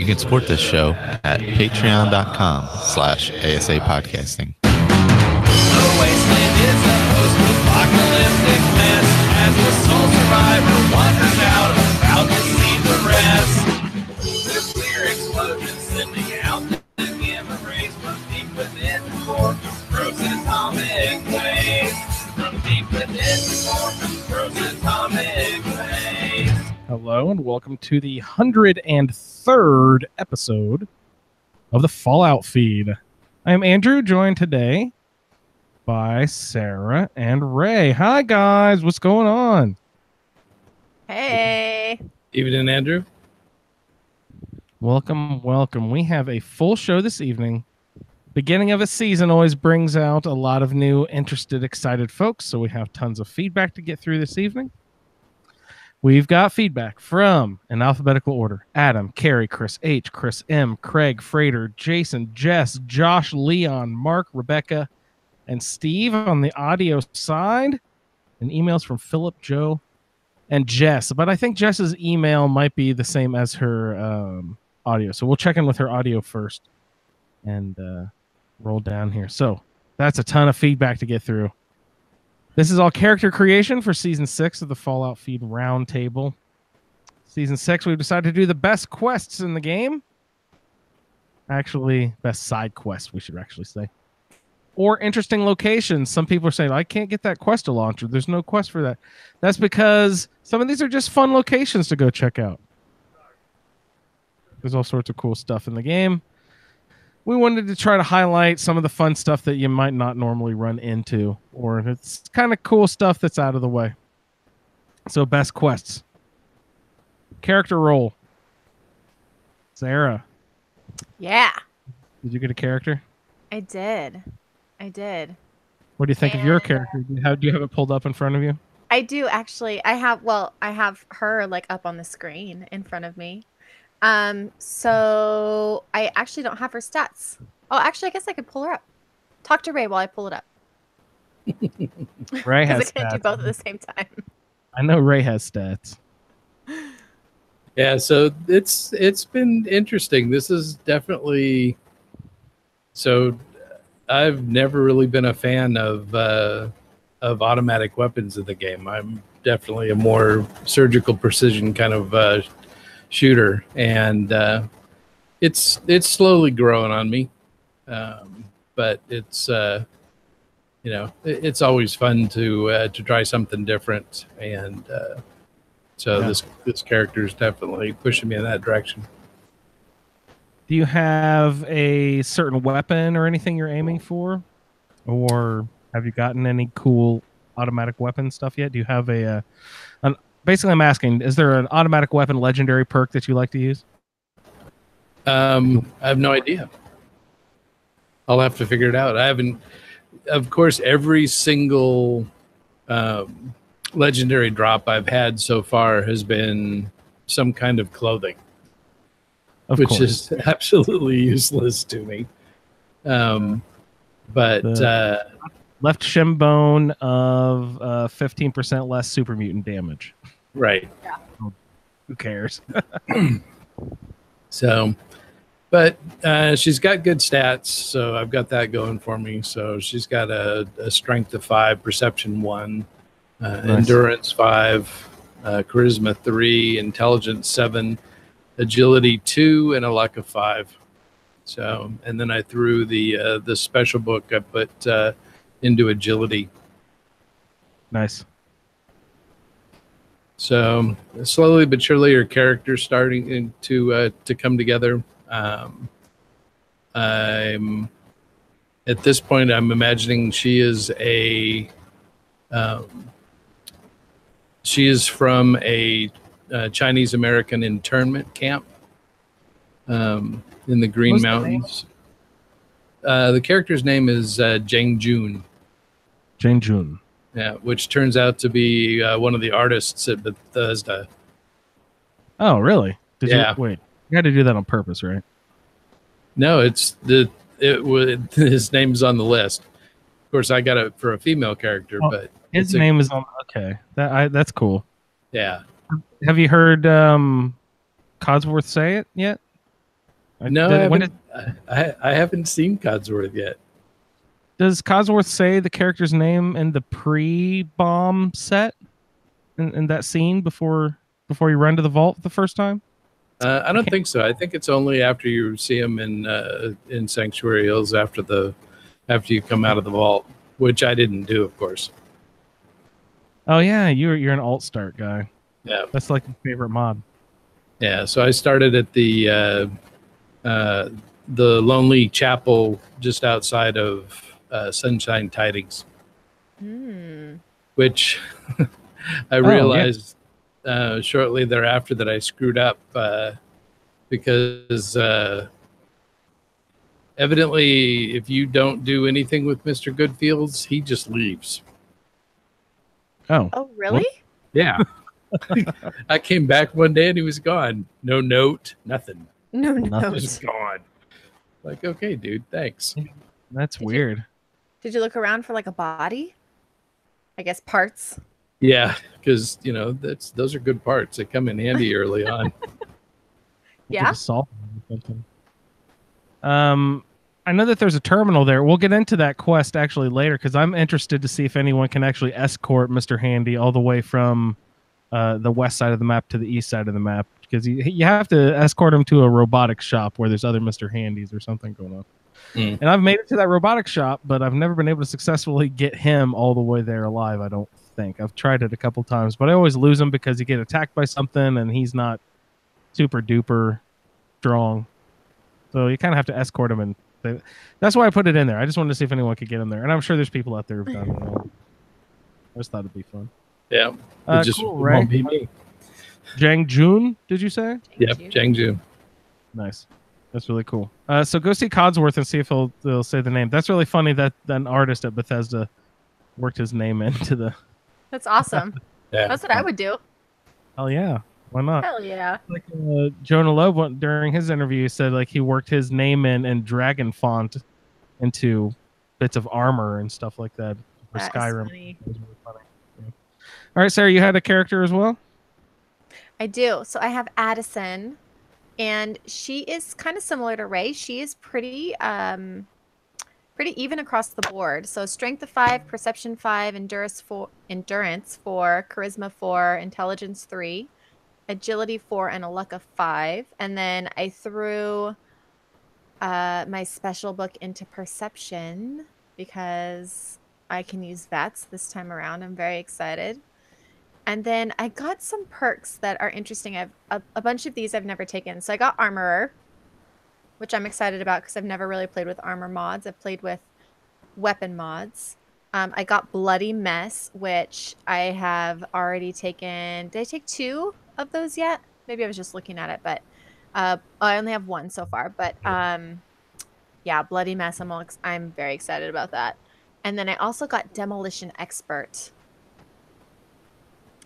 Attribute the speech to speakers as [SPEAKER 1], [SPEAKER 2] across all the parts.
[SPEAKER 1] can support this show at patreon.com/ASA podcasting.
[SPEAKER 2] The wasteland is a post-apocalyptic mess as the sole survivor wanders out about to see the rest. Nuclear explosions sending out the gamma rays from deep within the core, frozen atomic waves. From deep within the core, frozen atomic waves.
[SPEAKER 3] Hello and welcome to the 103rd episode of the Fallout Feed. I am Andrew, joined today by Sarah and Ray. Hi guys, what's going on?
[SPEAKER 4] Hey.
[SPEAKER 5] Evening, Andrew.
[SPEAKER 3] Welcome. We have a full show this evening. Beginning of a season always brings out a lot of new, interested, excited folks, so we have tons of feedback to get through this evening. We've got feedback from, in alphabetical order, Adam, Carrie, Chris H., Chris M., Craig, Frater, Jason, Jess, Josh, Leon, Mark, Rebecca, and Steve on the audio side, and emails from Philip, Joe, and Jess. But I think Jess's email might be the same as her audio, so we'll check in with her audio first and roll down here. So that's a ton of feedback to get through. This is all character creation for Season 6 of the Fallout Feed Roundtable. Season 6, we've decided to do the best quests in the game. Actually, best side quests, we should actually say. Or interesting locations. Some people are saying, I can't get that quest to launcher. There's no quest for that. That's because some of these are just fun locations to go check out. There's all sorts of cool stuff in the game. We wanted to try to highlight some of the fun stuff that you might not normally run into, or it's kind of cool stuff that's out of the way. So, best quests. Character role. Sarah.
[SPEAKER 4] Yeah.
[SPEAKER 3] Did you get a character?
[SPEAKER 4] I did.
[SPEAKER 3] What do you think of your character? Do you have it pulled up in front of you?
[SPEAKER 4] I do actually. I have her like up on the screen in front of me. So I actually don't have her stats. Oh, actually, I guess I could pull her up. Talk to Ray while I pull it up.
[SPEAKER 3] Ray has
[SPEAKER 4] I
[SPEAKER 3] stats.
[SPEAKER 4] can't do both at the same time. I
[SPEAKER 3] know Ray has stats.
[SPEAKER 5] Yeah, so it's been interesting. This is definitely so. I've never really been a fan of automatic weapons in the game. I'm definitely a more surgical precision kind of shooter, and it's slowly growing on me, but it's it's always fun to try something different, and so yeah. This character is definitely pushing me in that direction.
[SPEAKER 3] Do you have a certain weapon or anything you're aiming for, or have you gotten any cool automatic weapon stuff yet? Do you have basically, I'm asking, is there an automatic weapon legendary perk that you like to use?
[SPEAKER 5] I have no idea. I'll have to figure it out. I haven't. Of course, every single legendary drop I've had so far has been some kind of clothing, which is absolutely useless to me. But
[SPEAKER 3] left shin bone of 15% less super mutant damage.
[SPEAKER 5] Right.
[SPEAKER 4] Yeah.
[SPEAKER 3] Who cares?
[SPEAKER 5] So, but she's got good stats, so I've got that going for me. So she's got a strength of 5, perception 1, nice. Endurance 5, charisma 3, intelligence 7, agility 2, and a luck of 5. So, and then I threw the special book I put into agility.
[SPEAKER 3] Nice.
[SPEAKER 5] So slowly but surely, your character's starting to come together. I'm at this point, I'm imagining she is from a Chinese American internment camp in the Green Mountains. The character's name is Jang Jun.
[SPEAKER 3] Jang Jun.
[SPEAKER 5] Yeah, which turns out to be one of the artists at Bethesda.
[SPEAKER 3] Oh, really?
[SPEAKER 5] Yeah.
[SPEAKER 3] You had to do that on purpose, right?
[SPEAKER 5] No, his name's on the list. Of course, I got it for a female character, but
[SPEAKER 3] his name is on. Okay, that's cool.
[SPEAKER 5] Yeah.
[SPEAKER 3] Have you heard Codsworth say it yet?
[SPEAKER 5] No, I
[SPEAKER 3] When
[SPEAKER 5] haven't. I haven't seen Codsworth yet.
[SPEAKER 3] does Cosworth say the character's name in the pre-bomb set in that scene before you run to the vault the first time?
[SPEAKER 5] I don't think so. I think it's only after you see him in Sanctuary Hills after you come out of the vault, which I didn't do, of course.
[SPEAKER 3] Oh yeah, you're an alt start guy.
[SPEAKER 5] Yeah,
[SPEAKER 3] That's like your favorite mod.
[SPEAKER 5] yeah. So I started at the Lonely Chapel just outside of Sunshine Tidings, which I realized shortly thereafter that I screwed up because evidently, if you don't do anything with Mr. Goodfields, he just leaves.
[SPEAKER 3] Oh.
[SPEAKER 4] Oh, really?
[SPEAKER 5] Yeah. I came back one day and he was gone. No note, nothing.
[SPEAKER 4] No,
[SPEAKER 5] Just gone. Like, okay, dude, thanks.
[SPEAKER 3] That's weird.
[SPEAKER 4] Did you look around for like a body? I guess parts.
[SPEAKER 5] Yeah, because those are good parts. They come in handy early on.
[SPEAKER 4] Yeah.
[SPEAKER 3] Salt or something. I know that there's a terminal there. We'll get into that quest actually later because I'm interested to see if anyone can actually escort Mr. Handy all the way from the west side of the map to the east side of the map, because you have to escort him to a robotics shop where there's other Mr. Handys or something going on. And I've made it to that robotics shop, but I've never been able to successfully get him all the way there alive, I don't think. I've tried it a couple times, but I always lose him because you get attacked by something and he's not super duper strong. So you kind of have to escort him, and that's why I put it in there. I just wanted to see if anyone could get him there, and I'm sure there's people out there who've done it. I just thought it'd be fun.
[SPEAKER 5] Yeah, it just
[SPEAKER 3] cool,
[SPEAKER 5] won't be me.
[SPEAKER 3] Jang Jun, did you say?
[SPEAKER 5] Yep, Jiangju.
[SPEAKER 3] Nice. That's really cool. So go see Codsworth and see if they'll say the name. That's really funny that an artist at Bethesda worked his name into the...
[SPEAKER 4] That's awesome.
[SPEAKER 5] Yeah.
[SPEAKER 4] That's what I would do.
[SPEAKER 3] Hell yeah. Why not?
[SPEAKER 4] Hell yeah.
[SPEAKER 3] Like Jonah Loeb during his interview said like he worked his name in dragon font into bits of armor and stuff like that for
[SPEAKER 4] That is
[SPEAKER 3] Skyrim.
[SPEAKER 4] funny.
[SPEAKER 3] It was really funny. Yeah. All right, Sarah, you had a character as well?
[SPEAKER 4] I do. So I have Addison, and she is kind of similar to Ray. She is pretty even across the board. So strength of 5, perception 5, endurance 4, charisma 4, intelligence 3, agility 4, and a luck of 5. And then I threw my special book into perception because I can use VETS this time around. I'm very excited. And then I got some perks that are interesting. I've a bunch of these I've never taken. So I got Armorer, which I'm excited about because I've never really played with armor mods. I've played with weapon mods. I got Bloody Mess, which I have already taken. Did I take 2 of those yet? Maybe I was just looking at it, but I only have 1 so far. But yeah, Bloody Mess. I'm very excited about that. And then I also got Demolition Expert.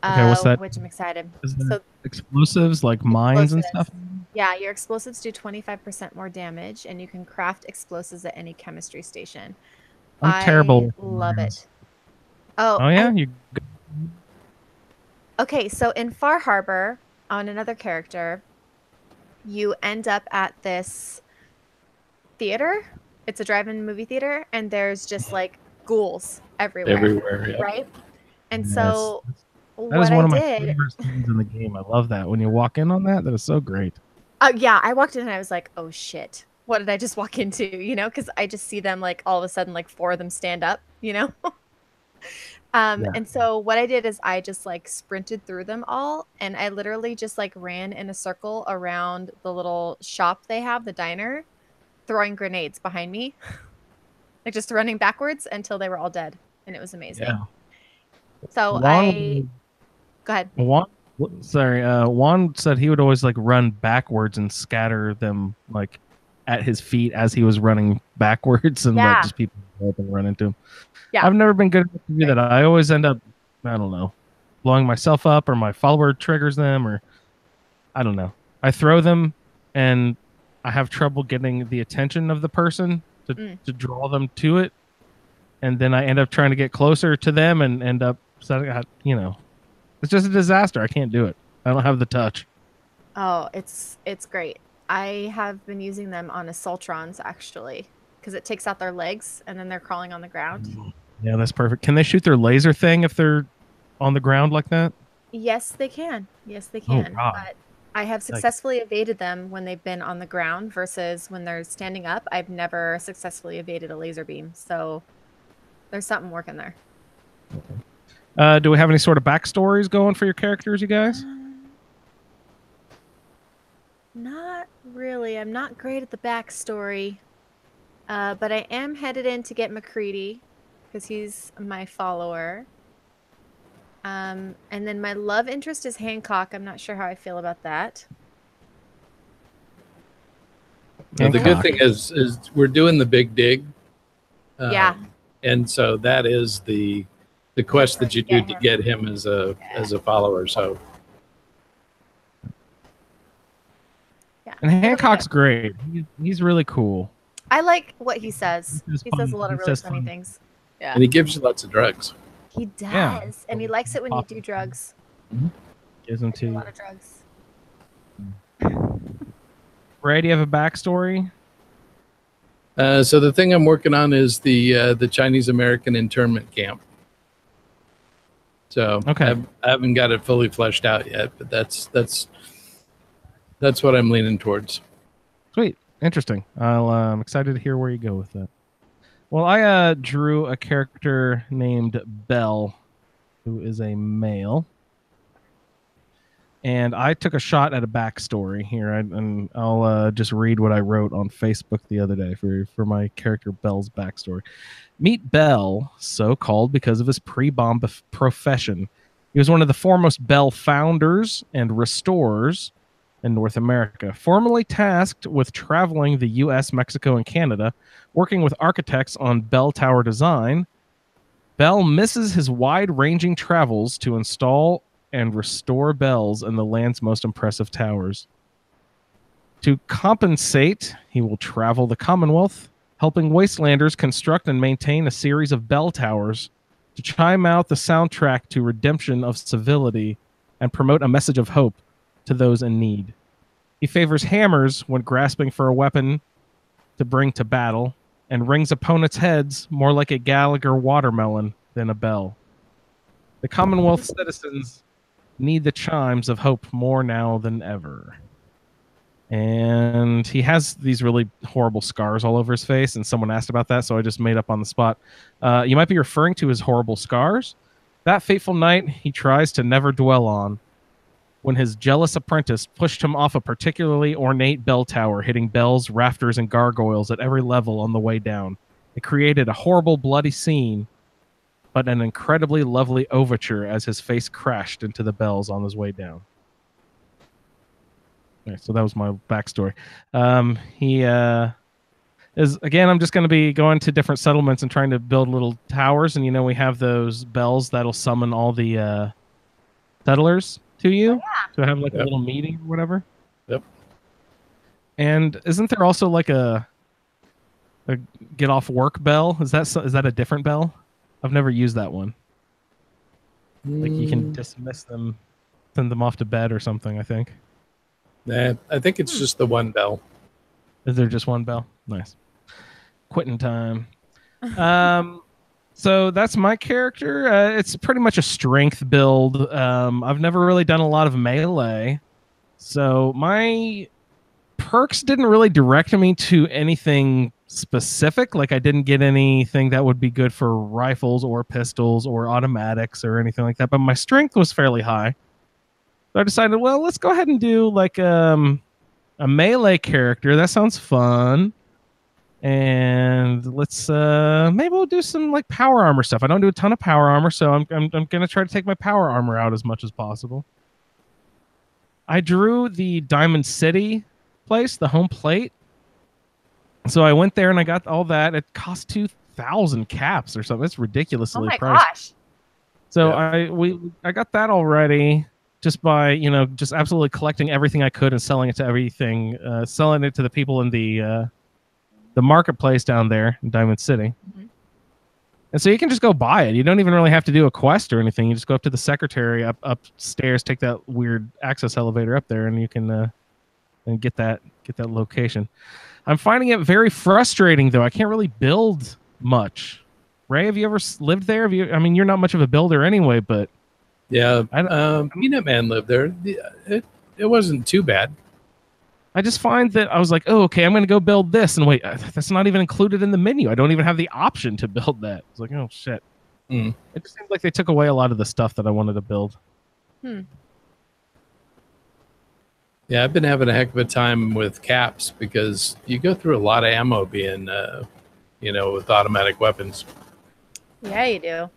[SPEAKER 3] Okay, what's that?
[SPEAKER 4] Which I'm excited.
[SPEAKER 3] So explosives like mines and stuff?
[SPEAKER 4] Yeah, your explosives do 25% more damage, and you can craft explosives at any chemistry station.
[SPEAKER 3] I'm terrible.
[SPEAKER 4] I love it. Oh
[SPEAKER 3] yeah?
[SPEAKER 4] Okay, so in Far Harbor, on another character, you end up at this theater. It's a drive-in movie theater, and there's just like ghouls everywhere.
[SPEAKER 5] Yeah.
[SPEAKER 4] Right? And so...
[SPEAKER 3] That is one of my favorite scenes in the game. I love that. When you walk in on that is so great.
[SPEAKER 4] Yeah, I walked in and I was like, oh shit, what did I just walk into? Because I just see them like all of a sudden like 4 of them stand up, And so what I did is I just like sprinted through them all, and I literally just like ran in a circle around the little shop they have, the diner, throwing grenades behind me. Like just running backwards until they were all dead. And it was amazing. Yeah. So go ahead. Juan
[SPEAKER 3] said he would always like run backwards and scatter them like at his feet as he was running backwards, and like just people run into him. Yeah, I've never been good enough to do that. I always end up, I don't know, blowing myself up, or my follower triggers them, or I don't know. I throw them, and I have trouble getting the attention of the person to draw them to it, and then I end up trying to get closer to them and end up, it's just a disaster. I can't do it. I don't have the touch.
[SPEAKER 4] Oh, it's great. I have been using them on Assaultrons actually, because it takes out their legs and then they're crawling on the ground.
[SPEAKER 3] Yeah, that's perfect. Can they shoot their laser thing if they're on the ground like that?
[SPEAKER 4] Yes, they can. Yes, they
[SPEAKER 3] Oh,
[SPEAKER 4] can.
[SPEAKER 3] God.
[SPEAKER 4] But I have successfully evaded them when they've been on the ground versus when they're standing up. I've never successfully evaded a laser beam. So there's something working there.
[SPEAKER 3] Do we have any sort of backstories going for your characters, you guys?
[SPEAKER 4] Not really. I'm not great at the backstory. But I am headed in to get McCready because he's my follower. And then my love interest is Hancock. I'm not sure how I feel about that.
[SPEAKER 5] Now, the good thing is we're doing the big dig.
[SPEAKER 4] Yeah.
[SPEAKER 5] And so that is the quest that you do to get him as a follower. So
[SPEAKER 4] Yeah.
[SPEAKER 3] And Hancock's great. He's really cool.
[SPEAKER 4] I like what he says.
[SPEAKER 3] He says
[SPEAKER 4] He says a
[SPEAKER 3] fun-
[SPEAKER 4] lot of
[SPEAKER 3] he
[SPEAKER 4] really
[SPEAKER 3] says
[SPEAKER 4] funny
[SPEAKER 3] fun.
[SPEAKER 4] things. Yeah.
[SPEAKER 5] and he gives you lots of drugs.
[SPEAKER 4] He does.
[SPEAKER 3] Yeah.
[SPEAKER 4] And he likes it when you do drugs.
[SPEAKER 3] Gives him
[SPEAKER 4] A
[SPEAKER 3] to
[SPEAKER 4] lot of drugs.
[SPEAKER 3] Ray, do you have a backstory?
[SPEAKER 5] So the thing I'm working on is the Chinese American internment camp. So
[SPEAKER 3] Okay.
[SPEAKER 5] I haven't got it fully fleshed out yet, but that's what I'm leaning towards.
[SPEAKER 3] Sweet. Interesting. I'm excited to hear where you go with that. Well, I drew a character named Bell, who is a male. And I took a shot at a backstory here, and I'll just read what I wrote on Facebook the other day for my character Bell's backstory. Meet Bell, so called because of his pre-bomb profession. He was one of the foremost Bell founders and restorers in North America, formerly tasked with traveling the U.S., Mexico, and Canada, working with architects on bell tower design. Bell misses his wide-ranging travels to install and restore bells in the land's most impressive towers. To compensate, he will travel the Commonwealth, helping wastelanders construct and maintain a series of bell towers to chime out the soundtrack to redemption of civility and promote a message of hope to those in need. He favors hammers when grasping for a weapon to bring to battle, and rings opponents' heads more like a Gallagher watermelon than a bell. The Commonwealth citizens need the chimes of hope more now than ever. And he has these really horrible scars all over his face, and someone asked about that, so I just made up on the spot. You might be referring to his horrible scars. That fateful night he tries to never dwell on, when his jealous apprentice pushed him off a particularly ornate bell tower, hitting bells, rafters, and gargoyles at every level on the way down. It created a horrible, bloody scene, but an incredibly lovely overture as his face crashed into the bells on his way down. Okay, so that was my backstory. He is, again, I'm just going to be going to different settlements and trying to build little towers, and we have those bells that'll summon all the settlers to you to have like a little meeting or whatever.
[SPEAKER 5] Yep.
[SPEAKER 3] And isn't there also like a get off work bell? Is that a different bell? I've never used that one. Like you can dismiss them, send them off to bed or something, I think.
[SPEAKER 5] Nah, I think it's just the one bell.
[SPEAKER 3] Is there just one bell? Nice. Quitting time. So that's my character. It's pretty much a strength build. I've never really done a lot of melee. So my perks didn't really direct me to anything specific. Like I didn't get anything that would be good for rifles or pistols or automatics or anything like that. But my strength was fairly high. So I decided, well, let's go ahead and do like a melee character. That sounds fun. And let's maybe we'll do some like power armor stuff. I don't do a ton of power armor, so I'm gonna try to take my power armor out as much as possible. I drew the Diamond City place, the home plate. So I went there and I got all that. It cost 2,000 caps or something. It's ridiculously priced.
[SPEAKER 4] Gosh.
[SPEAKER 3] So
[SPEAKER 5] Yeah.
[SPEAKER 3] I got that already just by just absolutely collecting everything I could and selling it to everything, selling it to the people in the marketplace down there in Diamond City.
[SPEAKER 4] Mhm.
[SPEAKER 3] And so you can just go buy it. You don't even really have to do a quest or anything. You just go up to the secretary upstairs, take that weird access elevator up there, and you can and get that location. I'm finding it very frustrating though. I can't really build much. Ray, have you ever lived there? I mean, you're not much of a builder anyway, but
[SPEAKER 5] Yeah, Peanut Man lived there. It wasn't too bad.
[SPEAKER 3] I just find that I was like, oh, okay, I'm going to go build this. And wait, that's not even included in the menu. I don't even have the option to build that. It's like, oh, shit.
[SPEAKER 5] Mm.
[SPEAKER 3] It just seems like they took away a lot of the stuff that I wanted to build.
[SPEAKER 5] Yeah, I've been having a heck of a time with caps because you go through a lot of ammo being, with automatic weapons.
[SPEAKER 4] Yeah, you do.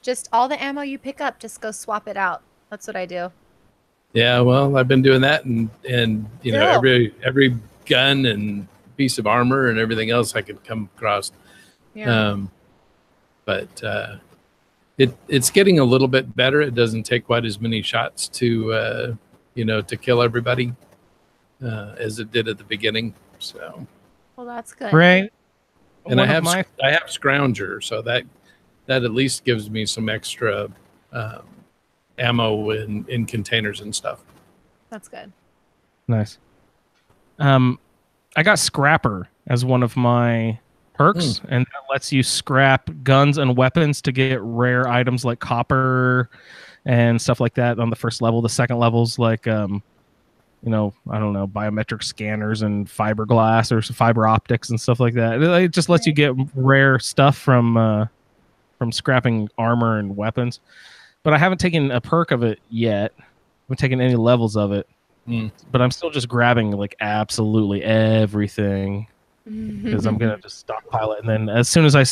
[SPEAKER 4] Just all the ammo you pick up, just go swap it out. That's what I do.
[SPEAKER 5] Yeah, well, I've been doing that, and every gun and piece of armor and everything else I could come across.
[SPEAKER 4] Yeah.
[SPEAKER 5] But it's getting a little bit better. It doesn't take quite as many shots to kill everybody as it did at the beginning. So,
[SPEAKER 4] well, that's good.
[SPEAKER 3] Ray,
[SPEAKER 5] and I have Scrounger, so that at least gives me some extra ammo in containers and stuff.
[SPEAKER 4] That's good.
[SPEAKER 3] Nice. I got Scrapper as one of my perks, and that lets you scrap guns and weapons to get rare items like copper and stuff like that on the first level. The second level's like I don't know, biometric scanners and fiberglass or fiber optics and stuff like that. It just lets you get rare stuff from scrapping armor and weapons. But I haven't taken a perk of it yet. I haven't taken any levels of it. But I'm still just grabbing like absolutely everything because I'm gonna just stockpile it. And then as soon as I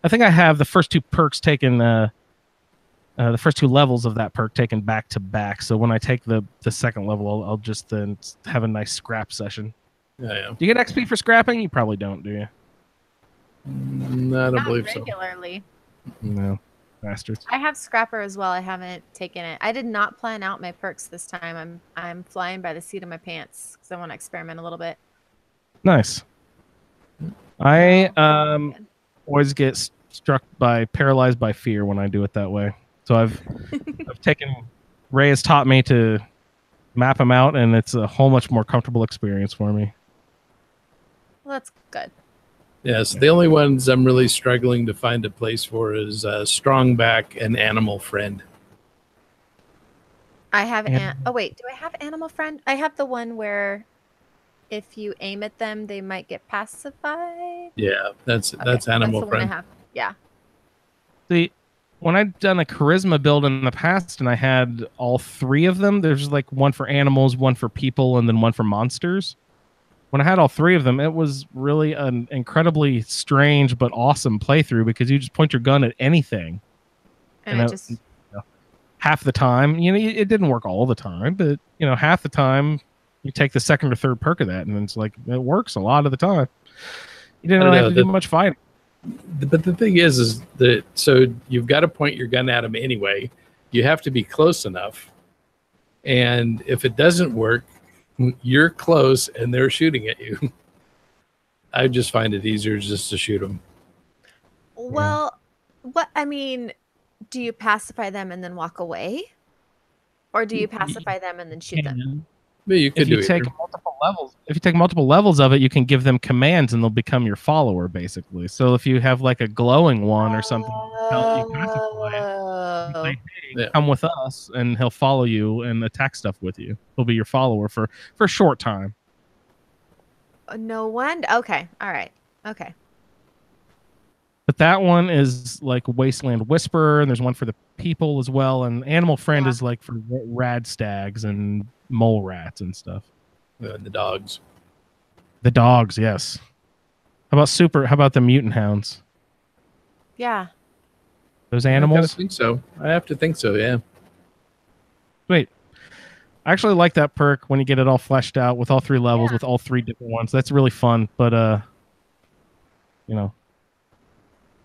[SPEAKER 3] think I have the first two perks taken, the first two levels of that perk taken back to back. So when I take the second level, I'll just then have a nice scrap session.
[SPEAKER 5] Yeah.
[SPEAKER 3] Do you get XP for scrapping? You probably don't, do you?
[SPEAKER 5] No, I don't believe so.
[SPEAKER 4] Regularly.
[SPEAKER 3] No. Bastards.
[SPEAKER 4] I have Scrapper as well. I haven't taken it. I did not plan out my perks this time. I'm flying by the seat of my pants because I want to experiment a little bit.
[SPEAKER 3] Nice. I always get paralyzed by fear when I do it that way. So I've Ray has taught me to map them out, and it's a whole much more comfortable experience for me.
[SPEAKER 4] Well, that's good.
[SPEAKER 5] Yes, the only ones I'm really struggling to find a place for is Strongback and Animal Friend.
[SPEAKER 4] I have oh wait, do I have Animal Friend? I have the one where if you aim at them, they might get pacified.
[SPEAKER 5] Yeah, that's Animal
[SPEAKER 4] That's the
[SPEAKER 5] Friend.
[SPEAKER 4] one I have. Yeah.
[SPEAKER 3] See, when I've done a charisma build in the past and I had all three of them, there's like one for animals, one for people, and then one for monsters. When I had all three of them, it was really an incredibly strange but awesome playthrough because you just point your gun at anything.
[SPEAKER 4] And it just...
[SPEAKER 3] half the time, it didn't work all the time, but, half the time you take the second or third perk of that and it's like, it works a lot of the time. You didn't really have to do much fighting.
[SPEAKER 5] But the thing is that, so you've got to point your gun at them anyway. You have to be close enough. And if it doesn't work, you're close and they're shooting at you. I just find it easier just to shoot them.
[SPEAKER 4] Well, do you pacify them and then walk away? Or do you pacify them and then shoot them?
[SPEAKER 5] But you could
[SPEAKER 3] take multiple levels. If you take multiple levels of it, you can give them commands and they'll become your follower, basically. So if you have like a glowing one or something, you pacify it. Hey, come with us, and he'll follow you and attack stuff with you. He'll be your follower for a short time.
[SPEAKER 4] No wonder. Okay. All right. Okay.
[SPEAKER 3] But that one is like Wasteland Whisperer, and there's one for the people as well. And Animal Friend is like for rad stags and mole rats and stuff.
[SPEAKER 5] The dogs.
[SPEAKER 3] The dogs, yes. How about the mutant hounds?
[SPEAKER 4] Yeah.
[SPEAKER 3] Those animals?
[SPEAKER 5] I think so. I have to think so, yeah.
[SPEAKER 3] Wait. I actually like that perk when you get it all fleshed out with all three levels, with all three different ones. That's really fun. But, you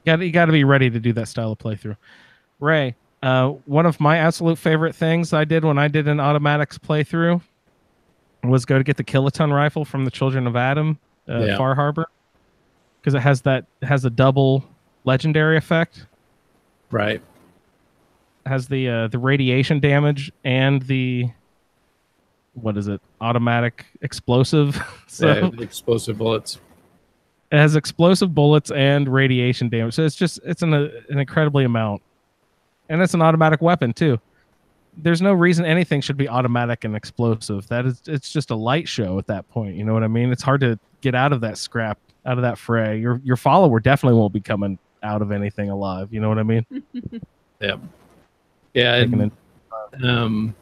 [SPEAKER 3] got to be ready to do that style of playthrough. Ray, one of my absolute favorite things I did when I did an automatics playthrough was go to get the kiloton rifle from the Children of Adam, Far Harbor, because it has a double legendary effect.
[SPEAKER 5] Right.
[SPEAKER 3] It has the radiation damage and the what is it? Automatic explosive. So
[SPEAKER 5] Yeah, explosive bullets.
[SPEAKER 3] it has explosive bullets and radiation damage. So it's an incredibly amount. And it's an automatic weapon too. There's no reason anything should be automatic and explosive. It's just a light show at that point. You know what I mean? It's hard to get out of that scrap, out of that fray. Your follower definitely won't be coming out of anything alive. You know what I mean?
[SPEAKER 5] Yeah. Yeah. And,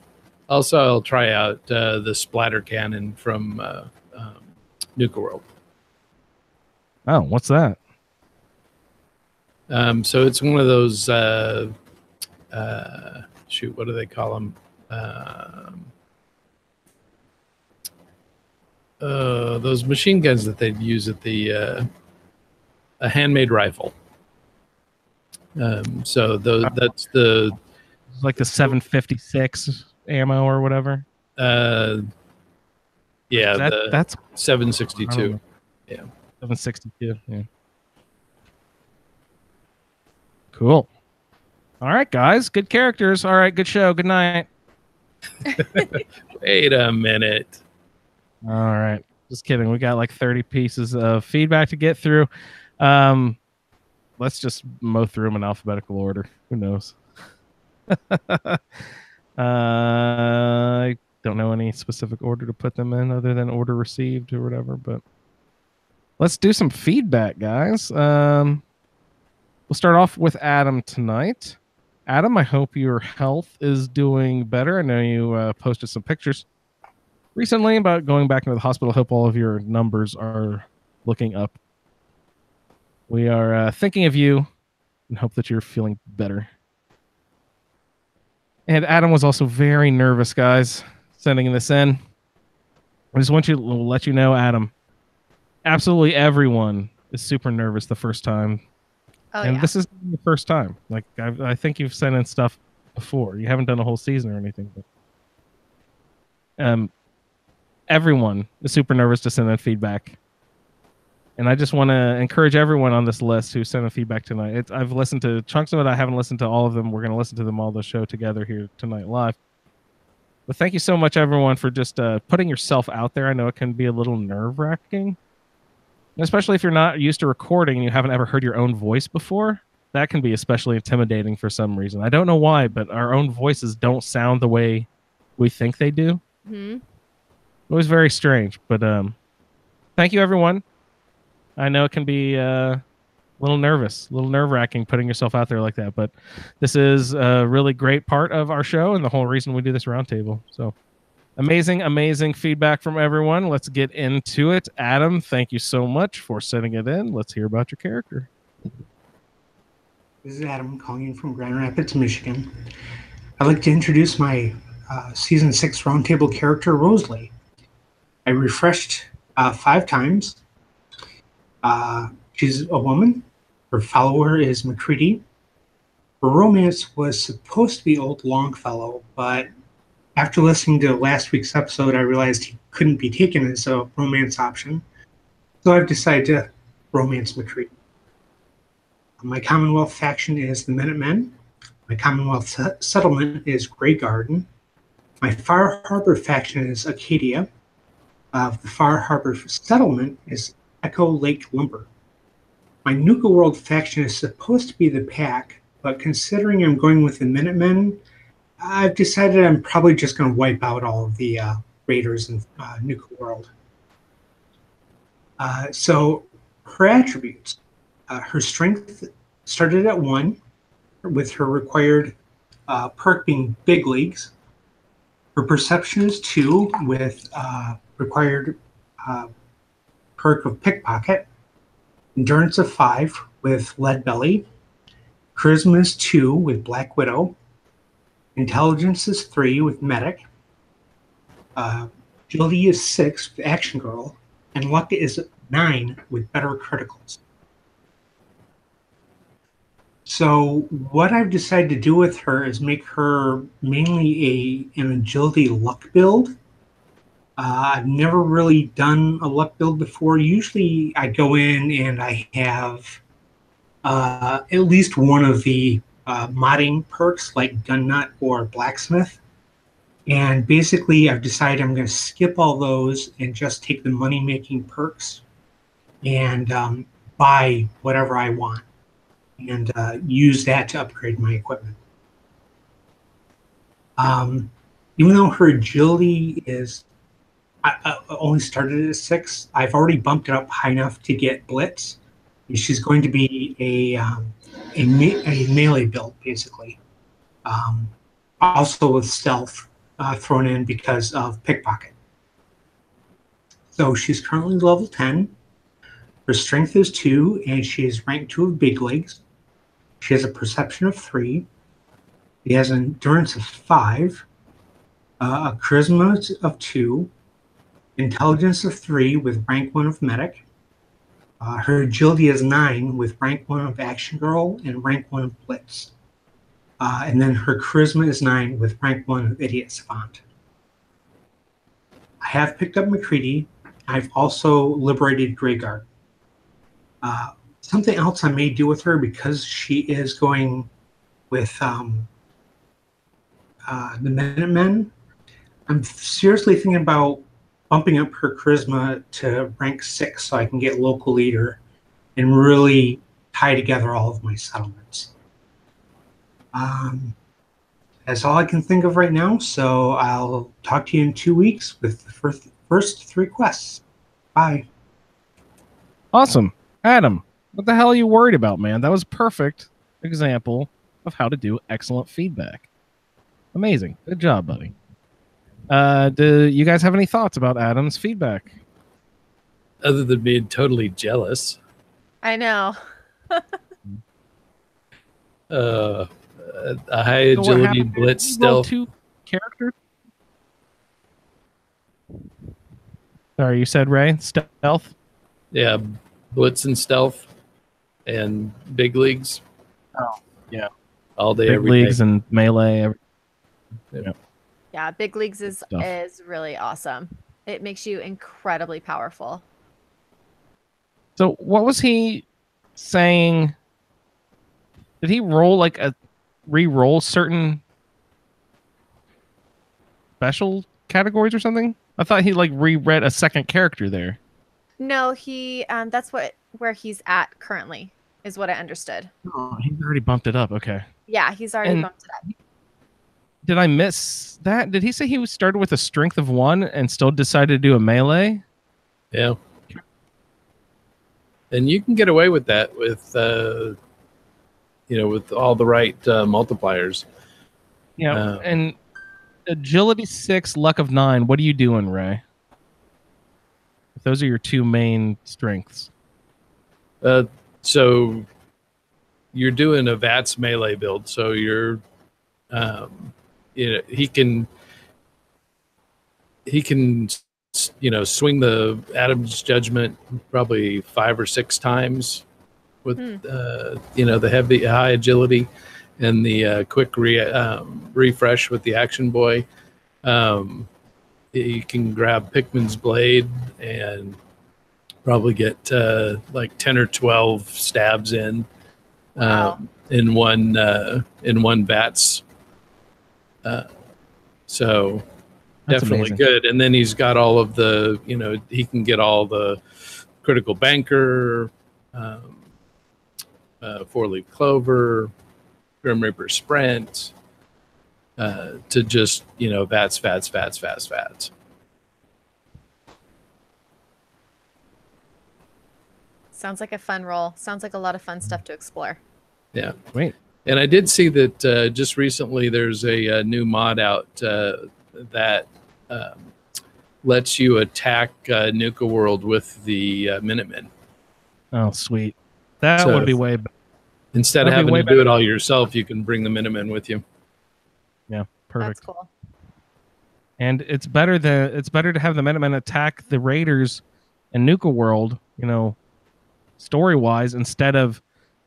[SPEAKER 5] also, I'll try out the splatter cannon from Nuka World.
[SPEAKER 3] Oh, what's that?
[SPEAKER 5] So it's one of those shoot, what do they call them? Those machine guns that they'd use at the a handmade rifle. So that's the
[SPEAKER 3] like the 756 ammo or whatever.
[SPEAKER 5] Yeah,
[SPEAKER 3] that's
[SPEAKER 5] 762. Yeah,
[SPEAKER 3] 762. Yeah. Cool. All right, guys. Good characters. All right, good show. Good night.
[SPEAKER 5] Wait a minute.
[SPEAKER 3] All right. Just kidding. We got like 30 pieces of feedback to get through. Let's just mow through them in alphabetical order. Who knows? I don't know any specific order to put them in other than order received or whatever, but let's do some feedback, guys. We'll start off with Adam tonight. Adam, I hope your health is doing better. I know you posted some pictures recently about going back into the hospital. Hope all of your numbers are looking up. We are thinking of you and hope that you're feeling better. And Adam was also very nervous, guys, sending this in. I just want to let you know, Adam, absolutely everyone is super nervous the first time.
[SPEAKER 4] Oh,
[SPEAKER 3] and
[SPEAKER 4] yeah.
[SPEAKER 3] this is the first time. Like, I think you've sent in stuff before. You haven't done a whole season or anything. But, everyone is super nervous to send in feedback. And I just want to encourage everyone on this list who sent in feedback tonight. I've listened to chunks of it. I haven't listened to all of them. We're going to listen to them all the show together here tonight live. But thank you so much, everyone, for just putting yourself out there. I know it can be a little nerve-wracking, especially if you're not used to recording and you haven't ever heard your own voice before. That can be especially intimidating for some reason. I don't know why, but our own voices don't sound the way we think they do.
[SPEAKER 4] Mm-hmm.
[SPEAKER 3] It was very strange, but thank you, everyone. I know it can be a little nervous, a little nerve-wracking putting yourself out there like that, but this is a really great part of our show and the whole reason we do this roundtable. So amazing, amazing feedback from everyone. Let's get into it. Adam, thank you so much for sending it in. Let's hear about your character.
[SPEAKER 6] This is Adam calling in from Grand Rapids, Michigan. I'd like to introduce my Season 6 Roundtable character, Rosalie. I refreshed 5 times. She's a woman. Her follower is McCready. Her romance was supposed to be old Longfellow, but after listening to last week's episode, I realized he couldn't be taken as a romance option. So I've decided to romance McCready. My Commonwealth faction is the Minutemen. My Commonwealth settlement is Grey Garden. My Far Harbor faction is Acadia. The Far Harbor settlement is Echo Lake Lumber. My Nuka World faction is supposed to be the Pack, but considering I'm going with the Minutemen, I've decided I'm probably just going to wipe out all of the Raiders in Nuka World. So her attributes. Her strength started at 1, with her required perk being Big Leagues. Her perception is 2, with required perk of Pickpocket. Endurance of 5, with Lead Belly. Charisma is 2, with Black Widow. Intelligence is 3, with Medic. Agility is 6, with Action Girl. And Luck is 9, with Better Criticals. So what I've decided to do with her is make her mainly an agility luck build. I've never really done a luck build before. Usually I go in and I have at least one of the modding perks like Gun Nut or Blacksmith. And basically, I've decided I'm going to skip all those and just take the money-making perks and buy whatever I want and use that to upgrade my equipment. Even though her agility is I only started at 6, I've already bumped it up high enough to get Blitz. She's going to be a melee build, basically. Also with stealth thrown in because of pickpocket. So she's currently level 10. Her strength is 2, and she is rank 2 of big legs. She has a perception of 3. She has an endurance of 5, a charisma of 2, intelligence of 3 with rank 1 of medic. Her agility is 9 with rank 1 of action girl and rank 1 of blitz. And then her charisma is 9 with rank 1 of idiot savant. I have picked up McCready. I've also liberated Greyguard. Something else I may do with her, because she is going with the Minutemen, I'm seriously thinking about bumping up her charisma to rank 6 so I can get local leader and really tie together all of my settlements. That's all I can think of right now, so I'll talk to you in 2 weeks with the first 3 quests. Bye.
[SPEAKER 3] Awesome. Adam, what the hell are you worried about, man? That was a perfect example of how to do excellent feedback. Amazing. Good job, buddy. Do you guys have any thoughts about Adam's feedback?
[SPEAKER 5] Other than being totally jealous.
[SPEAKER 4] I know.
[SPEAKER 5] A high agility blitz stealth.
[SPEAKER 3] 2 characters? Sorry, you said Ray? Stealth?
[SPEAKER 5] Yeah, blitz and stealth and big leagues.
[SPEAKER 3] Oh, yeah.
[SPEAKER 5] All day,
[SPEAKER 3] Big
[SPEAKER 5] every
[SPEAKER 3] leagues
[SPEAKER 5] day.
[SPEAKER 3] and melee.
[SPEAKER 4] Yeah, big leagues is
[SPEAKER 3] Stuff.
[SPEAKER 4] really awesome. It makes you incredibly powerful.
[SPEAKER 3] So what was he saying? Did he roll like re-roll certain special categories or something? I thought he like reread a second character there.
[SPEAKER 4] No, he that's where he's at currently, is what I understood.
[SPEAKER 3] Oh, he's already bumped it up. Okay.
[SPEAKER 4] Yeah, he's already
[SPEAKER 3] And-
[SPEAKER 4] bumped it up.
[SPEAKER 3] Did I miss that? Did he say he started with a strength of 1 and still decided to do a melee?
[SPEAKER 5] Yeah. And you can get away with that with, with all the right multipliers.
[SPEAKER 3] Yeah. And agility 6, luck of 9. What are you doing, Ray? If those are your 2 main strengths.
[SPEAKER 5] So you're doing a VATS melee build. So you're, he can, swing the Adam's Judgment probably 5 or 6 times with, the high agility and the quick refresh with the action boy. You can grab Pikmin's Blade and probably get like 10 or 12 stabs in one VATS. So
[SPEAKER 3] That's
[SPEAKER 5] definitely
[SPEAKER 3] amazing.
[SPEAKER 5] good. And then he's got all of the, he can get all the critical banker, 4-leaf clover, Grim Reaper sprint, to just, VATS.
[SPEAKER 4] Sounds like a fun roll. Sounds like a lot of fun stuff to explore.
[SPEAKER 5] Yeah.
[SPEAKER 3] Wait.
[SPEAKER 5] And I did see that just recently there's a new mod out that lets you attack Nuka World with the Minutemen.
[SPEAKER 3] Oh, sweet. That
[SPEAKER 5] So
[SPEAKER 3] would be way better.
[SPEAKER 5] Instead of
[SPEAKER 3] That'd be
[SPEAKER 5] having
[SPEAKER 3] way
[SPEAKER 5] to do it all yourself, you can bring the Minutemen with you.
[SPEAKER 3] Yeah, perfect.
[SPEAKER 4] That's cool.
[SPEAKER 3] And it's better to have the Minutemen attack the Raiders in Nuka World, story-wise, instead of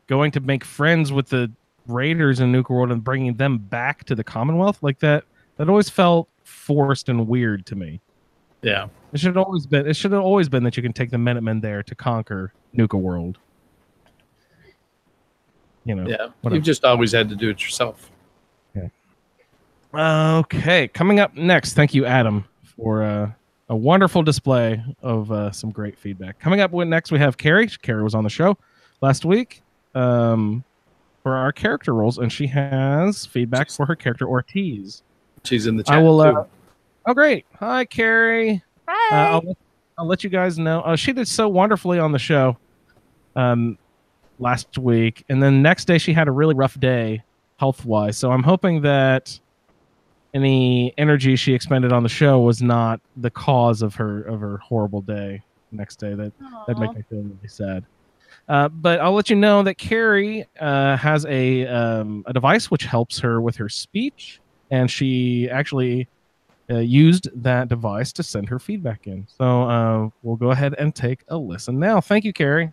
[SPEAKER 3] going to make friends with the Raiders in Nuka World and bringing them back to the Commonwealth like that. That always felt forced and weird to me.
[SPEAKER 5] Yeah.
[SPEAKER 3] It should have always been that you can take the Minutemen there to conquer Nuka World.
[SPEAKER 5] Yeah.
[SPEAKER 3] whatever.
[SPEAKER 5] You've just always had to do it yourself.
[SPEAKER 3] Okay, coming up next. Thank you, Adam, for a wonderful display of some great feedback. Coming up next, we have Carrie. Carrie was on the show last week for our character roles, and she has feedback for her character Ortiz.
[SPEAKER 5] She's in the chat
[SPEAKER 3] I will.
[SPEAKER 5] too.
[SPEAKER 3] Oh, great! Hi, Carrie.
[SPEAKER 4] Hi.
[SPEAKER 3] I'll let you guys know. She did so wonderfully on the show last week, and then next day she had a really rough day health-wise. So I'm hoping that any energy she expended on the show was not the cause of her horrible day next day. That'd make me feel really sad. But I'll let you know that Carrie has a device which helps her with her speech, and she actually used that device to send her feedback in. So we'll go ahead and take a listen now. Thank you, Carrie.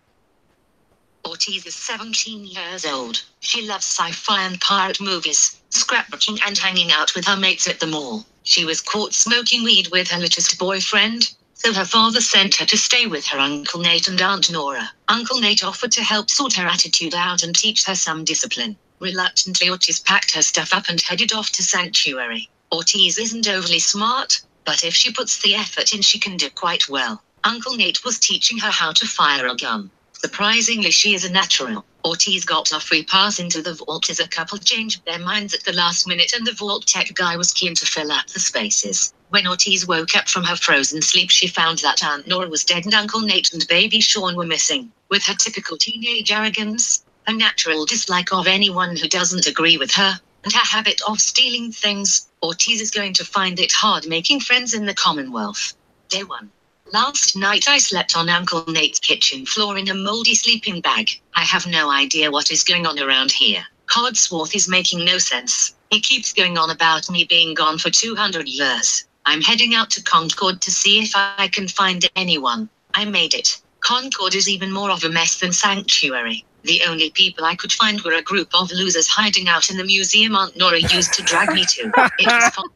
[SPEAKER 7] Ortiz is 17 years old. She loves sci-fi and pirate movies, scrapbooking and hanging out with her mates at the mall. She was caught smoking weed with her latest boyfriend, so her father sent her to stay with her Uncle Nate and Aunt Nora. Uncle Nate offered to help sort her attitude out and teach her some discipline. Reluctantly, Ortiz packed her stuff up and headed off to Sanctuary. Ortiz isn't overly smart, but if she puts the effort in, she can do quite well. Uncle Nate was teaching her how to fire a gun. Surprisingly, she is a natural. Ortiz got a free pass into the vault as a couple changed their minds at the last minute, and the vault tech guy was keen to fill up the spaces. When Ortiz woke up from her frozen sleep, she found that Aunt Nora was dead and Uncle Nate and baby Sean were missing. With her typical teenage arrogance, a natural dislike of anyone who doesn't agree with her, and her habit of stealing things, Ortiz is going to find it hard making friends in the Commonwealth. Day 1. Last night I slept on Uncle Nate's kitchen floor in a moldy sleeping bag. I have no idea what is going on around here. Codsworth is making no sense. He keeps going on about me being gone for 200 years. I'm heading out to Concord to see if I can find anyone. I made it. Concord is even more of a mess than Sanctuary. The only people I could find were a group of losers hiding out in the museum Aunt Nora used to drag me to. It was fun.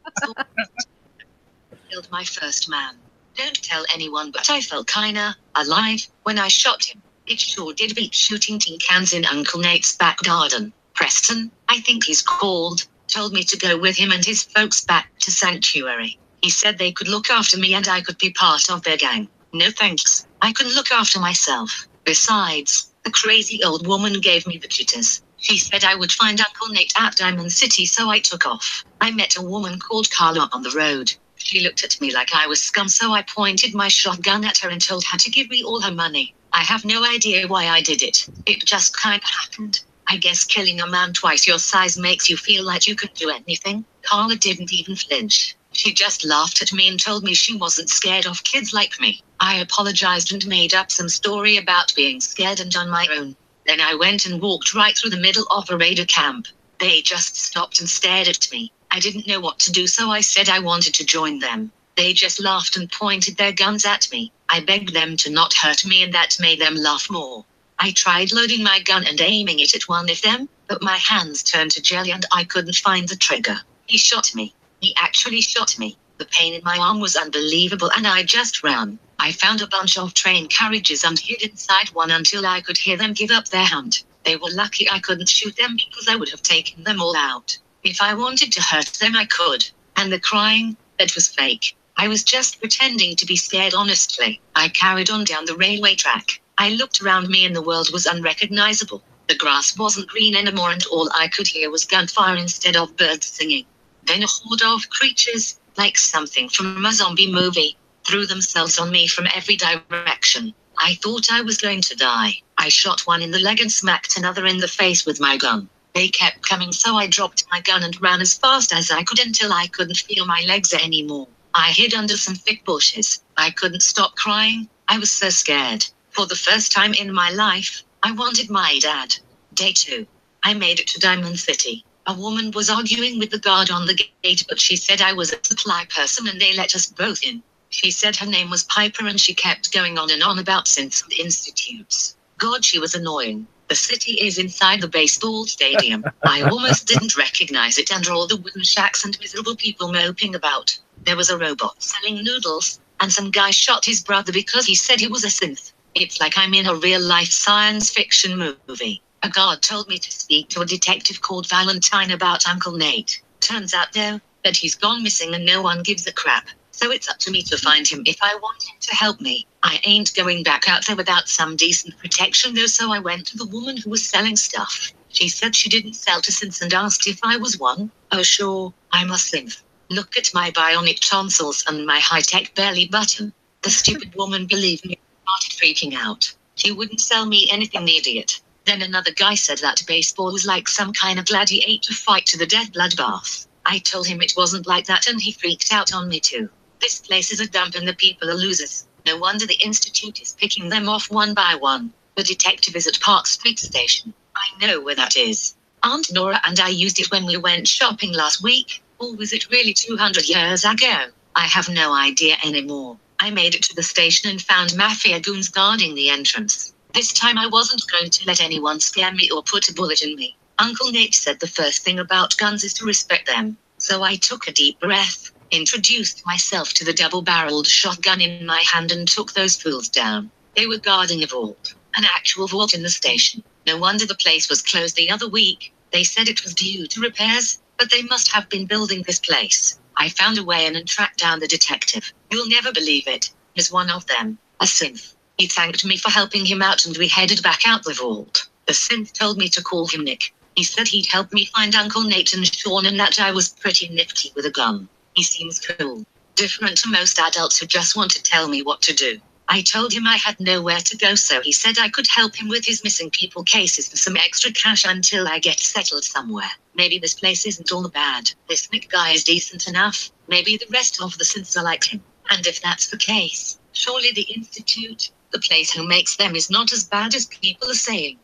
[SPEAKER 7] Killed my first man. Don't tell anyone, but I felt kinda alive when I shot him. It sure did beat shooting tin cans in Uncle Nate's back garden. Preston, I think he's called, told me to go with him and his folks back to Sanctuary. He said they could look after me and I could be part of their gang. No thanks, I can look after myself. Besides, the crazy old woman gave me the jitters. She said I would find Uncle Nate at Diamond City, so I took off. I met a woman called Carla on the road. She looked at me like I was scum, so I pointed my shotgun at her and told her to give me all her money. I have no idea why I did it. It just kinda happened. I guess killing a man twice your size makes you feel like you can do anything. Carla didn't even flinch. She just laughed at me and told me she wasn't scared of kids like me. I apologized and made up some story about being scared and on my own. Then I went and walked right through the middle of a raider camp. They just stopped and stared at me. I didn't know what to do, so I said I wanted to join them. They just laughed and pointed their guns at me. I begged them to not hurt me, and that made them laugh more. I tried loading my gun and aiming it at one of them, but my hands turned to jelly and I couldn't find the trigger. He shot me. He actually shot me. The pain in my arm was unbelievable and I just ran. I found a bunch of train carriages and hid inside one until I could hear them give up their hunt. They were lucky I couldn't shoot them because I would have taken them all out. If I wanted to hurt them, I could. And the crying, that was fake. I was just pretending to be scared, honestly. I carried on down the railway track. I looked around me and the world was unrecognizable. The grass wasn't green anymore and all I could hear was gunfire instead of birds singing. Then a horde of creatures, like something from a zombie movie, threw themselves on me from every direction. I thought I was going to die. I shot one in the leg and smacked another in the face with my gun. They kept coming, so I dropped my gun and ran as fast as I could until I couldn't feel my legs anymore. I hid under some thick bushes. I couldn't stop crying. I was so scared. For the first time in my life, I wanted my dad. Day 2. I made it to Diamond City. A woman was arguing with the guard on the gate, but she said I was a supply person and they let us both in. She said her name was Piper and she kept going on and on about synths and institutes. God, she was annoying. The city is inside the baseball stadium. I almost didn't recognize it under all the wooden shacks and miserable people moping about. There was a robot selling noodles, and some guy shot his brother because he said he was a synth. It's like I'm in a real-life science fiction movie. A guard told me to speak to a detective called Valentine about Uncle Nate. Turns out, though, But he's gone missing and no one gives a crap. So it's up to me to find him if I want him to help me. I ain't going back out there without some decent protection though, so I went to the woman who was selling stuff. She said she didn't sell to synths and asked if I was one. Oh sure, I'm a synth. Look at my bionic tonsils and my high-tech belly button. The stupid woman believed me and started freaking out. She wouldn't sell me anything, the idiot. Then another guy said that baseball was like some kind of gladiator fight to the death bloodbath. I told him it wasn't like that and he freaked out on me too. This place is a dump and the people are losers. No wonder the Institute is picking them off one by one. The detective is at Park Street Station. I know where that is. Aunt Nora and I used it when we went shopping last week. Or was it really 200 years ago? I have no idea anymore. I made it to the station and found mafia goons guarding the entrance. This time I wasn't going to let anyone scare me or put a bullet in me. Uncle Nate said the first thing about guns is to respect them. So I took a deep breath, introduced myself to the double-barreled shotgun in my hand and took those fools down. They were guarding a vault, an actual vault in the station. No wonder the place was closed the other week. They said it was due to repairs, but they must have been building this place. I found a way in and tracked down the detective. You'll never believe it. He's one of them, a synth. He thanked me for helping him out and we headed back out the vault. The synth told me to call him Nick. He said he'd help me find Uncle Nate and Sean and that I was pretty nifty with a gun. He seems cool. Different to most adults who just want to tell me what to do. I told him I had nowhere to go, so he said I could help him with his missing people cases for some extra cash until I get settled somewhere. Maybe this place isn't all bad. This Nick guy is decent enough. Maybe the rest of the synths are like him. And if that's the case, surely the Institute, the place who makes them, is not as bad as people are saying.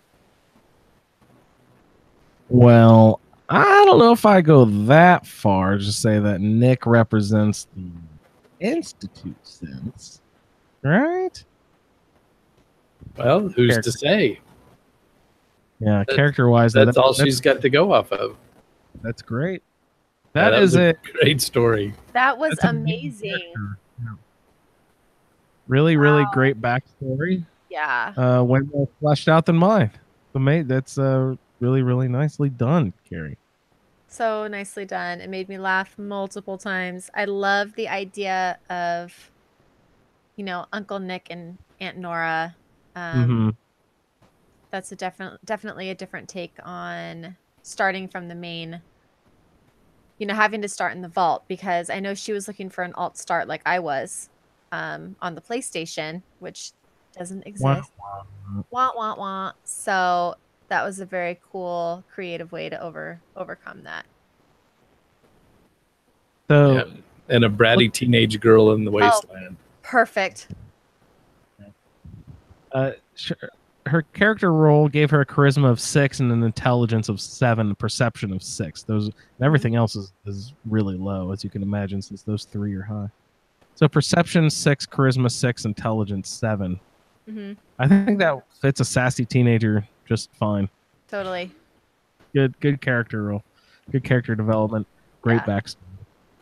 [SPEAKER 3] Well, I don't know if I go that far. Just say that Nick represents the Institute sense, right?
[SPEAKER 5] Well, who's to say?
[SPEAKER 3] Yeah, character-wise,
[SPEAKER 5] That's all she's got to go off of.
[SPEAKER 3] That's great.
[SPEAKER 5] Yeah,
[SPEAKER 3] that is
[SPEAKER 5] was a
[SPEAKER 3] it.
[SPEAKER 5] great story.
[SPEAKER 4] That was
[SPEAKER 3] That's a main
[SPEAKER 4] amazing.
[SPEAKER 3] character. Yeah. Really great backstory.
[SPEAKER 4] Yeah.
[SPEAKER 3] Way more fleshed out than mine. That's really nicely done, Carrie.
[SPEAKER 4] So nicely done. It made me laugh multiple times. I love the idea of, Uncle Nick and Aunt Nora. That's definitely a different take on starting from the main, having to start in the vault, because I know she was looking for an alt start like I was on the PlayStation, which doesn't exist. Wah. So that was a very cool, creative way to overcome that.
[SPEAKER 3] So,
[SPEAKER 5] Yeah. And a bratty teenage girl in the wasteland.
[SPEAKER 4] Perfect.
[SPEAKER 3] Her character role gave her a charisma of 6 and an intelligence of 7, perception of 6. And everything else is really low, as you can imagine, since those 3 are high. So perception 6, charisma 6, intelligence 7.
[SPEAKER 4] Mm-hmm.
[SPEAKER 3] I think that fits a sassy teenager just fine.
[SPEAKER 4] Totally.
[SPEAKER 3] Good character role. Good character development. Great backstory.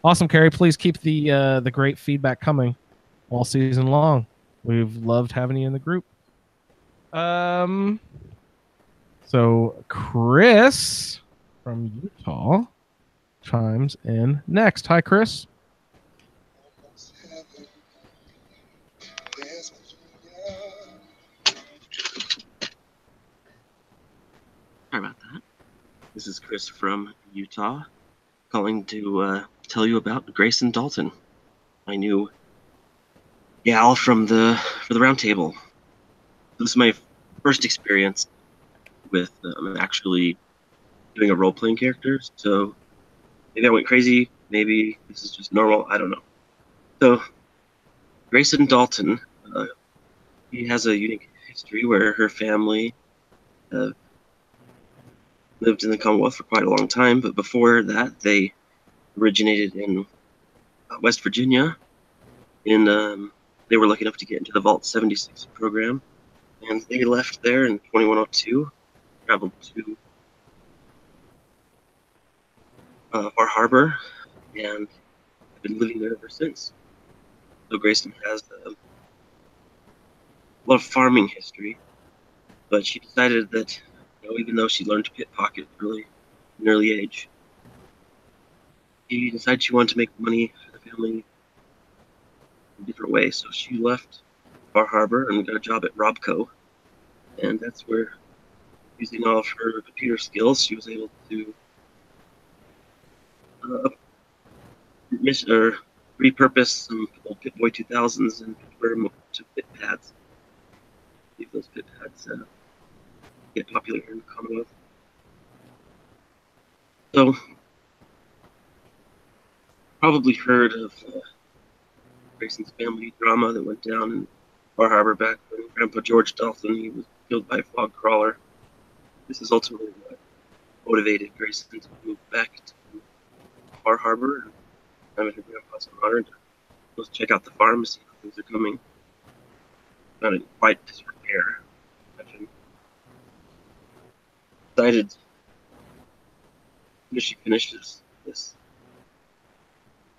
[SPEAKER 3] Awesome, Carrie. Please keep the great feedback coming all season long. We've loved having you in the group. So Chris from Utah chimes in next. Hi, Chris.
[SPEAKER 8] Sorry about that. This is Chris from Utah, calling to tell you about Grayson Dalton, my new gal for the Roundtable. This is my first experience with actually doing a role-playing character, so maybe I went crazy, maybe this is just normal, I don't know. So, Grayson Dalton, he has a unique history where her family lived in the Commonwealth for quite a long time, but before that, they originated in West Virginia. They were lucky enough to get into the Vault 76 program, and they left there in 2102, traveled to Bar Harbor, and have been living there ever since. So Grayson has a lot of farming history, but she decided that, even though she learned to pickpocket in an early age, She decided she wanted to make money for the family in a different way, so she left Bar Harbor and got a job at Robco, and that's where, using all of her computer skills, she was able to repurpose some old Pip-Boy 2000s and convert them to pit pads. Leave those pit pads get popular here in the Commonwealth. So, probably heard of Grayson's family drama that went down in Bar Harbor back when Grandpa George Dalton he was killed by a fog crawler. This is ultimately what motivated Grayson to move back to Bar Harbor and have her grandpa's honor to go check out the farm to see how things are coming. Found it in quite disrepair. Imagine. Decided when she finishes this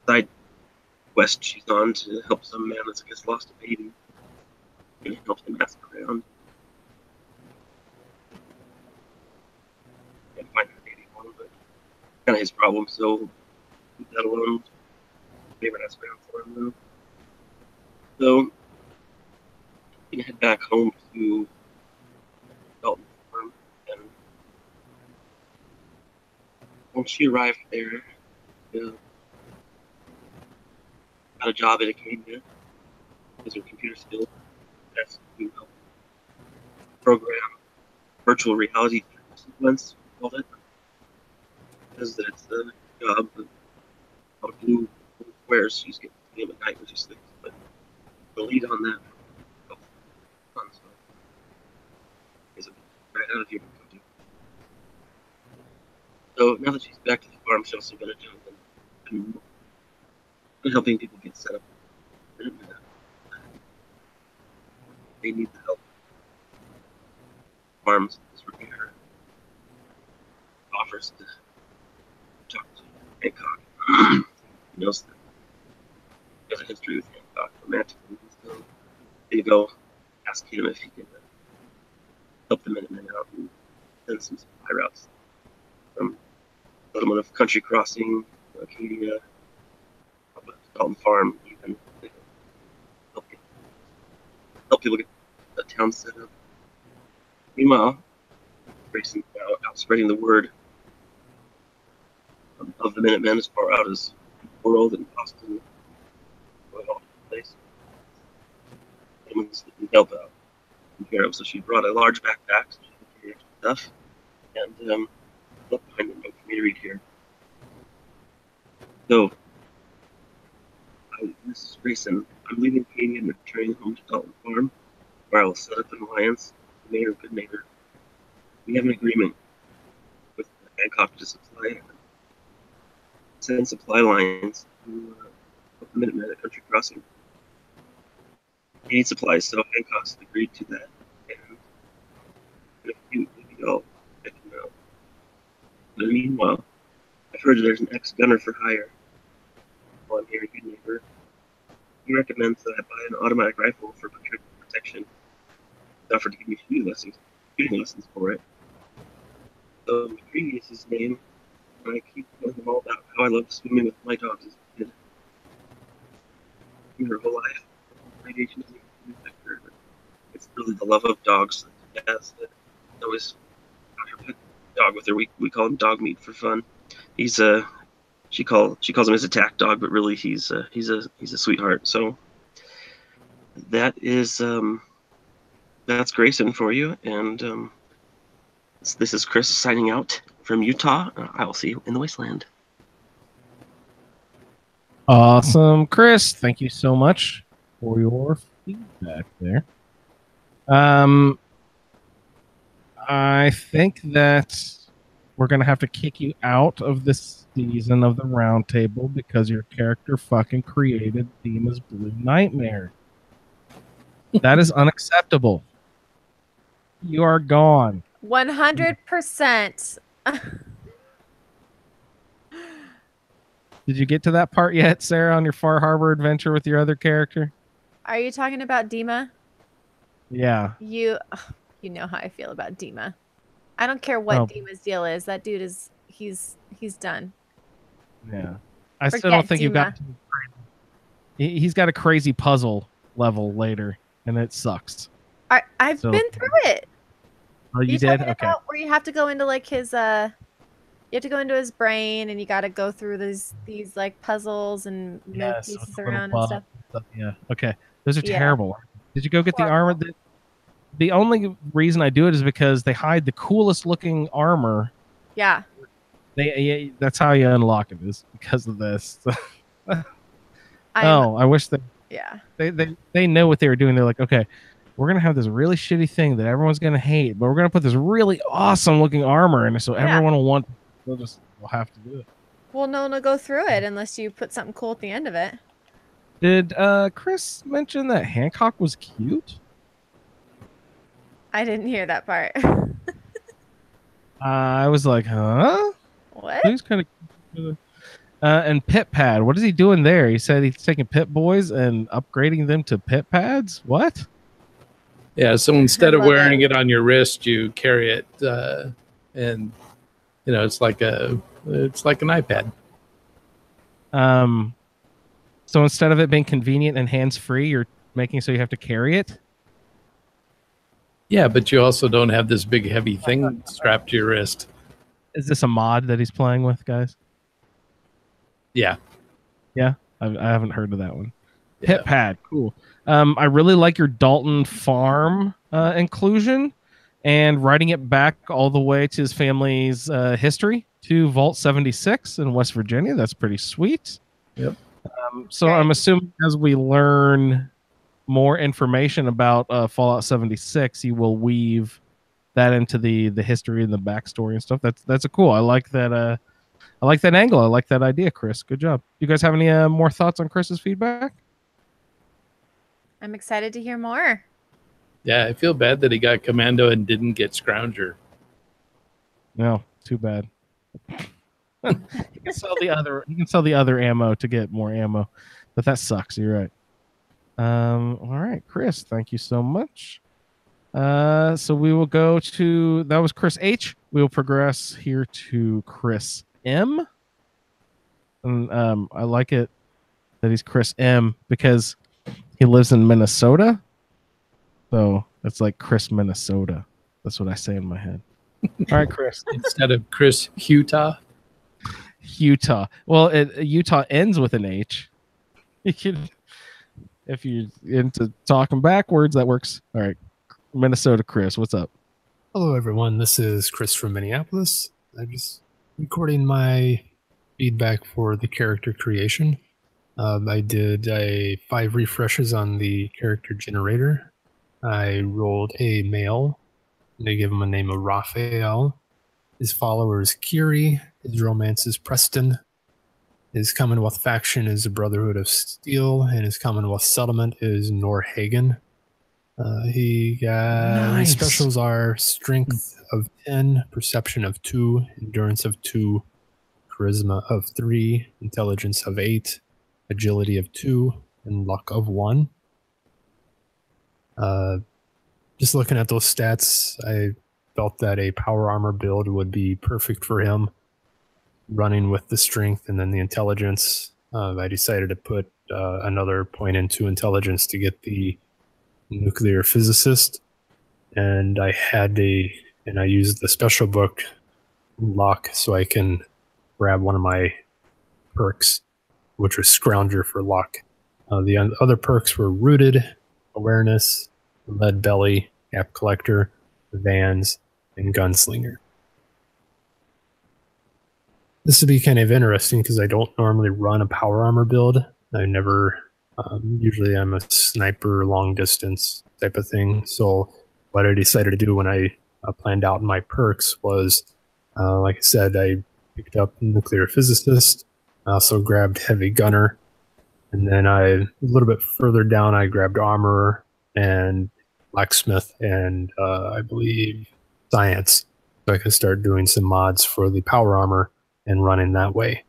[SPEAKER 8] side quest she's on to help some man that's, I guess, lost a baby and help him ask around. Can't find her baby one, but kind of his problem, so leave that alone. Favorite ask around for him though. So I'm gonna head back home to Dalton Farm, and when she arrived there, got a job at Acadia because her computer skills. That's to help program virtual reality sequence, we called it. Says that it's a job of how to glue squares she's getting to him at night when she sleeps. But the lead on that fun stuff is right out of here. So now that she's back to the farm, she's also going to do helping people get set up. They need the help. Farms is repair. Offers to talk to Hancock. He knows that he has a history with Hancock romantically. So they go ask him if he can help the Minutemen out and send some supply routes from settlement of Country Crossing, Acadia, Dalton Farm, even help people get a town set up. Meanwhile, Grayson out spreading the word of the Minutemen as far out as the world and Boston, all over the place. Someone's looking help out. So she brought a large backpack, so she could carry extra stuff, and left behind a note for me to read here. So, this is Grayson. I'm leaving Katie and returning home to Dalton Farm, where I will set up an alliance with the mayor of Good Neighbor. We have an agreement with Hancock to send supply lines to the Minutemen at Country Crossing. They need supplies, so Hancock's agreed to that. And if you all check him out. But meanwhile, I've heard there's an ex-gunner for hire while I'm here in Good Neighbor. He recommends that I buy an automatic rifle for protection. He offered to give me shooting lessons for it. So McCready is his name, and I keep telling him all about how I love swimming with my dogs as a kid. In her whole life, radiation doesn't even affect her, but it's really the love of dogs that she has that always got her pet dog with her. We call him Dog Meat for fun. He's she calls him his attack dog, but really he's a sweetheart. So that is that's Grayson for you, and this is Chris signing out from Utah. I will see you in the wasteland.
[SPEAKER 3] Awesome, Chris. Thank you so much for your feedback there. I think that we're going to have to kick you out of this season of the Roundtable because your character fucking created Dima's Blue Nightmare. That is unacceptable. You are gone.
[SPEAKER 4] 100%.
[SPEAKER 3] Did you get to that part yet, Sarah, on your Far Harbor adventure with your other character?
[SPEAKER 4] Are you talking about Dima?
[SPEAKER 3] Yeah.
[SPEAKER 4] You know how I feel about Dima. I don't care what Dima's deal is. That dude is he's done.
[SPEAKER 3] Yeah. I still don't
[SPEAKER 4] Forget
[SPEAKER 3] think you've
[SPEAKER 4] Dima.
[SPEAKER 3] got. He's got a crazy puzzle level later, and it sucks.
[SPEAKER 4] I've
[SPEAKER 3] So-
[SPEAKER 4] been through it.
[SPEAKER 3] Oh, you
[SPEAKER 4] talking
[SPEAKER 3] did? Okay.
[SPEAKER 4] about where you have to go into like his you have to go into his brain and you got to go through these like puzzles and move
[SPEAKER 3] Yes, with
[SPEAKER 4] pieces
[SPEAKER 3] the little
[SPEAKER 4] around and
[SPEAKER 3] bug
[SPEAKER 4] stuff.
[SPEAKER 3] Yeah. Okay. Those are
[SPEAKER 4] Yeah.
[SPEAKER 3] terrible. Did you go get the
[SPEAKER 4] Horrible.
[SPEAKER 3] armor? The only reason I do it is because they hide the coolest looking armor.
[SPEAKER 4] Yeah.
[SPEAKER 3] That's how you unlock it, is because of this.
[SPEAKER 4] I'm
[SPEAKER 3] I wish
[SPEAKER 4] yeah.
[SPEAKER 3] they know what they were doing. They're like, okay, we're gonna have this really shitty thing that everyone's gonna hate, but we're gonna put this really awesome looking armor in it, so everyone will want. We'll have to do it.
[SPEAKER 4] Well, no one will go through it unless you put something cool at the end of it.
[SPEAKER 3] Did Chris mention that Hancock was cute?
[SPEAKER 4] I didn't hear that part.
[SPEAKER 3] I was like, huh?
[SPEAKER 4] What?
[SPEAKER 3] He's kind of. And Pit Pad, what is he doing there? He said he's taking Pit Boys and upgrading them to Pit Pads. What?
[SPEAKER 5] Yeah, so instead of
[SPEAKER 4] love
[SPEAKER 5] wearing it on your wrist, you carry it, and it's like an iPad.
[SPEAKER 3] So instead of it being convenient and hands free, you're making so you have to carry it.
[SPEAKER 5] Yeah, but you also don't have this big heavy thing strapped to your wrist.
[SPEAKER 3] Is this a mod that he's playing with, guys?
[SPEAKER 5] Yeah.
[SPEAKER 3] Yeah, I haven't heard of that one.
[SPEAKER 5] Yeah.
[SPEAKER 3] Pit Pad, cool. I really like your Dalton Farm inclusion and writing it back all the way to his family's history to Vault 76 in West Virginia. That's pretty sweet.
[SPEAKER 5] Yep.
[SPEAKER 3] So I'm assuming as we learn more information about Fallout 76, you will weave that into the history and the backstory and stuff. That's a cool. I like that. I like that angle. I like that idea, Chris. Good job. You guys have any more thoughts on Chris's feedback?
[SPEAKER 4] I'm excited to hear more.
[SPEAKER 5] Yeah, I feel bad that he got Commando and didn't get Scrounger.
[SPEAKER 3] No, too bad. You can sell the other. You can sell the other ammo to get more ammo, but that sucks. You're right. All right, Chris. Thank you so much. So we will go to that was Chris H. We will progress here to Chris M. And I like it that he's Chris M because he lives in Minnesota. So it's like Chris Minnesota. That's what I say in my head. All right, Chris.
[SPEAKER 5] Instead of Chris Utah.
[SPEAKER 3] Utah. Well, Utah ends with an H. You can, if you're into talking backwards, that works. All right, Minnesota, Chris, what's up?
[SPEAKER 9] Hello, everyone. This is Chris from Minneapolis. I'm just recording my feedback for the character creation. I did 5 refreshes on the character generator. I rolled a male. And I gave him a name of Raphael. His follower is Kiri. His romance is Preston. His Commonwealth faction is the Brotherhood of Steel, and his Commonwealth settlement is Norhagen. His specials are Strength of 10, Perception of 2, Endurance of 2, Charisma of 3, Intelligence of 8, Agility of 2, and Luck of 1. Just looking at those stats, I felt that a power armor build would be perfect for him, running with the strength and then the intelligence. I decided to put another point into intelligence to get the nuclear physicist, and I used the special book lock so I can grab one of my perks, which was Scrounger for luck. The other perks were Rooted, Awareness, Lead Belly, App Collector, Vans, and Gunslinger. This would be kind of interesting because I don't normally run a power armor build. I never, usually I'm a sniper long distance type of thing. So what I decided to do when I planned out my perks was, like I said, I picked up Nuclear Physicist. I also grabbed Heavy Gunner. And then a little bit further down, I grabbed Armorer and Blacksmith and I believe Science. So I could start doing some mods for the power armor and running that way.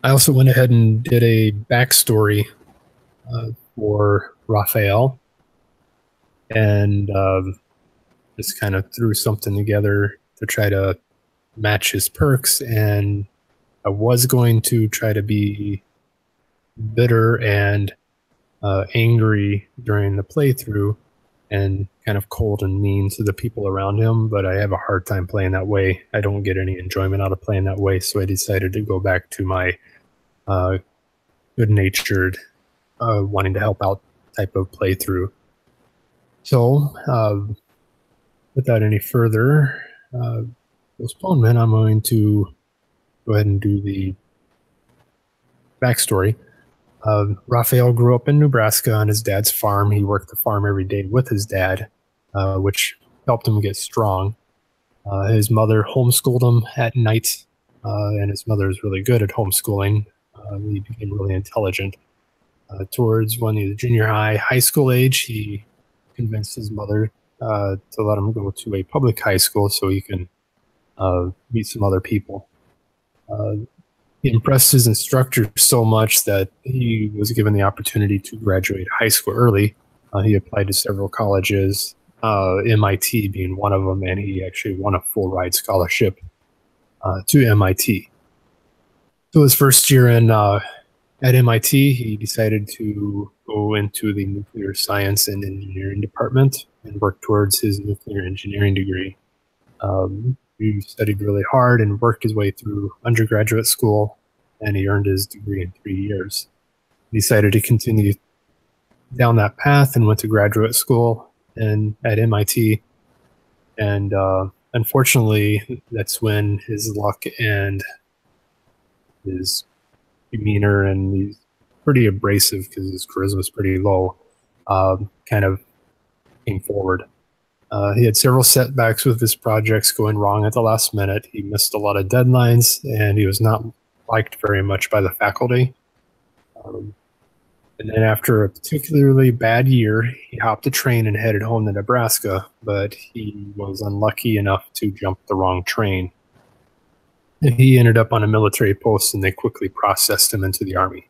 [SPEAKER 9] I also went ahead and did a backstory for Raphael and just kind of threw something together to try to match his perks, and I was going to try to be bitter and angry during the playthrough and kind of cold and mean to the people around him, but I have a hard time playing that way. I don't get any enjoyment out of playing that way, so I decided to go back to my good-natured, wanting to help out type of playthrough. So, without any further postponement, I'm going to go ahead and do the backstory. Raphael grew up in Nebraska on his dad's farm. He worked the farm every day with his dad, which helped him get strong. His mother homeschooled him at night, and his mother is really good at homeschooling. He became really intelligent. Towards when he was junior high school age, he convinced his mother to let him go to a public high school so he can meet some other people. He impressed his instructor so much that he was given the opportunity to graduate high school early. He applied to several colleges, MIT being one of them, and he actually won a full ride scholarship to MIT. So his first year at MIT, he decided to go into the nuclear science and engineering department and work towards his nuclear engineering degree. He studied really hard and worked his way through undergraduate school, and he earned his degree in 3 years. He decided to continue down that path and went to graduate school and at MIT. And unfortunately, that's when his luck and his demeanor, and he's pretty abrasive because his charisma is pretty low, kind of came forward. He had several setbacks with his projects going wrong at the last minute. He missed a lot of deadlines, and he was not liked very much by the faculty. And then after a particularly bad year, he hopped a train and headed home to Nebraska, but he was unlucky enough to jump the wrong train. And he ended up on a military post, and they quickly processed him into the Army.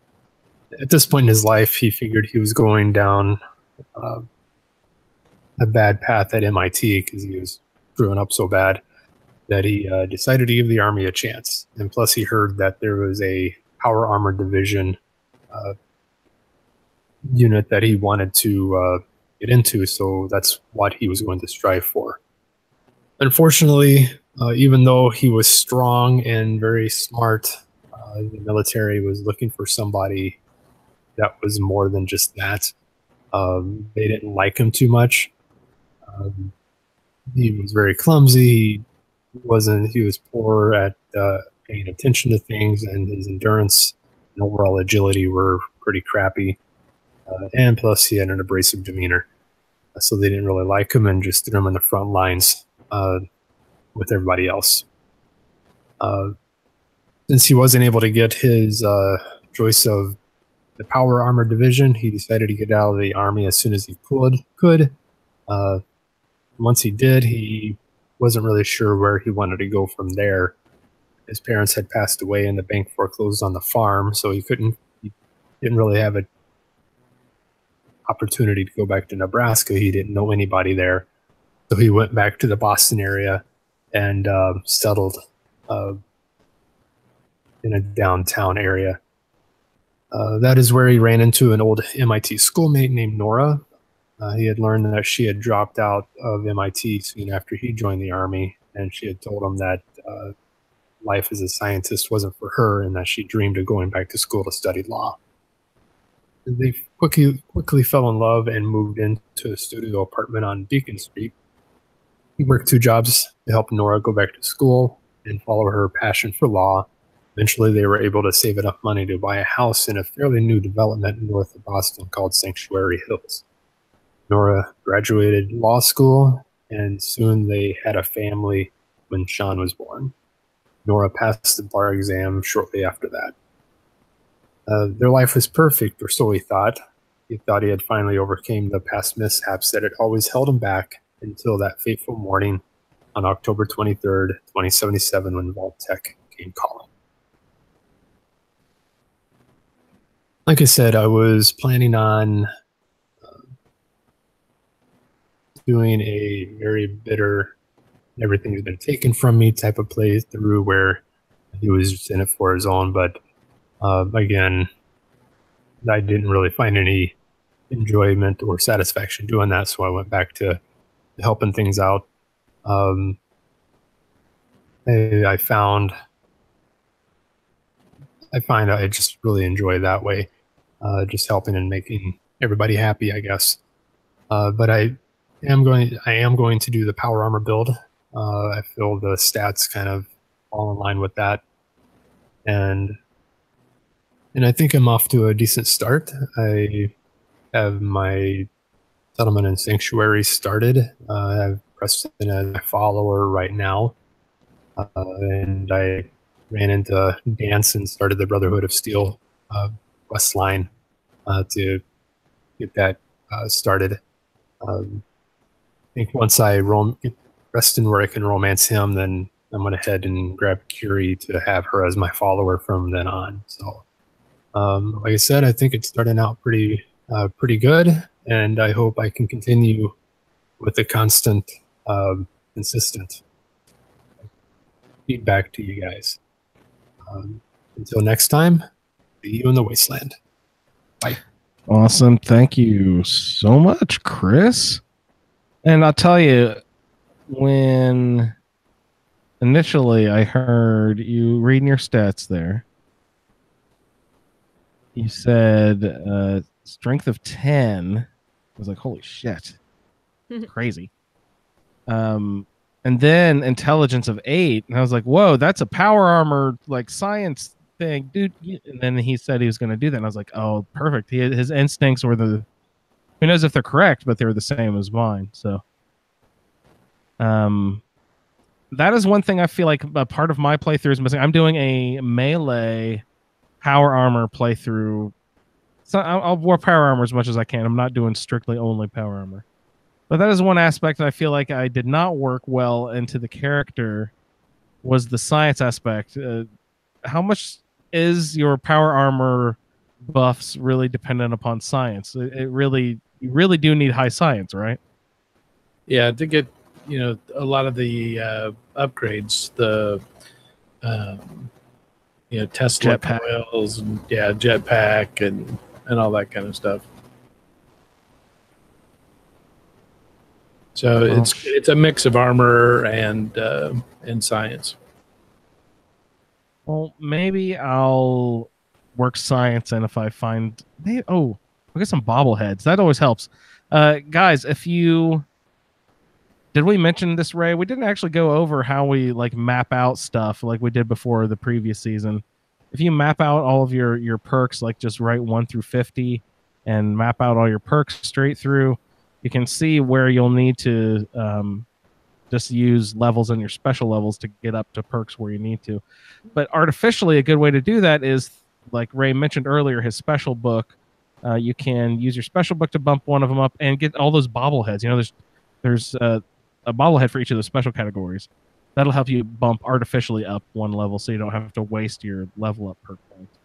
[SPEAKER 9] At this point in his life, he figured he was going down a bad path at MIT because he was screwing up so bad that he decided to give the Army a chance. And plus, he heard that there was a power armored division unit that he wanted to get into, so that's what he was going to strive for. Unfortunately, even though he was strong and very smart, the military was looking for somebody that was more than just that. They didn't like him too much. He was very clumsy. He was poor at paying attention to things, and his endurance and overall agility were pretty crappy. And plus, he had an abrasive demeanor. So they didn't really like him and just threw him in the front lines with everybody else. Since he wasn't able to get his choice of the power armored division, he decided to get out of the Army as soon as he could. Once he did, he wasn't really sure where he wanted to go from there. His parents had passed away and the bank foreclosed on the farm, so he didn't really have an opportunity to go back to Nebraska. He didn't know anybody there. So he went back to the Boston area and settled in a downtown area. That is where he ran into an old MIT schoolmate named Nora. He had learned that she had dropped out of MIT soon after he joined the Army, and she had told him that life as a scientist wasn't for her and that she dreamed of going back to school to study law. They quickly fell in love and moved into a studio apartment on Beacon Street. He worked 2 jobs to help Nora go back to school and follow her passion for law. Eventually, they were able to save enough money to buy a house in a fairly new development north of Boston called Sanctuary Hills. Nora graduated law school, and soon they had a family when Sean was born. Nora passed the bar exam shortly after that. Their life was perfect, or so he thought. He thought he had finally overcame the past mishaps that had always held him back until that fateful morning on October 23rd, 2077, when Vault-Tec came calling. Like I said, I was planning on doing a very bitter everything's been taken from me type of playthrough where he was just in it for his own. But again, I didn't really find any enjoyment or satisfaction doing that, so I went back to helping things out. I find I just really enjoy that way, just helping and making everybody happy, I guess. But I am going to do the power armor build. I feel the stats kind of fall in line with that, and I think I'm off to a decent start. I have my settlement and sanctuary started. I have Preston as my follower right now, and I ran into Dance and started the Brotherhood of Steel quest line to get that started. I think once I get Preston where I can romance him, then I'm going to head and grab Curie to have her as my follower from then on. So, like I said, I think it's starting out pretty good, and I hope I can continue with the constant, consistent feedback to you guys. Until next time, see you in the wasteland. Bye.
[SPEAKER 3] Awesome. Thank you so much, Chris. And I'll tell you, when initially I heard you reading your stats there, you said strength of 10. I was like, holy shit. Crazy. And then intelligence of 8. And I was like, whoa, that's a power armor, like science thing, dude. And then he said he was going to do that. And I was like, oh, perfect. His instincts were who knows if they're correct, but they were the same as mine. So, that is one thing I feel like a part of my playthrough is missing. I'm doing a melee power armor playthrough. So I'll wear power armor as much as I can. I'm not doing strictly only power armor. But that is one aspect that I feel like I did not work well into the character, was the science aspect. How much is your power armor buffs really dependent upon science? You really do need high science, right?
[SPEAKER 5] Yeah, to get a lot of the upgrades, the Tesla coils, and jetpack, and all that kind of stuff. So it's a mix of armor and science.
[SPEAKER 3] Well, maybe I'll work science, and if I find I'll get some bobbleheads. That always helps. Guys, did we mention this, Ray? We didn't actually go over how we like map out stuff like we did before the previous season. If you map out all of your perks, like just write 1 through 50 and map out all your perks straight through, you can see where you'll need to just use levels on your special levels to get up to perks where you need to. But artificially, a good way to do that is, like Ray mentioned earlier, his special book. You can use your special book to bump one of them up and get all those bobbleheads. There's a bobblehead for each of the special categories. That'll help you bump artificially up one level so you don't have to waste your level up perk points.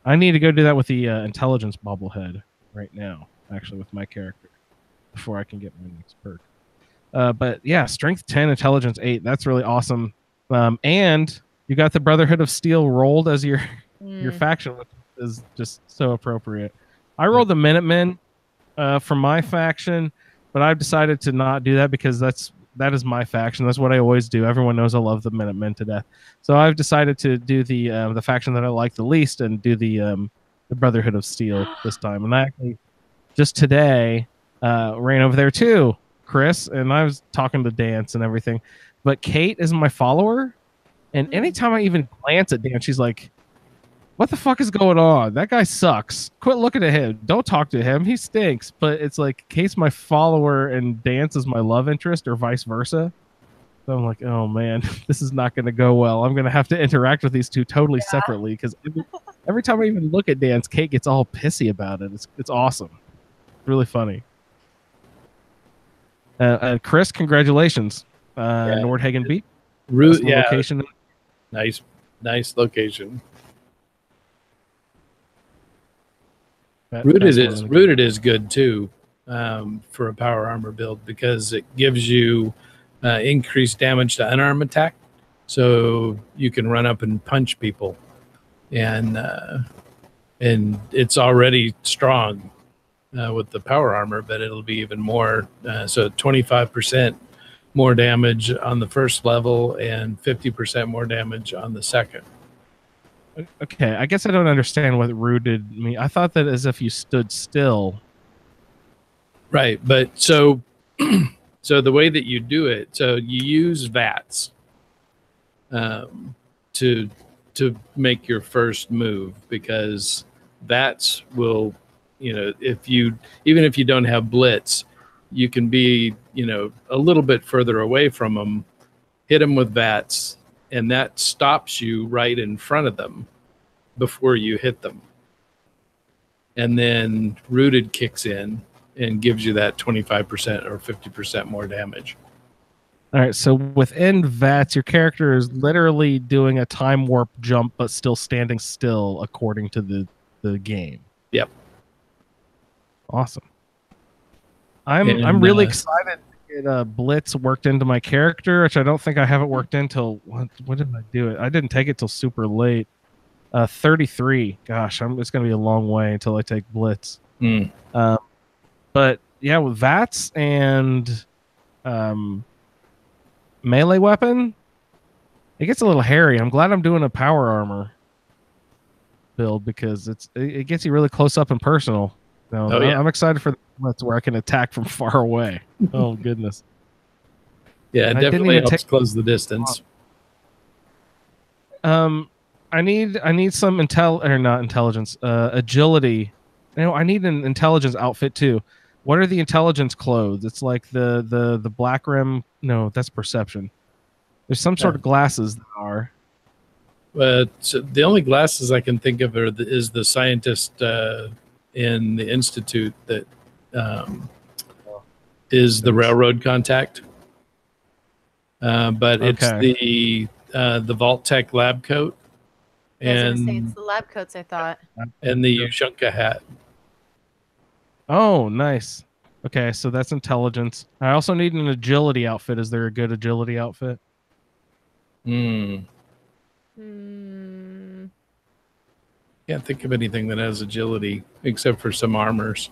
[SPEAKER 3] I need to go do that with the intelligence bobblehead right now, actually, with my character, before I can get my next perk. But yeah, strength 10, intelligence 8. That's really awesome. And you got the Brotherhood of Steel rolled as your faction, which is just so appropriate. I rolled the Minutemen from my faction, but I've decided to not do that because that is my faction. That's what I always do. Everyone knows I love the Minutemen to death. So I've decided to do the faction that I like the least and do the Brotherhood of Steel this time. And I actually just today ran over there too, Chris, and I was talking to Dance and everything. But Kate is my follower, and anytime I even glance at Dance, she's like, what the fuck is going on? That guy sucks. Quit looking at him. Don't talk to him. He stinks. But it's like Kate's my follower and Dance is my love interest, or vice versa. So I'm like, oh man, this is not going to go well. I'm going to have to interact with these two totally separately, because every time I even look at Dance, Kate gets all pissy about it. It's awesome. It's really funny. Chris, congratulations. Nordhagen Beach. Location.
[SPEAKER 5] Nice location. Rooted is good too, for a power armor build, because it gives you increased damage to unarmed attack, so you can run up and punch people, and it's already strong with the power armor, but it'll be even more. So 25% more damage on the first level and 50% more damage on the second.
[SPEAKER 3] Okay, I guess I don't understand what rooted mean. I thought that as if you stood still.
[SPEAKER 5] Right, but so the way that you do it, so you use VATS to make your first move, because VATS will, even if you don't have blitz, you can be, a little bit further away from them, hit them with VATS, and that stops you right in front of them before you hit them. And then rooted kicks in and gives you that 25% or 50% more damage.
[SPEAKER 3] All right, so within VATS, your character is literally doing a time warp jump, but still standing still according to the game.
[SPEAKER 5] Yep.
[SPEAKER 3] Awesome. I'm really excited to get Blitz worked into my character, which I don't think I have it worked into. What did I do it? I didn't take it till super late. 33. Gosh, it's going to be a long way until I take Blitz. But yeah, with VATS and melee weapon, it gets a little hairy. I'm glad I'm doing a power armor build, because it gets you really close up and personal. I'm excited for Blitz where I can attack from far away. Oh goodness.
[SPEAKER 5] Yeah, it definitely helps close the distance.
[SPEAKER 3] I need some agility. I need an intelligence outfit too. What are the intelligence clothes? It's like the black rim. No, that's perception. There's some sort of glasses that are.
[SPEAKER 5] So the only glasses I can think of is the scientist in the institute that is the railroad contact. But it's the Vault Tech lab coat. And
[SPEAKER 4] it's the lab coats, I thought.
[SPEAKER 5] And the Ushunka hat.
[SPEAKER 3] Oh, nice. Okay, so that's intelligence. I also need an agility outfit. Is there a good agility outfit?
[SPEAKER 5] Can't think of anything that has agility except for some armors.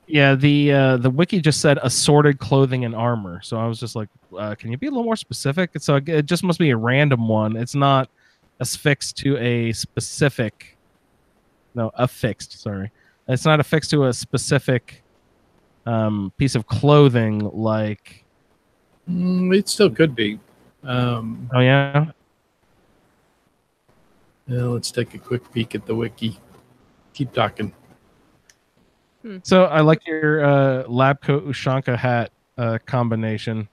[SPEAKER 3] Yeah, the wiki just said assorted clothing and armor. So I was just like, can you be a little more specific? So it just must be a random one. It's not affixed to a specific. No, affixed. Sorry, it's not affixed to a specific piece of clothing. Like,
[SPEAKER 5] it still could be.
[SPEAKER 3] Oh yeah.
[SPEAKER 5] Let's take a quick peek at the wiki. Keep talking.
[SPEAKER 3] So I like your lab coat Ushanka hat combination.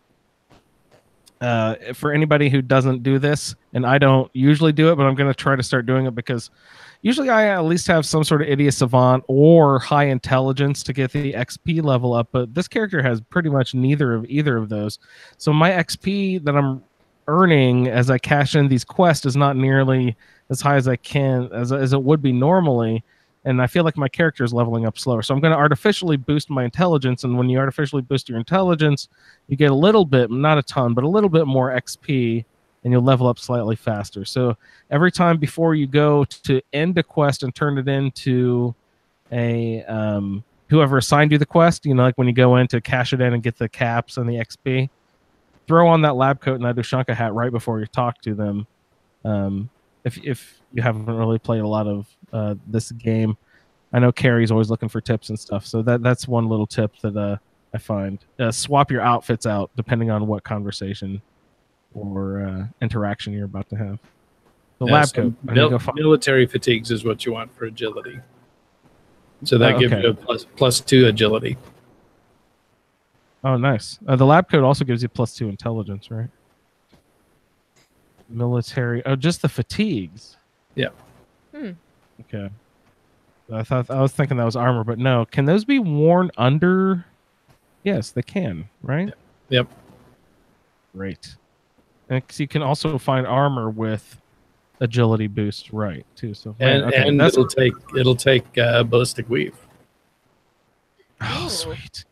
[SPEAKER 3] For anybody who doesn't do this, and I don't usually do it, but I'm going to try to start doing it, because usually I at least have some sort of idiot savant or high intelligence to get the XP level up, but this character has pretty much neither of either of those. So my XP that I'm earning as I cash in these quests is not nearly as high as I can as it would be normally. And I feel like my character is leveling up slower. So I'm going to artificially boost my intelligence. And when you artificially boost your intelligence, you get a little bit, not a ton, but a little bit more XP, and you'll level up slightly faster. So every time before you go to end a quest and turn it into a whoever assigned you the quest, like when you go in to cash it in and get the caps and the XP, throw on that lab coat and that Ushanka hat right before you talk to them. If you haven't really played a lot of this game, I know Carrie's always looking for tips and stuff. So that's one little tip that I find. Swap your outfits out depending on what conversation or interaction you're about to have. The lab coat.
[SPEAKER 5] Military fatigues is what you want for agility. So that gives you a +2 agility.
[SPEAKER 3] Oh, nice. The lab coat also gives you +2 intelligence, right? Military. Oh, just the fatigues.
[SPEAKER 5] Yeah.
[SPEAKER 3] Okay. I was thinking that was armor, but no. Can those be worn under? Yes, they can. Right.
[SPEAKER 5] Yep.
[SPEAKER 3] Great. And you can also find armor with agility boost, right? Too. So
[SPEAKER 5] and it'll take ballistic weave.
[SPEAKER 3] Oh, sweet.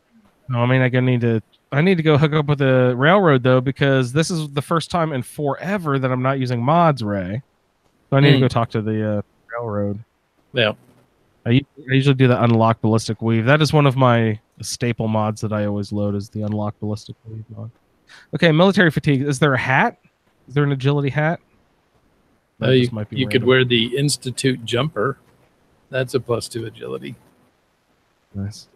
[SPEAKER 3] No, I mean, I'm gonna need to I need to go hook up with the railroad though, because this is the first time in forever that I'm not using mods, Ray. So I need to go talk to the railroad.
[SPEAKER 5] Yeah.
[SPEAKER 3] I usually do the unlock ballistic weave. That is one of my staple mods that I always load, is the unlock ballistic weave mod. Okay, military fatigue. Is there a hat? Is there an agility hat? That just might be
[SPEAKER 5] you could
[SPEAKER 3] random.
[SPEAKER 5] wear the Institute jumper. That's a +2 agility.
[SPEAKER 3] Nice.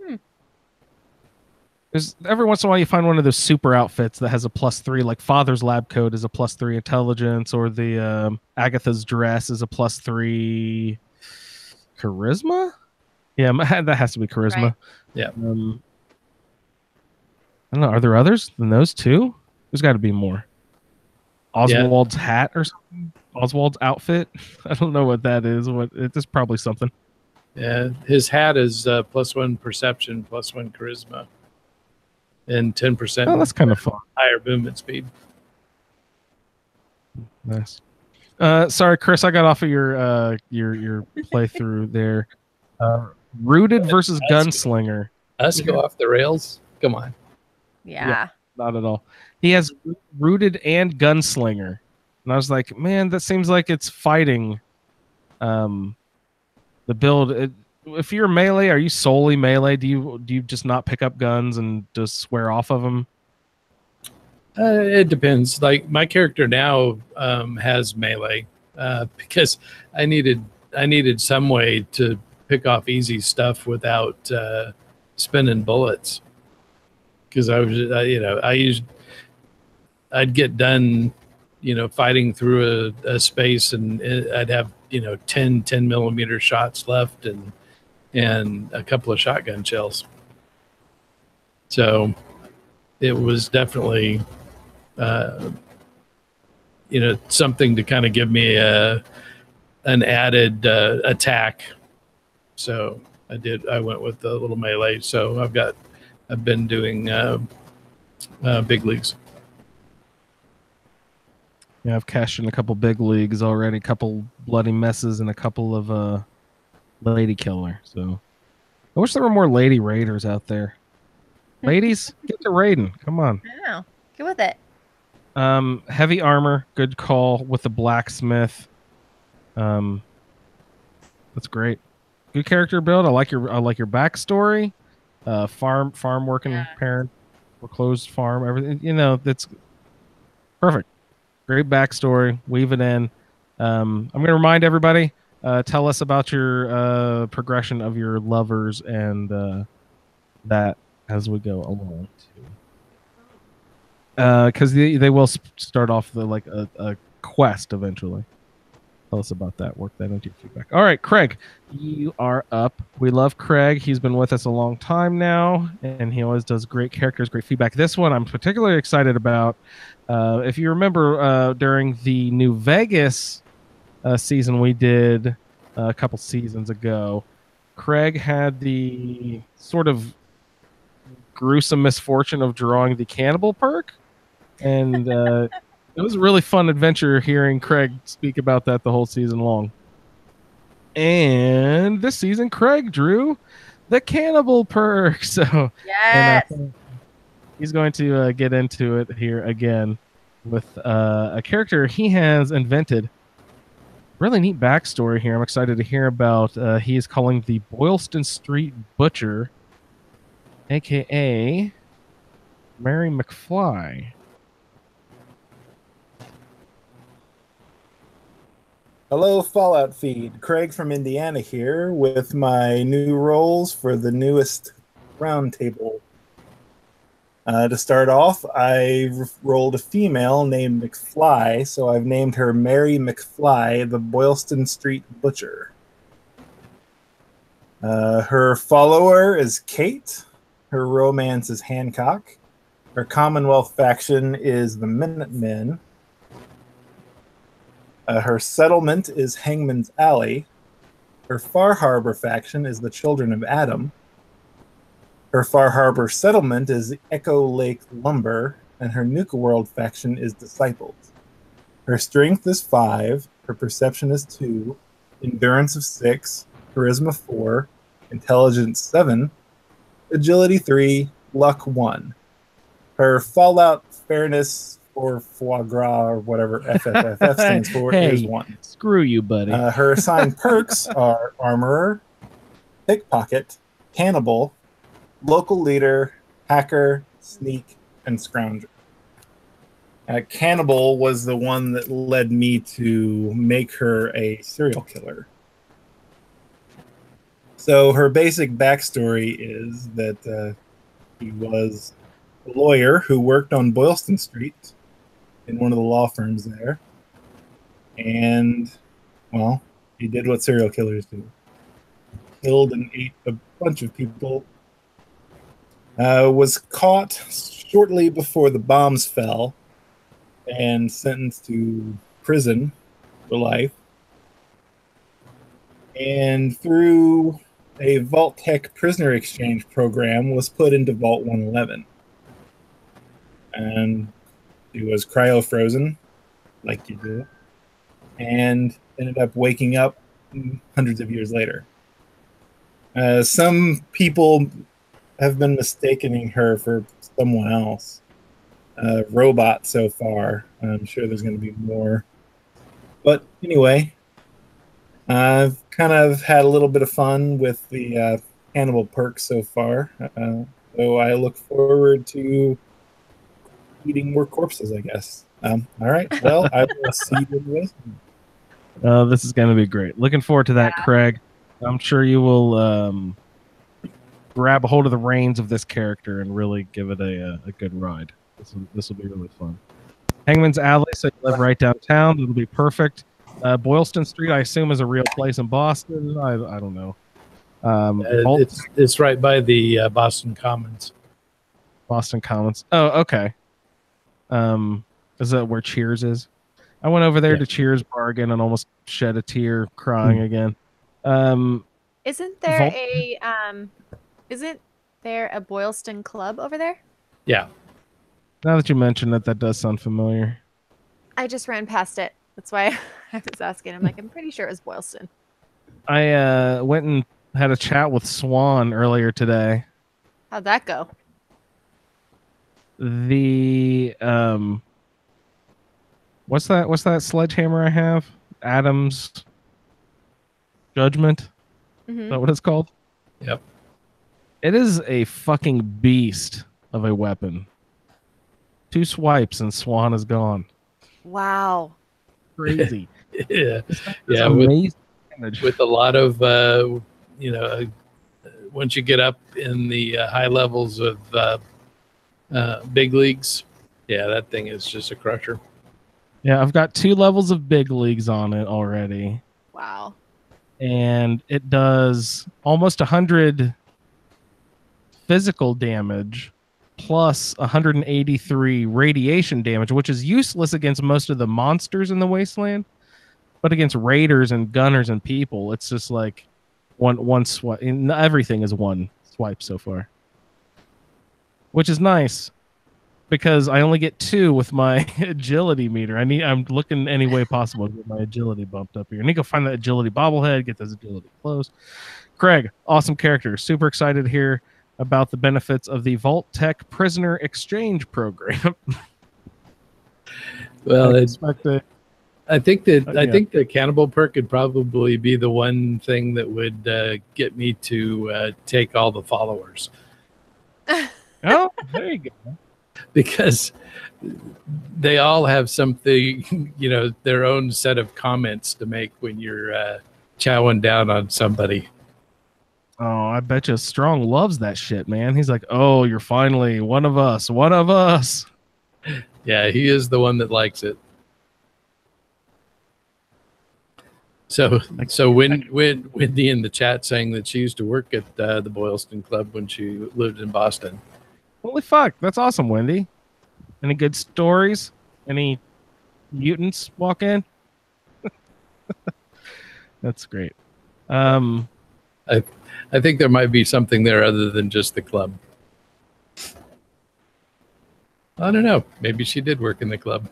[SPEAKER 3] There's every once in a while you find one of those super outfits that has a +3, like Father's lab coat is a +3 intelligence, or the Agatha's dress is a +3 charisma. Yeah, that has to be charisma.
[SPEAKER 4] Right.
[SPEAKER 5] Yeah.
[SPEAKER 3] I don't know. Are there others than those two? There's got to be more. Oswald's hat or something. Oswald's outfit. I don't know what that is. It's probably something.
[SPEAKER 5] Yeah, his hat is +1 perception, +1 charisma, and 10%.
[SPEAKER 3] Oh, that's kind of fun.
[SPEAKER 5] Higher movement speed.
[SPEAKER 3] Nice. Sorry, Chris, I got off of your playthrough there. Rooted versus Gunslinger.
[SPEAKER 5] Us go off the rails? Come on.
[SPEAKER 4] Yeah.
[SPEAKER 3] Not at all. He has Rooted and Gunslinger, and I was like, man, that seems like it's fighting. The build. If you're melee, are you solely melee? Do you just not pick up guns and just swear off of them?
[SPEAKER 5] It depends. Like my character now has melee because I needed some way to pick off easy stuff without spinning bullets. Because I'd get done, fighting through a space, and I'd have 10 millimeter shots left and a couple of shotgun shells. So it was definitely something to kind of give me an added attack. So I went with the little melee. So I've been doing big leagues.
[SPEAKER 3] Yeah, I've cashed in a couple big leagues already, a couple bloody messes, and a couple of lady killer. So I wish there were more lady raiders out there. Ladies, get to raiding. Come on.
[SPEAKER 4] I know. Get with it.
[SPEAKER 3] Heavy armor, good call with the blacksmith. That's great. Good character build. I like your backstory. Farm working parent, foreclosed farm, everything. That's perfect. Great backstory. Weave it in. I'm going to remind everybody. Tell us about your progression of your lovers and that as we go along too. Because they will start off a quest eventually. Tell us about that. Work that into your feedback. All right, Craig, you are up. We love Craig. He's been with us a long time now, and he always does great characters, great feedback. This one I'm particularly excited about. If you remember during the New Vegas season we did a couple seasons ago, Craig had the sort of gruesome misfortune of drawing the cannibal perk, and it was a really fun adventure hearing Craig speak about that the whole season long. And this season, Craig drew the cannibal perk. So
[SPEAKER 4] yes,
[SPEAKER 3] he's going to get into it here again with a character he has invented. Really neat backstory here. I'm excited to hear about. He is calling the Boylston Street Butcher, a.k.a. Mary McFly.
[SPEAKER 10] Hello, Fallout Feed. Craig from Indiana here with my new roles for the newest Roundtable. To start off, I rolled a female named McFly, so I've named her Mary McFly, the Boylston Street Butcher. Her follower is Kate. Her romance is Hancock. Her Commonwealth faction is the Minutemen. Her settlement is Hangman's Alley. Her Far Harbor faction is the Children of Adam. Her Far Harbor settlement is Echo Lake Lumber, and her Nuka World faction is Disciples. Her strength is 5, her perception is 2, endurance of 6, charisma 4, intelligence 7, agility 3, luck 1. Her Fallout fairness or foie gras or whatever FFFF stands for is
[SPEAKER 3] Hey,
[SPEAKER 10] 1.
[SPEAKER 3] Screw you, buddy.
[SPEAKER 10] Her assigned perks are armorer, pickpocket, cannibal, local leader, hacker, sneak, and scrounger. Cannibal was the one that led me to make her a serial killer. So her basic backstory is that he was a lawyer who worked on Boylston Street in one of the law firms there. And, well, he did what serial killers do. Killed and ate a bunch of people. Was caught shortly before the bombs fell and sentenced to prison for life. And through a Vault Tech prisoner exchange program was put into Vault 111. And he was cryo-frozen, like you do, and ended up waking up hundreds of years later. Some people have been mistaking her for someone else. Robot so far. I'm sure there's going to be more. But anyway, I've kind of had a little bit of fun with the cannibal perks so far. So I look forward to eating more corpses, I guess. All right. Well, I will see you in the
[SPEAKER 3] This is going to be great. Looking forward to that, Craig. I'm sure you will grab a hold of the reins of this character and really give it a good ride. This will be really fun. Hangman's Alley, so you live right downtown. It'll be perfect. Boylston Street, I assume, is a real place in Boston. I don't know.
[SPEAKER 5] It's right by the Boston Commons.
[SPEAKER 3] Boston Commons. Oh, okay. Is that where Cheers is? I went over there to Cheers bargain and almost shed a tear crying again.
[SPEAKER 4] Isn't there a Boylston Club over there?
[SPEAKER 5] Yeah.
[SPEAKER 3] Now that you mention it, that does sound familiar.
[SPEAKER 4] I just ran past it. That's why I was asking. I'm like, I'm pretty sure it was Boylston.
[SPEAKER 3] I went and had a chat with Swan earlier today.
[SPEAKER 4] How'd that go?
[SPEAKER 3] The what's that sledgehammer I have? Adam's Judgment? Is that what it's called?
[SPEAKER 5] Yep.
[SPEAKER 3] It is a fucking beast of a weapon. 2 swipes and Swan is gone.
[SPEAKER 4] Wow.
[SPEAKER 3] Crazy.
[SPEAKER 5] Yeah.
[SPEAKER 3] Yeah.
[SPEAKER 5] With a lot of once you get up in the high levels of big leagues, that thing is just a crusher.
[SPEAKER 3] Yeah, I've got 2 levels of big leagues on it already.
[SPEAKER 4] Wow.
[SPEAKER 3] And it does almost 100 physical damage plus 183 radiation damage, which is useless against most of the monsters in the wasteland, but against raiders and gunners and people, it's just like one swipe. Everything is 1 swipe so far, which is nice because I only get 2 with my agility meter. I'm looking any way possible to get my agility bumped up here. I need to go find that agility bobblehead, get those agility clothes. Craig, awesome character. Super excited to hear about the benefits of the Vault Tech prisoner exchange program.
[SPEAKER 5] Well, I think the cannibal perk could probably be the one thing that would get me to take all the followers.
[SPEAKER 3] Oh, there you go.
[SPEAKER 5] Because they all have something, their own set of comments to make when you're chowing down on somebody.
[SPEAKER 3] Oh, I bet you Strong loves that shit, man. He's like, oh, you're finally one of us. One of us.
[SPEAKER 5] Yeah, he is the one that likes it. So Wendy in the chat saying that she used to work at the Boylston Club when she lived in Boston.
[SPEAKER 3] Holy fuck, that's awesome, Wendy. Any good stories? Any mutants walk in? That's great.
[SPEAKER 5] I think there might be something there other than just the club. I don't know. Maybe she did work in the club.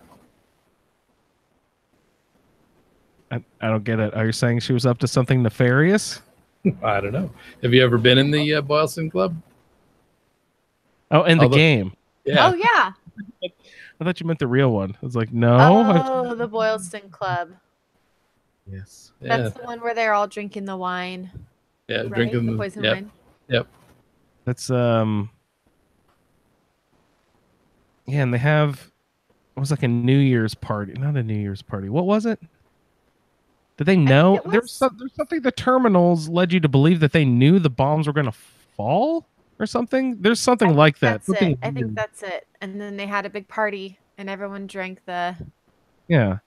[SPEAKER 3] I don't get it. Are you saying she was up to something nefarious?
[SPEAKER 5] I don't know. Have you ever been in the Boylston Club?
[SPEAKER 3] Oh, in the game.
[SPEAKER 5] Yeah.
[SPEAKER 4] Oh yeah.
[SPEAKER 3] I thought you meant the real one. I was like, no.
[SPEAKER 4] Oh, the Boylston Club.
[SPEAKER 3] Yes.
[SPEAKER 5] Yeah.
[SPEAKER 4] That's the one where they're all drinking the wine.
[SPEAKER 5] Yeah.
[SPEAKER 4] Right?
[SPEAKER 5] Drinking
[SPEAKER 4] The poison
[SPEAKER 5] yep.
[SPEAKER 4] wine.
[SPEAKER 5] Yep.
[SPEAKER 3] That's yeah, and they have it was like a New Year's party. Not a New Year's party. What was it? Did they know?
[SPEAKER 4] it
[SPEAKER 3] There's something the terminals led you to believe that they knew the bombs were going to fall or something. There's something like that.
[SPEAKER 4] That's it.
[SPEAKER 3] Something
[SPEAKER 4] I think
[SPEAKER 3] weird.
[SPEAKER 4] that's it. And then they had a big party, and everyone drank the.
[SPEAKER 3] Yeah.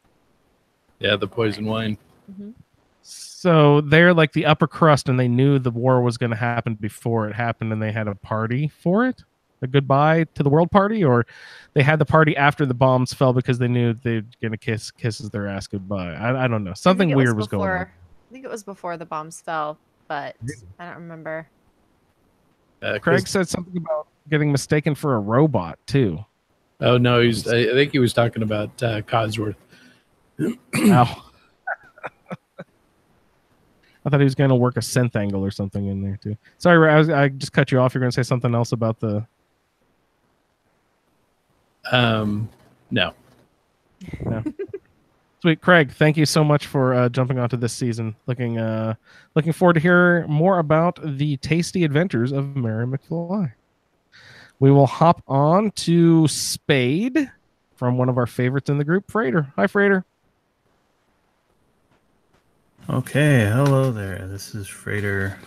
[SPEAKER 5] Yeah. The poison wine.
[SPEAKER 4] Mhm.
[SPEAKER 3] So they're like the upper crust, and they knew the war was going to happen before it happened, and they had a party for it. A goodbye to the world party, or they had the party after the bombs fell because they knew they're going to kisses their ass goodbye. I don't know. Something weird was going on.
[SPEAKER 4] I think it was before the bombs fell, but I don't remember.
[SPEAKER 3] Craig said something about getting mistaken for a robot too.
[SPEAKER 5] Oh no, I think he was talking about Codsworth.
[SPEAKER 3] Ow. I thought he was going to work a synth angle or something in there too. Sorry, I just cut you off. You're going to say something else about the.
[SPEAKER 5] No.
[SPEAKER 3] No. Sweet, Craig. Thank you so much for jumping onto this season. Looking forward to hear more about the tasty adventures of Mary McFly. We will hop on to Spade from one of our favorites in the group, Freighter. Hi, Freighter.
[SPEAKER 1] Okay, hello there. This is Freighter.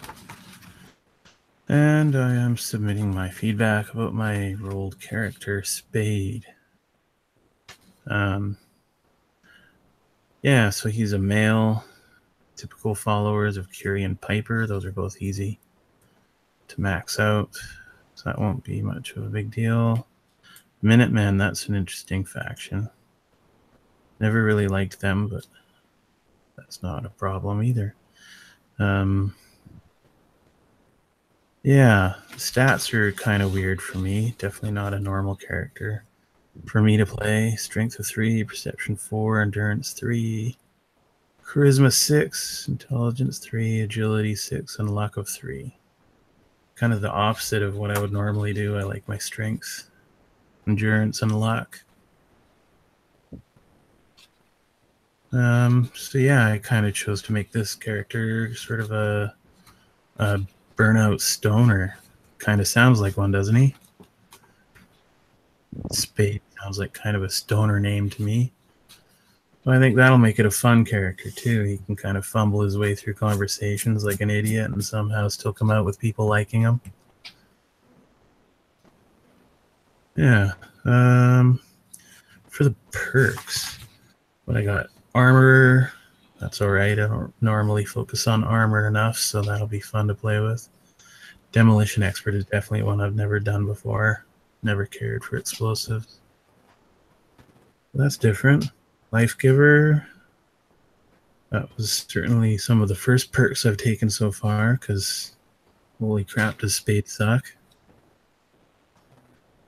[SPEAKER 1] And I am submitting my feedback about my rolled character, Spade. Yeah, so he's a male. Typical followers of Curie and Piper. Those are both easy to max out. So that won't be much of a big deal. Minutemen, that's an interesting faction. Never really liked them, but that's not a problem either. Yeah, the stats are kind of weird for me. Definitely not a normal character for me to play. Strength of 3, Perception 4, Endurance 3, Charisma 6, Intelligence 3, Agility 6, and Luck of 3. Kind of the opposite of what I would normally do. I like my strengths, endurance, and luck. So yeah, I kind of chose to make this character sort of a burnout stoner. Kind of sounds like one, doesn't he? Spade sounds like kind of a stoner name to me. But I think that'll make it a fun character too. He can kind of fumble his way through conversations like an idiot and somehow still come out with people liking him. Yeah. For the perks, what I got? Armor. That's all right. I don't normally focus on armor enough, so that'll be fun to play with. Demolition Expert is definitely one I've never done before. Never cared for explosives. That's different. Life Giver. That was certainly some of the first perks I've taken so far, because holy crap, does Spade suck.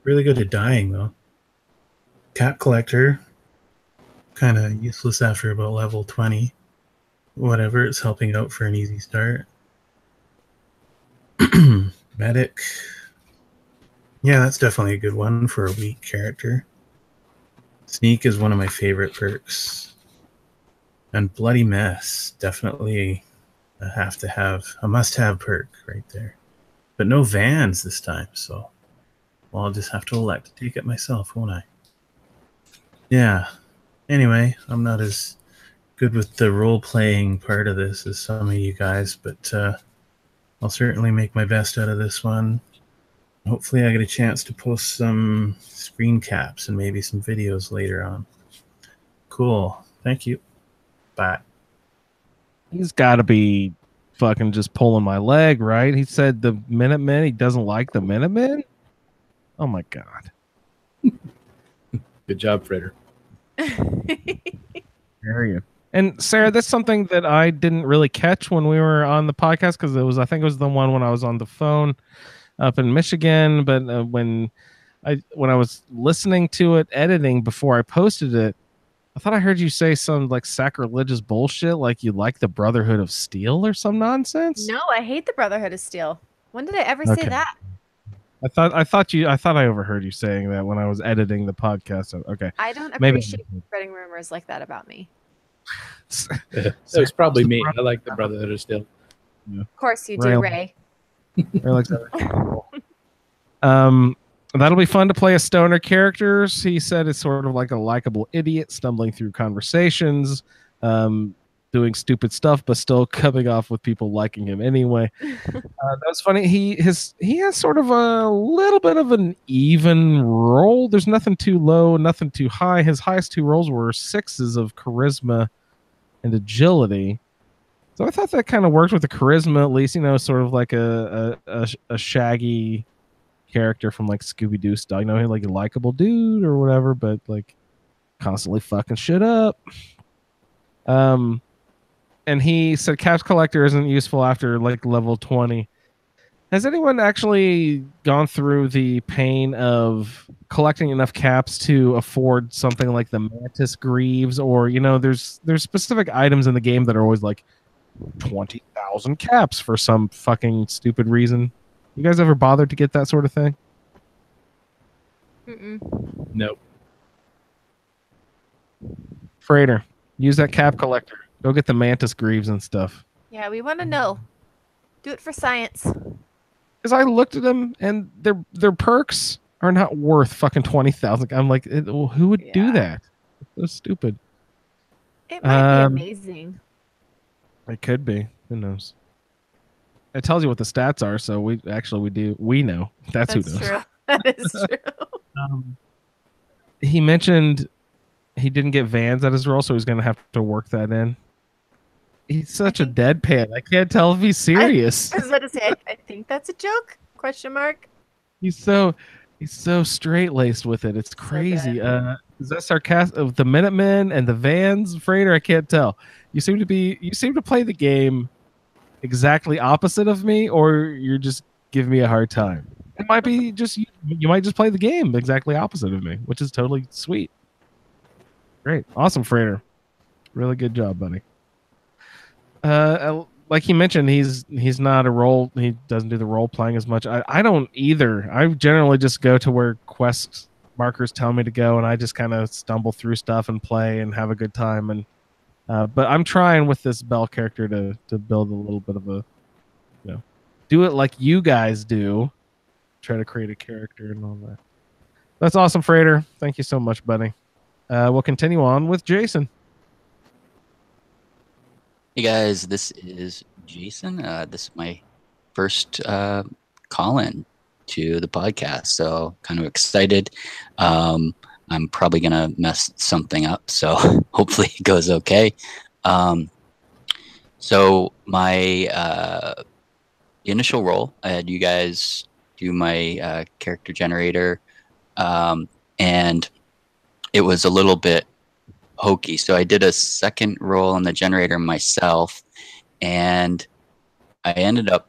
[SPEAKER 1] Really good at dying, though. Cat Collector. Kind of useless after about level 20. Whatever, it's helping out for an easy start. Medic. Yeah, that's definitely a good one for a weak character. Sneak is one of my favorite perks. And Bloody Mess, definitely a must-have perk right there. But no Vans this time, so well, I'll just have to elect to take it myself, won't I? Yeah. Anyway, I'm not as good with the role-playing part of this as some of you guys, but I'll certainly make my best out of this one. Hopefully I get a chance to post some screen caps and maybe some videos later on. Cool. Thank you. Bye.
[SPEAKER 3] He's got to be fucking just pulling my leg, right? He said the Minutemen, he doesn't like the Minutemen? Oh my God.
[SPEAKER 5] Good job, Freighter.
[SPEAKER 3] There you. And Sarah, that's something that I didn't really catch when we were on the podcast, because I think it was the one when I was on the phone up in Michigan. But when I was listening to it, editing before I posted it, I thought I heard you say some like sacrilegious bullshit, like you like the Brotherhood of Steel or some nonsense.
[SPEAKER 4] No, I hate the Brotherhood of Steel. When did I ever say that?
[SPEAKER 3] I thought I overheard you saying that when I was editing the podcast. So, okay.
[SPEAKER 4] I don't
[SPEAKER 3] Maybe-
[SPEAKER 4] appreciate spreading rumors like that about me.
[SPEAKER 5] It was probably me. I like the Brotherhood of Steel.
[SPEAKER 4] Of course you do, Ray.
[SPEAKER 3] Ray likes that. That'll be fun to play as stoner characters. He said it's sort of like a likable idiot stumbling through conversations, doing stupid stuff, but still coming off with people liking him anyway. That was funny. He has sort of a little bit of an even roll. There's nothing too low, nothing too high. His highest two rolls were 6s of charisma and agility. So I thought that kind of worked with the charisma, at least, sort of like a shaggy character from like Scooby-Doo style. He's like a likable dude or whatever, but like constantly fucking shit up. And he said Caps Collector isn't useful after like level 20. Has anyone actually gone through the pain of collecting enough caps to afford something like the Mantis Greaves, or there's specific items in the game that are always like 20,000 caps for some fucking stupid reason? You guys ever bothered to get that sort of thing?
[SPEAKER 5] Nope.
[SPEAKER 3] Freighter, use that cap collector. Go get the Mantis Greaves and stuff.
[SPEAKER 4] Yeah, we want to know. Do it for science.
[SPEAKER 3] Because I looked at them and their perks are not worth fucking 20,000. I'm like, who would do that? It's so stupid.
[SPEAKER 4] It might be amazing.
[SPEAKER 3] It could be. Who knows? It tells you what the stats are, so we know. That's who knows.
[SPEAKER 4] True. That is true.
[SPEAKER 3] He mentioned he didn't get Vans at his role, so he's going to have to work that in. He's such a deadpan. I can't tell if he's serious.
[SPEAKER 4] I was about to say, I think that's a joke? Question mark.
[SPEAKER 3] He's so straight laced with it. It's crazy. Is that sarcastic of the Minutemen and the Vans, Freighter? I can't tell. You seem to play the game exactly opposite of me, or you're just giving me a hard time. It might be just you might just play the game exactly opposite of me, which is totally sweet. Great. Awesome, Freighter. Really good job, buddy. Like he mentioned, he's not a role. He doesn't do the role playing as much. I don't either. I generally just go to where quest markers tell me to go, and I just kind of stumble through stuff and play and have a good time. And but I'm trying with this Bell character to build a little bit of a, do it like you guys do. Try to create a character and all that. That's awesome, Freighter. Thank you so much, buddy. We'll continue on with Jason.
[SPEAKER 11] Hey guys, this is Jason. This is my first call-in to the podcast, so kind of excited. I'm probably gonna mess something up, so hopefully it goes okay. So my initial role, I had you guys do my character generator, and it was a little bit hokey. So I did a second roll on the generator myself, and I ended up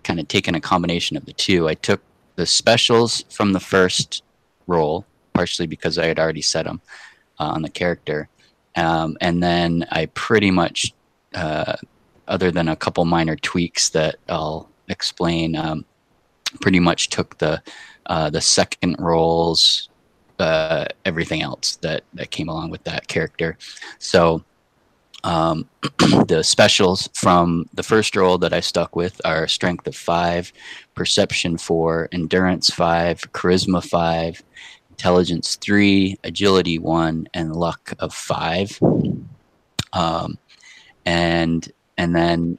[SPEAKER 11] kind of taking a combination of the two. I took the specials from the first roll, partially because I had already set them on the character. And then I pretty much, other than a couple minor tweaks that I'll explain, pretty much took the second rolls, everything else that came along with that character. So the specials from the first roll that I stuck with are strength of 5, perception 4, endurance 5, charisma 5, intelligence 3, agility 1, and luck of 5. And then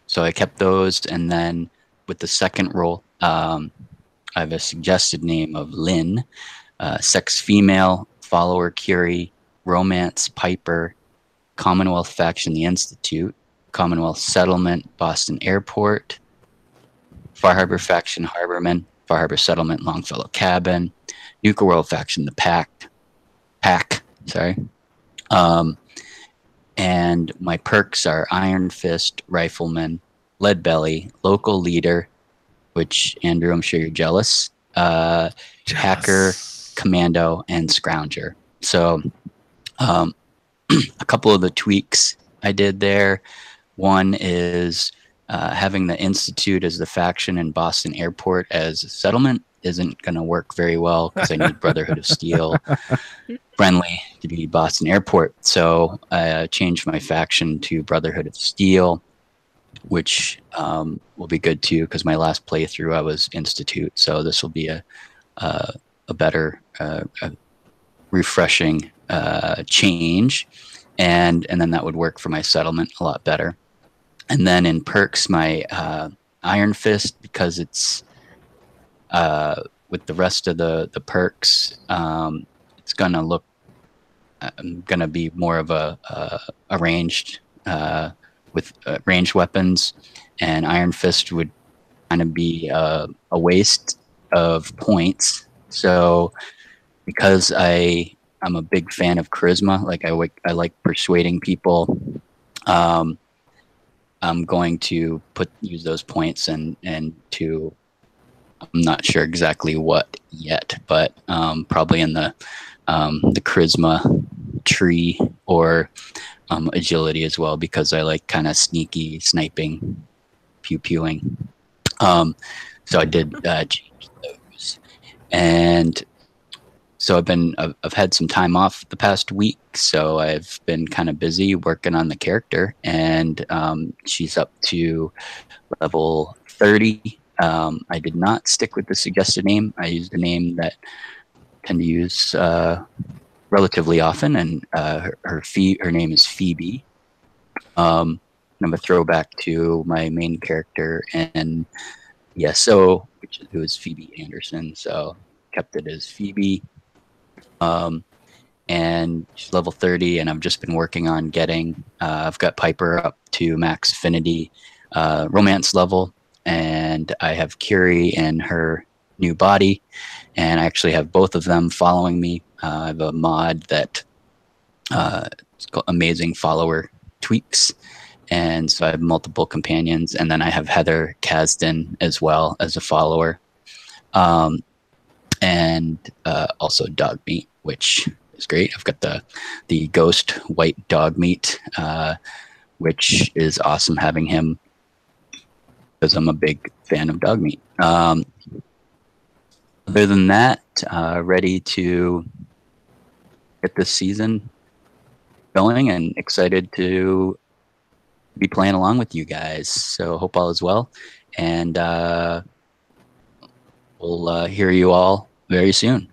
[SPEAKER 11] so I kept those, and then with the second roll, I have a suggested name of Lynn. Sex female, follower Curie, romance Piper, Commonwealth faction the Institute, Commonwealth settlement Boston Airport, Far Harbor faction Harborman, Far Harbor settlement Longfellow Cabin, Nuka World faction the Pack. And my perks are Iron Fist, Rifleman, Lead Belly, Local Leader, which Andrew, I'm sure you're jealous. Hacker, Commando, and Scrounger. So a couple of the tweaks I did there. One is having the Institute as the faction and Boston Airport as a settlement isn't going to work very well because I need Brotherhood of Steel friendly to be Boston Airport. So I changed my faction to Brotherhood of Steel, which will be good too because my last playthrough I was Institute. So this will be a better, refreshing change, and then that would work for my settlement a lot better. And then in perks, my Iron Fist, because it's with the rest of the perks, it's gonna look gonna be more of a ranged with ranged weapons, and Iron Fist would kind of be a waste of points. So because I'm a big fan of charisma, like I like persuading people. I'm going to use those points and to, I'm not sure exactly what yet, but probably in the charisma tree or agility as well, because I like kind of sneaky sniping, pew-pewing. So I did change those, and so I've had some time off the past week, so I've been kind of busy working on the character, and she's up to level 30. I did not stick with the suggested name. I used a name that I tend to use relatively often, and her name is Phoebe. I'm a throwback to my main character and ESO, who is Phoebe Anderson, so kept it as Phoebe. And she's level 30, and I've just been working on getting, I've got Piper up to max affinity romance level, and I have Curie in her new body, and I actually have both of them following me. I have a mod that it's called Amazing Follower Tweaks, and so I have multiple companions, and then I have Heather Kasdan as well as a follower, and also Dog Meat, which is great. I've got the ghost white dog meat, which is awesome having him because I'm a big fan of dog meat. Other than that, ready to get this season going and excited to be playing along with you guys. So hope all is well, and we'll hear you all very soon.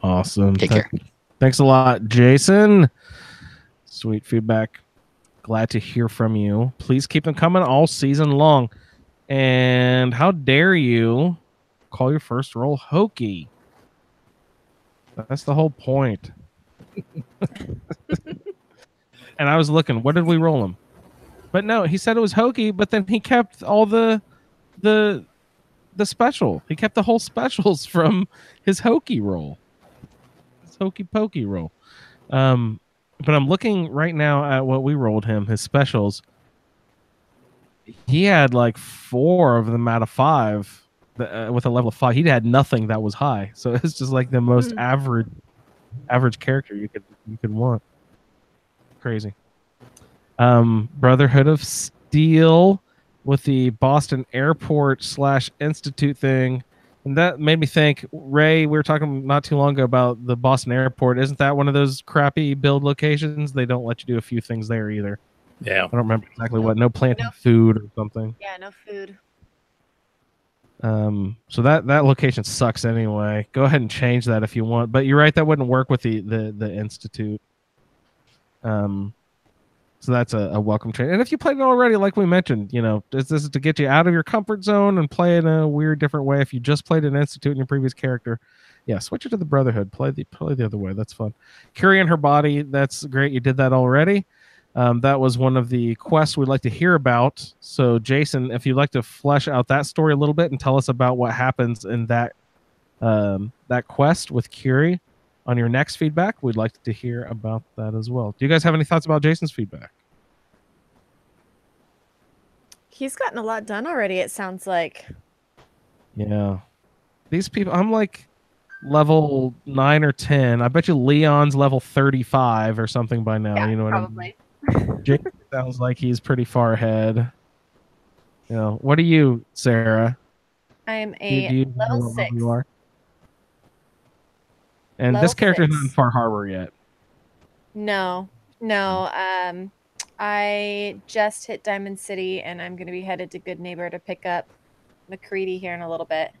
[SPEAKER 3] Awesome.
[SPEAKER 11] Take care.
[SPEAKER 3] Thanks a lot, Jason. Sweet feedback. Glad to hear from you. Please keep them coming all season long. And how dare you call your first roll hokey? That's the whole point. And I was looking, what did we roll him? But no, he said it was hokey, but then he kept all the special. He kept the whole specials from his hokey roll. Hokey pokey roll. But I'm looking right now at what we rolled him, his specials. He had like 4 of them out of 5 with a level of 5. He had nothing that was high, so it's just like the most average character you could want. Crazy. Brotherhood of Steel with the Boston Airport / Institute thing. And that made me think, Ray, we were talking not too long ago about the Boston Airport. Isn't that one of those crappy build locations? They don't let you do a few things there either.
[SPEAKER 5] Yeah.
[SPEAKER 3] I don't remember exactly what. No planted food or something.
[SPEAKER 4] Yeah, no food.
[SPEAKER 3] So that location sucks anyway. Go ahead and change that if you want. But you're right, that wouldn't work with the Institute. So that's a welcome change. And if you played it already, like we mentioned, this is to get you out of your comfort zone and play in a weird, different way. If you just played an Institute in your previous character, yeah, switch it to the Brotherhood. Play the other way. That's fun. Curie in her body. That's great. You did that already. That was one of the quests we'd like to hear about. So, Jason, if you'd like to flesh out that story a little bit and tell us about what happens in that quest with Curie on your next feedback, we'd like to hear about that as well. Do you guys have any thoughts about Jason's feedback?
[SPEAKER 4] He's gotten a lot done already, it sounds like.
[SPEAKER 3] Yeah. These people, I'm like level 9 or 10. I bet you Leon's level 35 or something by now.
[SPEAKER 4] Yeah,
[SPEAKER 3] you know what
[SPEAKER 4] probably.
[SPEAKER 3] I mean? Jason sounds like he's pretty far ahead. What are you, Sarah?
[SPEAKER 4] I am
[SPEAKER 3] Do
[SPEAKER 4] a
[SPEAKER 3] you know
[SPEAKER 4] level
[SPEAKER 3] what level
[SPEAKER 4] 6.
[SPEAKER 3] you are? And
[SPEAKER 4] Level
[SPEAKER 3] this character is not
[SPEAKER 4] 6.
[SPEAKER 3] in Far Harbor yet.
[SPEAKER 4] No. I just hit Diamond City, and I'm going to be headed to Good Neighbor to pick up McCready here in a little bit.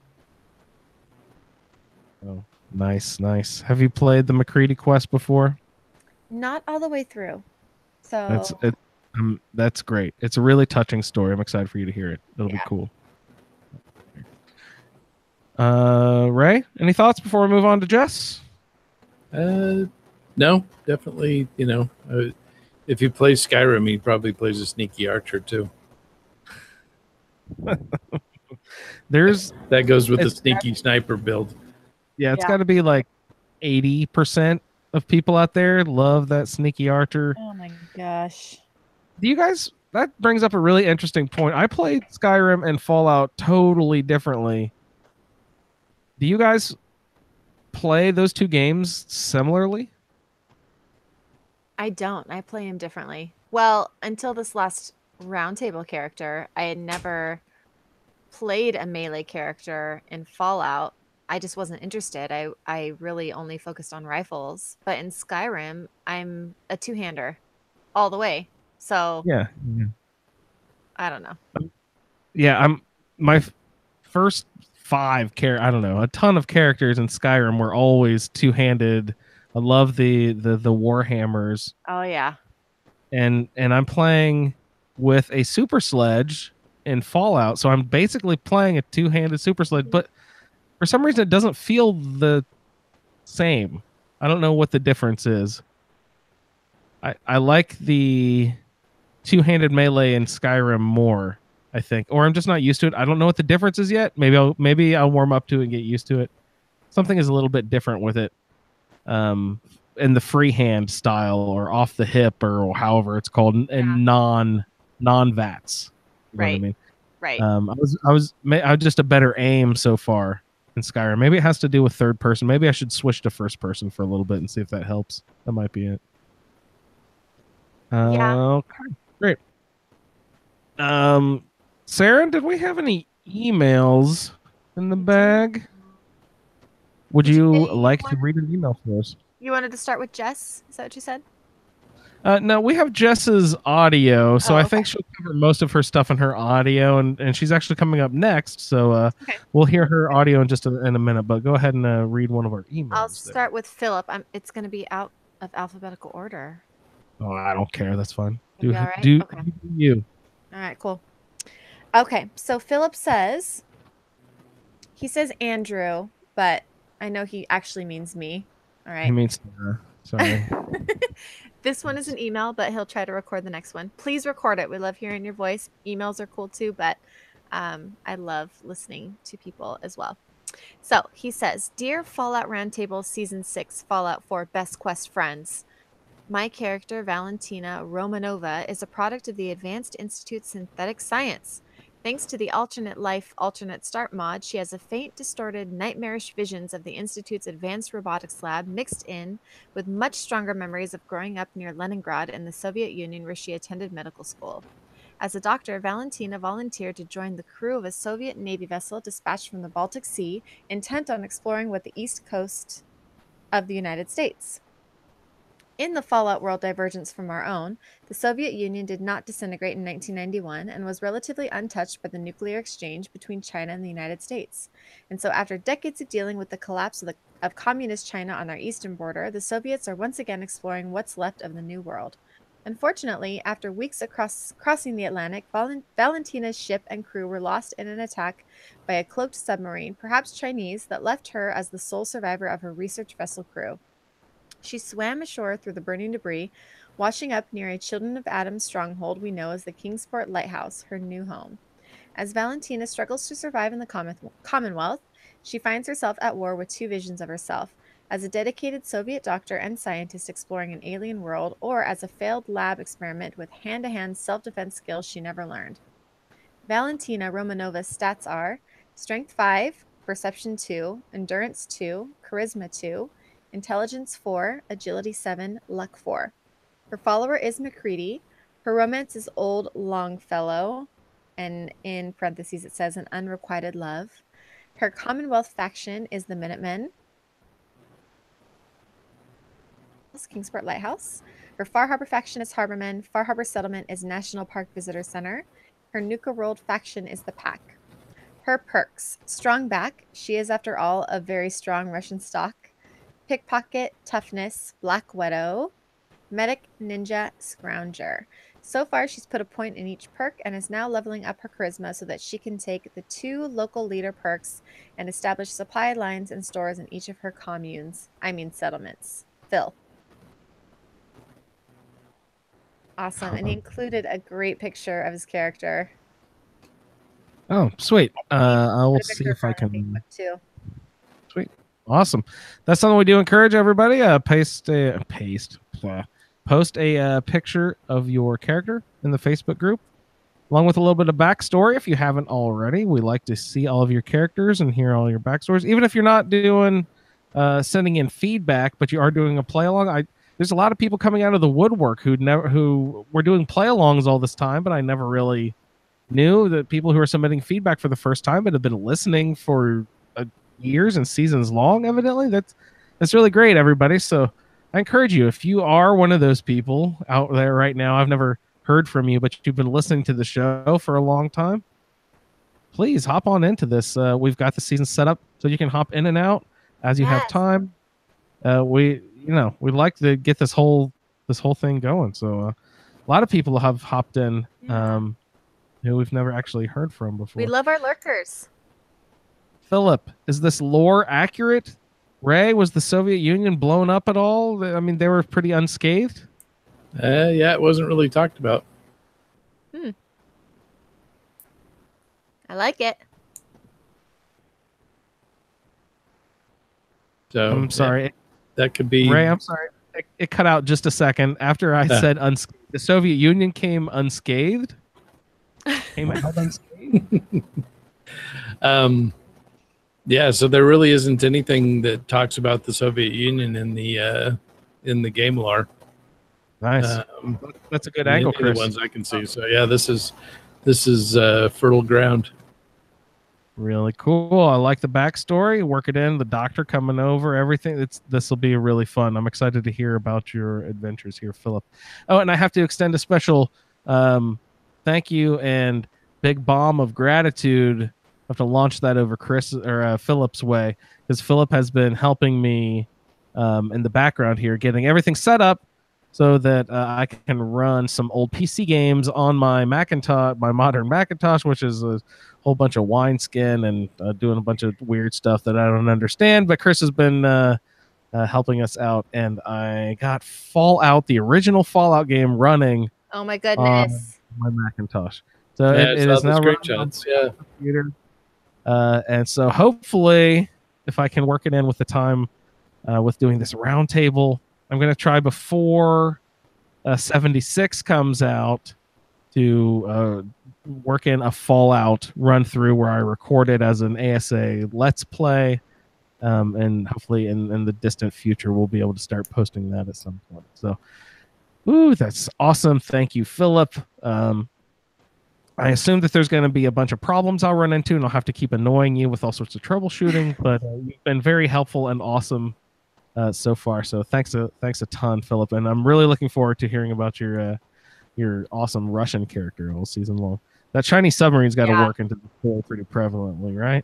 [SPEAKER 3] Oh, nice. Have you played the McCready quest before?
[SPEAKER 4] Not all the way through. So
[SPEAKER 3] That's great. It's a really touching story. I'm excited for you to hear it. It'll be
[SPEAKER 4] yeah.
[SPEAKER 3] cool. Ray, any thoughts before we move on to Jess?
[SPEAKER 5] No, definitely. If he plays Skyrim, he probably plays a sneaky archer too. That goes with the sneaky sniper build.
[SPEAKER 3] Yeah, it's got to be like 80% of people out there love that sneaky archer.
[SPEAKER 4] Oh my gosh.
[SPEAKER 3] Do you guys? That brings up a really interesting point. I played Skyrim and Fallout totally differently. Do you guys play those two games similarly?
[SPEAKER 4] I don't. I play him differently. Well, until this last roundtable character, I had never played a melee character in Fallout. I just wasn't interested. I really only focused on rifles. But in Skyrim, I'm a two-hander all the way. So
[SPEAKER 3] Yeah.
[SPEAKER 4] I don't know.
[SPEAKER 3] Yeah, I'm my first 5 I don't know, a ton of characters in Skyrim were always two-handed. I love the Warhammers.
[SPEAKER 4] Oh yeah.
[SPEAKER 3] And I'm playing with a super sledge in Fallout, so I'm basically playing a two-handed super sledge, but for some reason it doesn't feel the same. I don't know what the difference is. I like the two-handed melee in Skyrim more, I think, or I'm just not used to it. I don't know what the difference is yet. Maybe I'll warm up to it and get used to it. Something is a little bit different with it, in the freehand style or off the hip or however it's called, and non VATS. You know what I mean?
[SPEAKER 4] Right.
[SPEAKER 3] I was just a better aim so far in Skyrim. Maybe it has to do with third person. Maybe I should switch to first person for a little bit and see if that helps. That might be it. Okay, great. Sarah, did we have any emails in the bag? Would you like to read an email for us?
[SPEAKER 4] You wanted to start with Jess? Is that what you said?
[SPEAKER 3] No, we have Jess's audio, so I think she'll cover most of her stuff in her audio, and she's actually coming up next, so we'll hear her audio in in a minute, but go ahead and read one of our emails.
[SPEAKER 4] I'll start with Philip. It's going to be out of alphabetical order.
[SPEAKER 3] Oh, I don't care. That's fine.
[SPEAKER 4] Do right?
[SPEAKER 3] Do
[SPEAKER 4] okay.
[SPEAKER 3] You.
[SPEAKER 4] All right, cool. Okay, so Philip says, he says Andrew, but I know he actually means me. All right.
[SPEAKER 3] He means sorry.
[SPEAKER 4] This one is an email, but he'll try to record the next one. Please record it. We love hearing your voice. Emails are cool too, but I love listening to people as well. So he says, Dear Fallout Roundtable Season 6 Fallout 4 Best Quest Friends, my character, Valentina Romanova, is a product of the Advanced Institute Synthetic Science. Thanks to the Alternate Life, Alternate Start mod, she has a faint, distorted, nightmarish visions of the Institute's advanced robotics lab mixed in with much stronger memories of growing up near Leningrad in the Soviet Union where she attended medical school. As a doctor, Valentina volunteered to join the crew of a Soviet Navy vessel dispatched from the Baltic Sea, intent on exploring the east coast of the United States. In the Fallout world divergence from our own, the Soviet Union did not disintegrate in 1991 and was relatively untouched by the nuclear exchange between China and the United States. And so after decades of dealing with the collapse of communist China on our eastern border, the Soviets are once again exploring what's left of the New World. Unfortunately, after weeks crossing the Atlantic, Valentina's ship and crew were lost in an attack by a cloaked submarine, perhaps Chinese, that left her as the sole survivor of her research vessel crew. She swam ashore through the burning debris, washing up near a Children of Adam stronghold we know as the Kingsport Lighthouse, her new home. As Valentina struggles to survive in the Commonwealth, she finds herself at war with two visions of herself, as a dedicated Soviet doctor and scientist exploring an alien world, or as a failed lab experiment with hand-to-hand self-defense skills she never learned. Valentina Romanova's stats are Strength 5, Perception 2, Endurance 2, Charisma 2, Intelligence 4, Agility 7, Luck 4. Her follower is McCready. Her romance is Old Longfellow. and in parentheses it says an unrequited love. Her Commonwealth faction is the Minutemen. Kingsport Lighthouse. Her Far Harbor faction is Harbormen. Far Harbor Settlement is National Park Visitor Center. Her Nuka World faction is the Pack. Her perks: strong back. She is, after all, a very strong Russian stock. Pickpocket, toughness, black widow, medic, ninja, scrounger. So far, she's put a point in each perk and is now leveling up her charisma so that she can take the 2 local leader perks and establish supply lines and stores in each of her communes. I mean settlements. Phil. Awesome. And he included a great picture of his character.
[SPEAKER 3] Oh, sweet. I will
[SPEAKER 4] Put a
[SPEAKER 3] see
[SPEAKER 4] picture
[SPEAKER 3] if I
[SPEAKER 4] of her on
[SPEAKER 3] can.
[SPEAKER 4] Facebook, too.
[SPEAKER 3] Sweet. Awesome. That's something we do encourage everybody. Post a picture of your character in the Facebook group, along with a little bit of backstory if you haven't already. We like to see all of your characters and hear all your backstories. Even if you're not doing sending in feedback, but you are doing a play along. There's a lot of people coming out of the woodwork who were doing play alongs all this time, but I never really knew that people who are submitting feedback for the first time but have been listening for years and seasons long. Evidently, that's really great, everybody. So I encourage you, if you are one of those people out there right now, I've never heard from you, but you've been listening to the show for a long time, please hop on into this. We've got the season set up so you can hop in and out as you have time. We'd like to get this whole thing going. So a lot of people have hopped in who we've never actually heard from before.
[SPEAKER 4] We love our lurkers.
[SPEAKER 3] Philip, is this lore accurate? Ray, was the Soviet Union blown up at all? I mean, they were pretty unscathed.
[SPEAKER 5] Yeah, it wasn't really talked about.
[SPEAKER 4] I like it.
[SPEAKER 5] So
[SPEAKER 3] I'm sorry.
[SPEAKER 5] Yeah, that could be
[SPEAKER 3] Ray, I'm sorry. It cut out just a second after I said unscathed. The Soviet Union came unscathed. Came out unscathed.
[SPEAKER 5] Yeah, so there really isn't anything that talks about the Soviet Union in the game lore.
[SPEAKER 3] Nice. That's a good angle, Chris.
[SPEAKER 5] The ones I can see. So yeah, this is fertile ground.
[SPEAKER 3] Really cool. I like the backstory. Work it in. The doctor coming over. Everything. This will be really fun. I'm excited to hear about your adventures here, Philip. Oh, and I have to extend a special thank you and big bomb of gratitude. I have to launch that over Chris or Philip's way, because Philip has been helping me in the background here, getting everything set up so that I can run some old PC games on my Macintosh, my modern Macintosh, which is a whole bunch of wineskin and doing a bunch of weird stuff that I don't understand. But Chris has been helping us out, and I got Fallout, the original Fallout game, running.
[SPEAKER 4] Oh my goodness!
[SPEAKER 3] On my Macintosh. So
[SPEAKER 5] yeah,
[SPEAKER 3] it is now running on
[SPEAKER 5] yeah.
[SPEAKER 3] computer. And so hopefully, if I can work it in with the time with doing this roundtable, I'm going to try before 76 comes out to work in a Fallout run through where I record it as an ASA Let's Play. And hopefully in the distant future, we'll be able to start posting that at some point. So, that's awesome. Thank you, Philip. I assume that there's going to be a bunch of problems I'll run into, and I'll have to keep annoying you with all sorts of troubleshooting. But you've been very helpful and awesome so far. So thanks a ton, Philip. And I'm really looking forward to hearing about your awesome Russian character all season long. That Chinese submarine's got to work into the story pretty prevalently, right?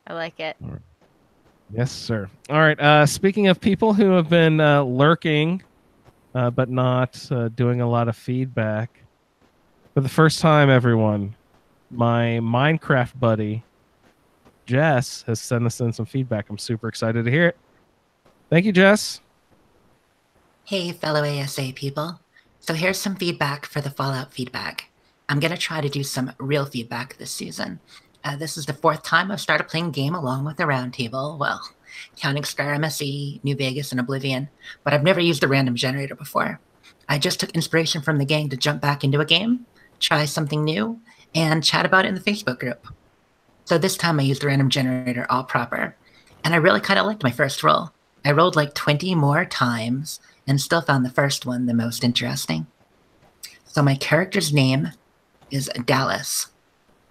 [SPEAKER 4] I like it.
[SPEAKER 3] All right. Yes, sir. All right. Speaking of people who have been lurking, but not doing a lot of feedback, for the first time, everyone, my Minecraft buddy, Jess, has sent us in some feedback. I'm super excited to hear it. Thank you, Jess.
[SPEAKER 12] Hey, fellow ASA people. So here's some feedback for the Fallout feedback. I'm going to try to do some real feedback this season. This is the 4th time I've started playing game along with the Roundtable. Well, counting Star MSE, New Vegas, and Oblivion. But I've never used a random generator before. I just took inspiration from the gang to jump back into a game, try something new, and chat about it in the Facebook group. So this time I used the random generator all proper. And I really kind of liked my first roll. I rolled like 20 more times and still found the first one the most interesting. So my character's name is Dallas.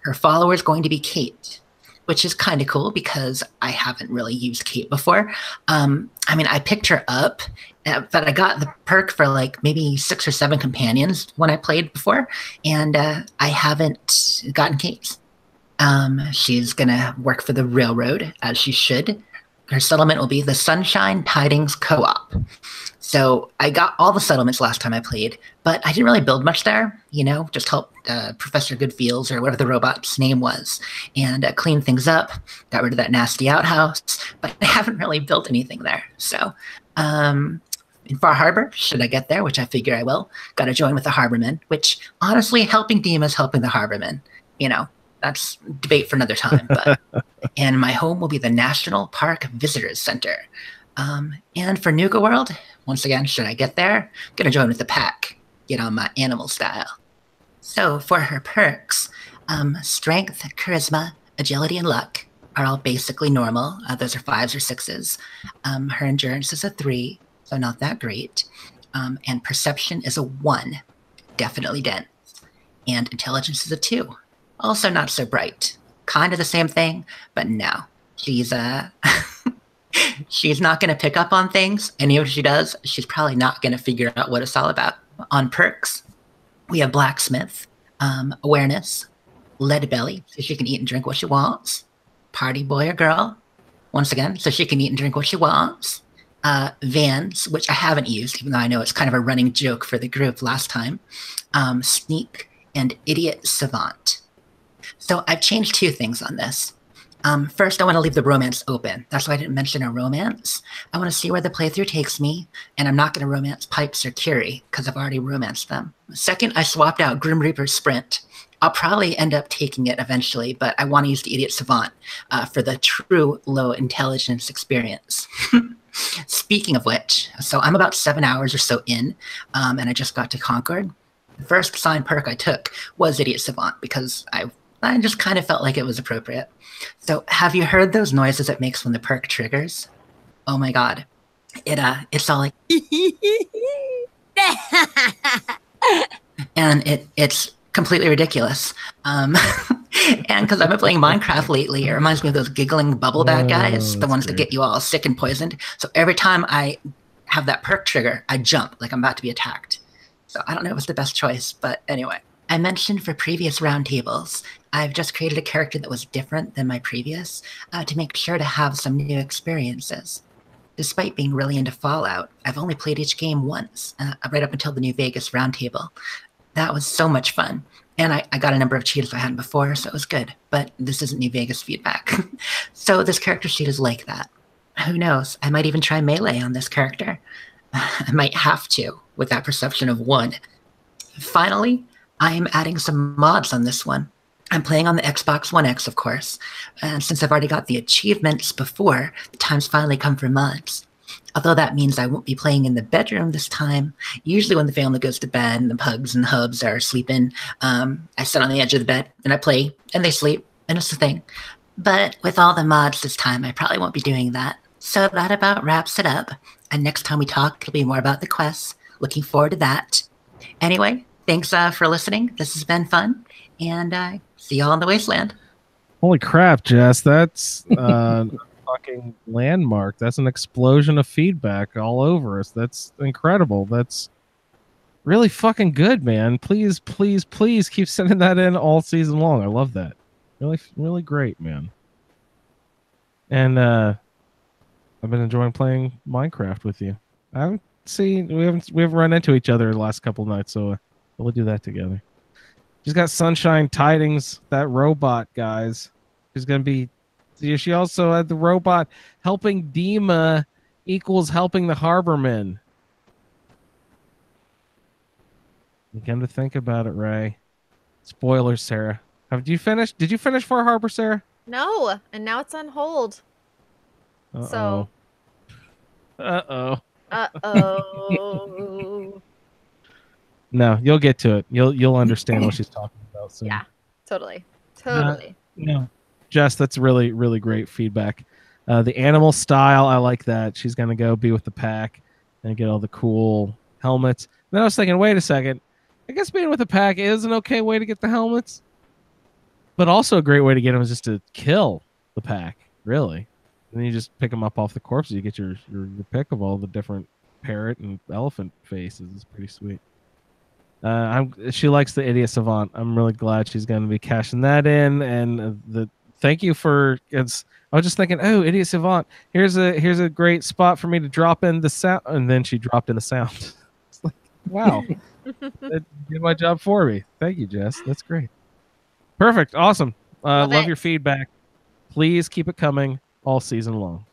[SPEAKER 12] Her follower is going to be Kate, which is kind of cool because I haven't really used Kate before. I mean, I picked her up, but I got the perk for like maybe 6 or 7 companions when I played before, and I haven't gotten Kate. She's going to work for the railroad, as she should. Her settlement will be the Sunshine Tidings Co-op. So I got all the settlements last time I played, but I didn't really build much there, just help Professor Goodfields or whatever the robot's name was, and clean things up, got rid of that nasty outhouse, but I haven't really built anything there. So in Far Harbor, should I get there, which I figure I will, got to join with the Harbormen, which honestly, helping Dima is helping the Harbormen. That's debate for another time. But and my home will be the National Park Visitors Center. And for Nuka World, once again, should I get there, I'm going to join with the pack, get on my animal style. So for her perks, strength, charisma, agility, and luck are all basically normal. Those are 5s or 6s. Her endurance is a 3, so not that great. And perception is a 1, definitely dense. And intelligence is a 2, also not so bright. Kind of the same thing, but no. She's she's not going to pick up on things, and if she does, she's probably not going to figure out what it's all about. On perks, we have blacksmith, awareness, lead belly, so she can eat and drink what she wants, party boy or girl, once again, so she can eat and drink what she wants, vans, which I haven't used, even though I know it's kind of a running joke for the group last time, sneak, and idiot savant. So I've changed 2 things on this. First, I want to leave the romance open. That's why I didn't mention a romance. I want to see where the playthrough takes me, and I'm not going to romance Pipes or Curie, because I've already romanced them. Second, I swapped out Grim Reaper's Sprint. I'll probably end up taking it eventually, but I want to use the Idiot Savant for the true low intelligence experience. Speaking of which, so I'm about 7 hours or so in, and I just got to Concord. The first assigned perk I took was Idiot Savant, because I just kind of felt like it was appropriate. So have you heard those noises it makes when the perk triggers? Oh my god. It's all like and it's completely ridiculous. And because I've been playing Minecraft lately, it reminds me of those giggling bubble bag guys, the ones that get you all sick and poisoned. So every time I have that perk trigger, I jump like I'm about to be attacked. So I don't know if it's the best choice, but anyway. I mentioned for previous roundtables, I've just created a character that was different than my previous to make sure to have some new experiences. Despite being really into Fallout, I've only played each game once, right up until the New Vegas roundtable. That was so much fun. And I got a number of cheats I hadn't before, so it was good. But this isn't New Vegas feedback. So this character sheet is like that. Who knows? I might even try Melee on this character. I might have to, with that perception of 1. Finally, I am adding some mods on this one. I'm playing on the Xbox One X, of course, and since I've already got the achievements before, the time's finally come for mods. Although that means I won't be playing in the bedroom this time. Usually when the family goes to bed and the pugs and hubs are sleeping, I sit on the edge of the bed and I play, and they sleep, and it's the thing. But with all the mods this time, I probably won't be doing that. So that about wraps it up, and next time we talk, it'll be more about the quests. Looking forward to that. Anyway, thanks for listening. This has been fun, and see y'all in the wasteland.
[SPEAKER 3] Holy crap, Jess! That's a fucking landmark. That's an explosion of feedback all over us. That's incredible. That's really fucking good, man. Please, please, please keep sending that in all season long. I love that. Really, really great, man. And I've been enjoying playing Minecraft with you. We haven't run into each other the last couple nights, so we'll do that together. She's got Sunshine Tidings, that robot, guys. She's going to be... She also had the robot helping Dima equals helping the Harbormen. You come to think about it, Ray. Spoilers, Sarah. Did you finish Far Harbor, Sarah?
[SPEAKER 4] No, and now it's on hold.
[SPEAKER 3] Uh-oh.
[SPEAKER 4] So.
[SPEAKER 3] Uh-oh.
[SPEAKER 4] Uh-oh.
[SPEAKER 3] No, you'll get to it. You'll understand what she's talking about soon.
[SPEAKER 4] Yeah, totally.
[SPEAKER 3] No, Jess, that's really, really great feedback. The animal style, I like that. She's gonna go be with the pack and get all the cool helmets. Then I was thinking, wait a second, I I guess being with a pack is an okay way to get the helmets, but also a great way to get them is just to kill the pack, really. And then you just pick them up off the corpses. You get your pick of all the different parrot and elephant faces. It's pretty sweet. She likes the idiot savant. I'm really glad she's going to be cashing that in. And thank you for it's. I was just thinking, oh, idiot savant. Here's a great spot for me to drop in the sound, and then she dropped in the sound. It's like, wow, that did my job for me. Thank you, Jess. That's great. Perfect. Awesome. Love your feedback. Please keep it coming all season long.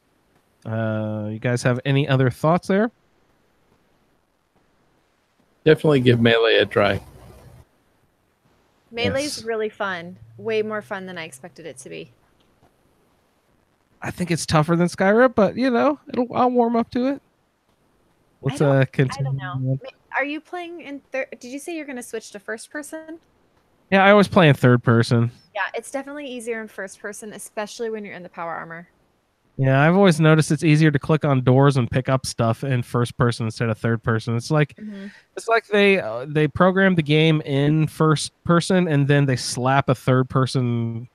[SPEAKER 3] You guys have any other thoughts there?
[SPEAKER 5] Definitely give Melee a try.
[SPEAKER 4] Melee's really fun. Way more fun than I expected it to be.
[SPEAKER 3] I think it's tougher than Skyrim, but I'll warm up to it. Let's continue.
[SPEAKER 4] I don't know. Are you playing in third? Did you say you're going to switch to first person?
[SPEAKER 3] Yeah, I always play in third person.
[SPEAKER 4] Yeah, it's definitely easier in first person, especially when you're in the power armor.
[SPEAKER 3] Yeah, I've always noticed it's easier to click on doors and pick up stuff in first person instead of third person. It's like they programmed the game in first person and then they slap a third person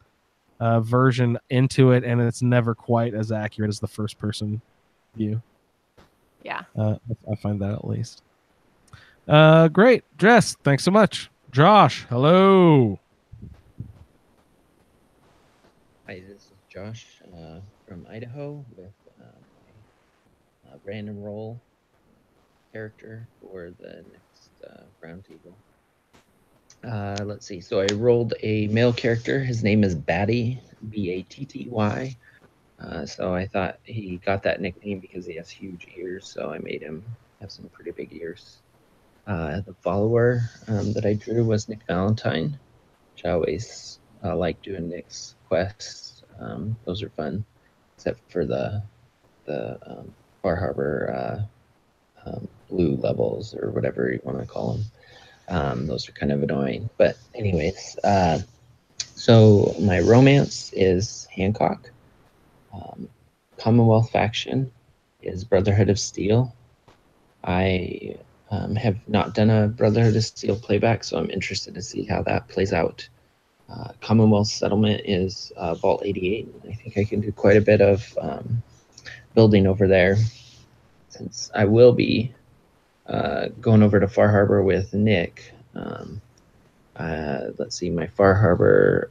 [SPEAKER 3] version into it, and it's never quite as accurate as the first person view.
[SPEAKER 4] Yeah,
[SPEAKER 3] I find that at least. Great, Jess. Thanks so much. Josh, hello.
[SPEAKER 13] Hi, this is Josh from Idaho with my random roll character for the next roundtable. Let's see. So I rolled a male character. His name is Batty, Batty. So I thought he got that nickname because he has huge ears. So I made him have some pretty big ears. The follower that I drew was Nick Valentine, which I always like doing Nick's quests. Those are fun, except for the Far Harbor blue levels or whatever you want to call them. Those are kind of annoying. But anyways, so my romance is Hancock. Commonwealth faction is Brotherhood of Steel. I have not done a Brotherhood of Steel playback, so I'm interested to see how that plays out. Commonwealth settlement is Vault 88. I think I can do quite a bit of building over there, since I will be going over to Far Harbor with Nick. Let's see, my Far Harbor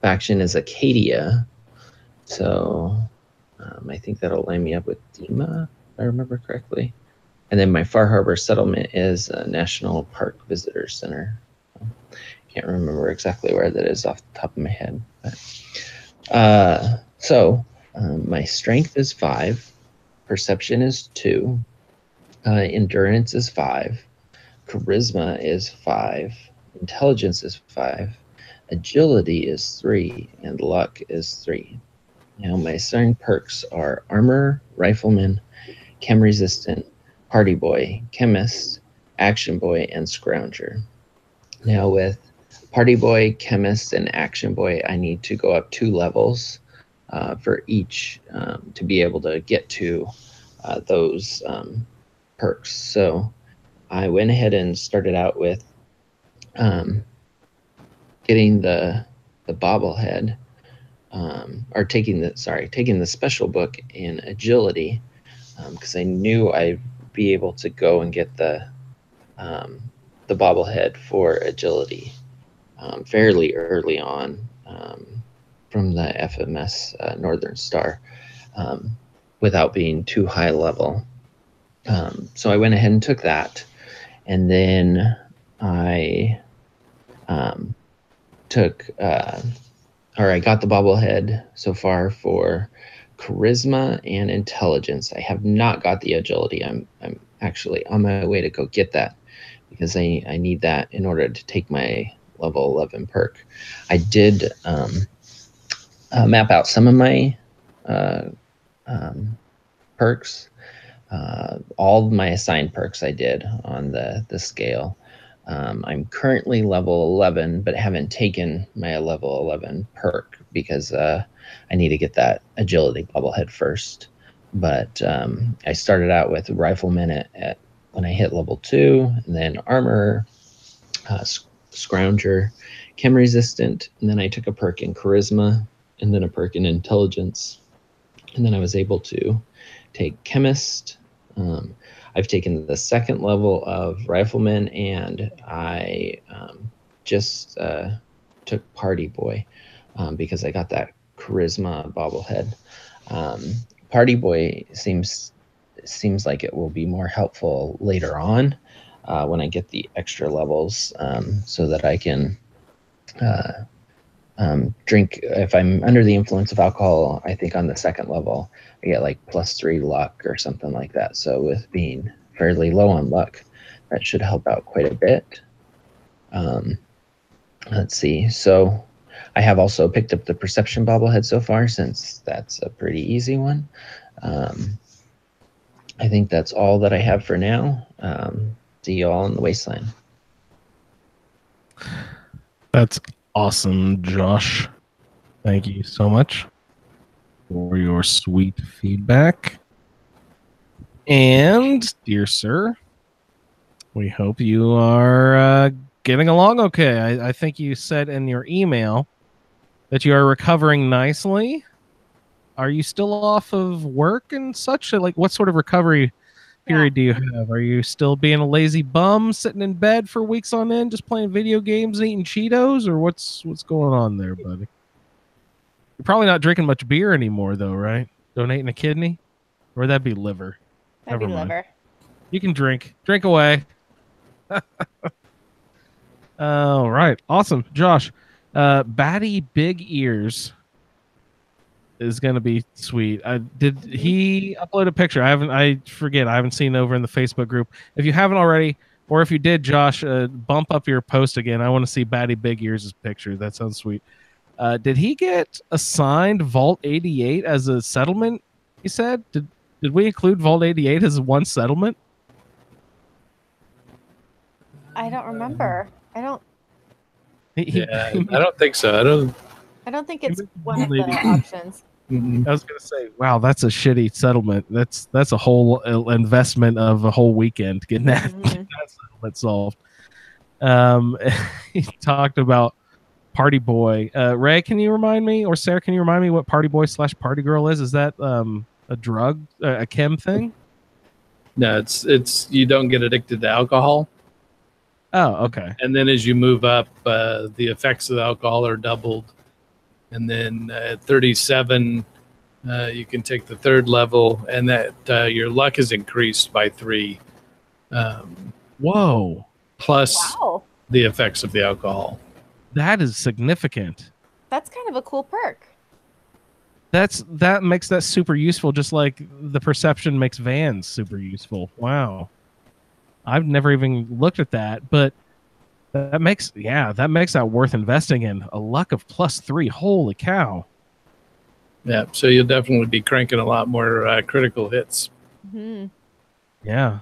[SPEAKER 13] faction is Acadia, so I think that'll line me up with Dima, if I remember correctly. And then my Far Harbor settlement is National Park Visitor Center. Can't remember exactly where that is off the top of my head. But, my strength is 5, perception is 2, endurance is 5, charisma is 5, intelligence is 5, agility is 3, and luck is 3. Now my assigned perks are armor, rifleman, chem resistant, party boy, chemist, action boy, and scrounger. Now with party boy, chemist, and action boy, I need to go up 2 levels for each to be able to get to those perks. So I went ahead and started out with getting the bobblehead, or taking the special book in agility, because I knew I'd be able to go and get the bobblehead for agility fairly early on from the FMS Northern Star without being too high level. So I went ahead and took that, and then I I got the bobblehead so far for charisma and intelligence. I have not got the agility. I'm actually on my way to go get that, because I need that in order to take my level 11 perk. I did map out some of my perks. All of my assigned perks I did on the scale. I'm currently level 11, but haven't taken my level 11 perk because I need to get that agility bobblehead first. But I started out with rifleman at when I hit level 2, and then armor, Scrounger, Chem Resistant, and then I took a perk in Charisma, and then a perk in Intelligence, and then I was able to take Chemist. I've taken the second level of Rifleman, and I just took Party Boy because I got that Charisma bobblehead. Party Boy seems like it will be more helpful later on when I get the extra levels, so that I can drink. If I'm under the influence of alcohol, I think on the second level I get like +3 luck or something like that. So with being fairly low on luck, that should help out quite a bit. Let's see. So I have also picked up the Perception bobblehead so far, since that's a pretty easy one. I think that's all that I have for now. See you all in the wasteland.
[SPEAKER 3] That's awesome, Josh. Thank you so much for your sweet feedback. And, dear sir, we hope you are getting along okay. I think you said in your email that you are recovering nicely. Are you still off of work and such? Like, what sort of recovery period do you have? Are you still being a lazy bum, sitting in bed for weeks on end, just playing video games and eating Cheetos, or what's going on there, buddy? You're probably not drinking much beer anymore, though, right? Donating a kidney, or would that be liver?
[SPEAKER 4] That'd be liver.
[SPEAKER 3] You can drink away. All right, awesome, Josh. Batty Big Ears is gonna be sweet. Did he upload a picture? I forget. I haven't seen over in the Facebook group. If you haven't already, or if you did, Josh, bump up your post again. I want to see Batty Big Ears' picture. That sounds sweet. Did he get assigned Vault 88 as a settlement? He said. Did we include Vault 88 as one settlement?
[SPEAKER 4] I don't remember. I don't
[SPEAKER 5] I don't think so.
[SPEAKER 4] I don't think it's one of the options.
[SPEAKER 3] I was gonna say, wow, that's a shitty settlement. That's a whole investment of a whole weekend getting that, that settlement solved. He talked about Party Boy. Ray, can you remind me, or Sarah, can you remind me what Party Boy / Party Girl is? Is that a drug, a chem thing?
[SPEAKER 5] No, it's you don't get addicted to alcohol.
[SPEAKER 3] Oh, okay.
[SPEAKER 5] And then as you move up, the effects of the alcohol are doubled. And then at 37, you can take the third level, and that your luck is increased by 3.
[SPEAKER 3] Whoa!
[SPEAKER 5] Plus the effects of the alcohol.
[SPEAKER 3] That is significant.
[SPEAKER 4] That's kind of a cool perk.
[SPEAKER 3] That makes that super useful, just like the perception makes Vans super useful. Wow. I've never even looked at that, but that makes that worth investing in. A luck of +3. Holy cow.
[SPEAKER 5] Yeah, so you'll definitely be cranking a lot more critical hits.
[SPEAKER 4] Mm-hmm.
[SPEAKER 3] Yeah.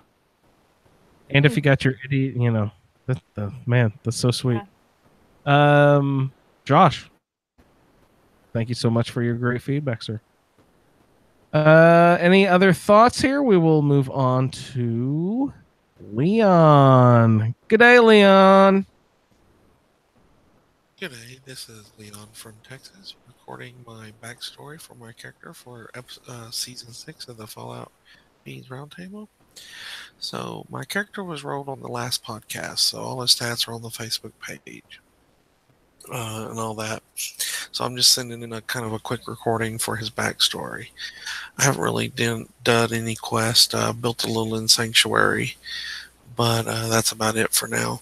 [SPEAKER 3] And if you got your idiot, man, that's so sweet. Yeah. Josh, thank you so much for your great feedback, sir. Any other thoughts here? We will move on to Leon. G'day, Leon.
[SPEAKER 14] G'day, this is Leon from Texas, recording my backstory for my character for Season 6 of the Fallout Roundtable. So, my character was rolled on the last podcast, so all his stats are on the Facebook page. And all that. So I'm just sending in a kind of a quick recording for his backstory. I haven't really done any quest, built a little in Sanctuary, but that's about it for now.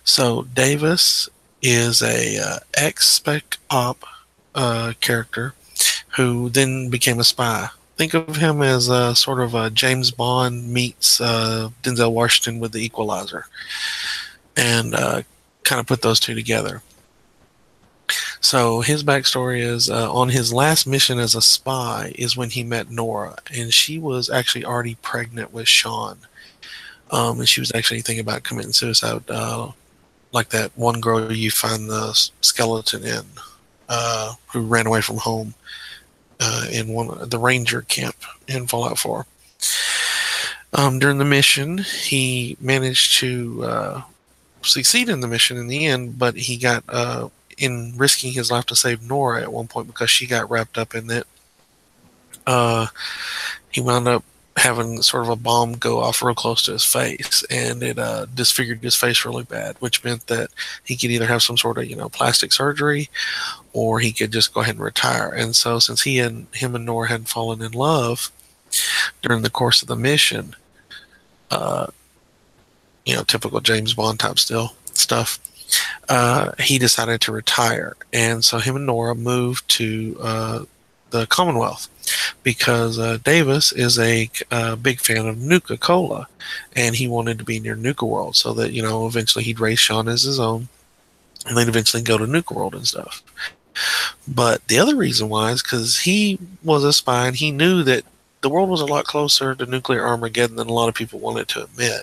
[SPEAKER 14] So Davis is a ex-spec op character who then became a spy. Think of him as a sort of a James Bond meets Denzel Washington with the Equalizer. And kind of put those two together. So his backstory is on his last mission as a spy is when he met Nora, and she was actually already pregnant with Sean. And she was actually thinking about committing suicide, like that one girl you find the skeleton in, who ran away from home in the ranger camp in Fallout 4. During the mission, he managed to succeed in the mission in the end, but he got in risking his life to save Nora at one point because she got wrapped up in it. He wound up having sort of a bomb go off real close to his face, and it disfigured his face really bad, which meant that he could either have some sort of plastic surgery, or he could just go ahead and retire. And so, since him and Nora had fallen in love during the course of the mission, typical James Bond type stuff. He decided to retire, and so him and Nora moved to the Commonwealth because Davis is a big fan of Nuka Cola, and he wanted to be near Nuka World so that eventually he'd raise Sean as his own, and they'd eventually go to Nuka World and stuff. But the other reason why is because he was a spy, and he knew that the world was a lot closer to nuclear Armageddon than a lot of people wanted to admit.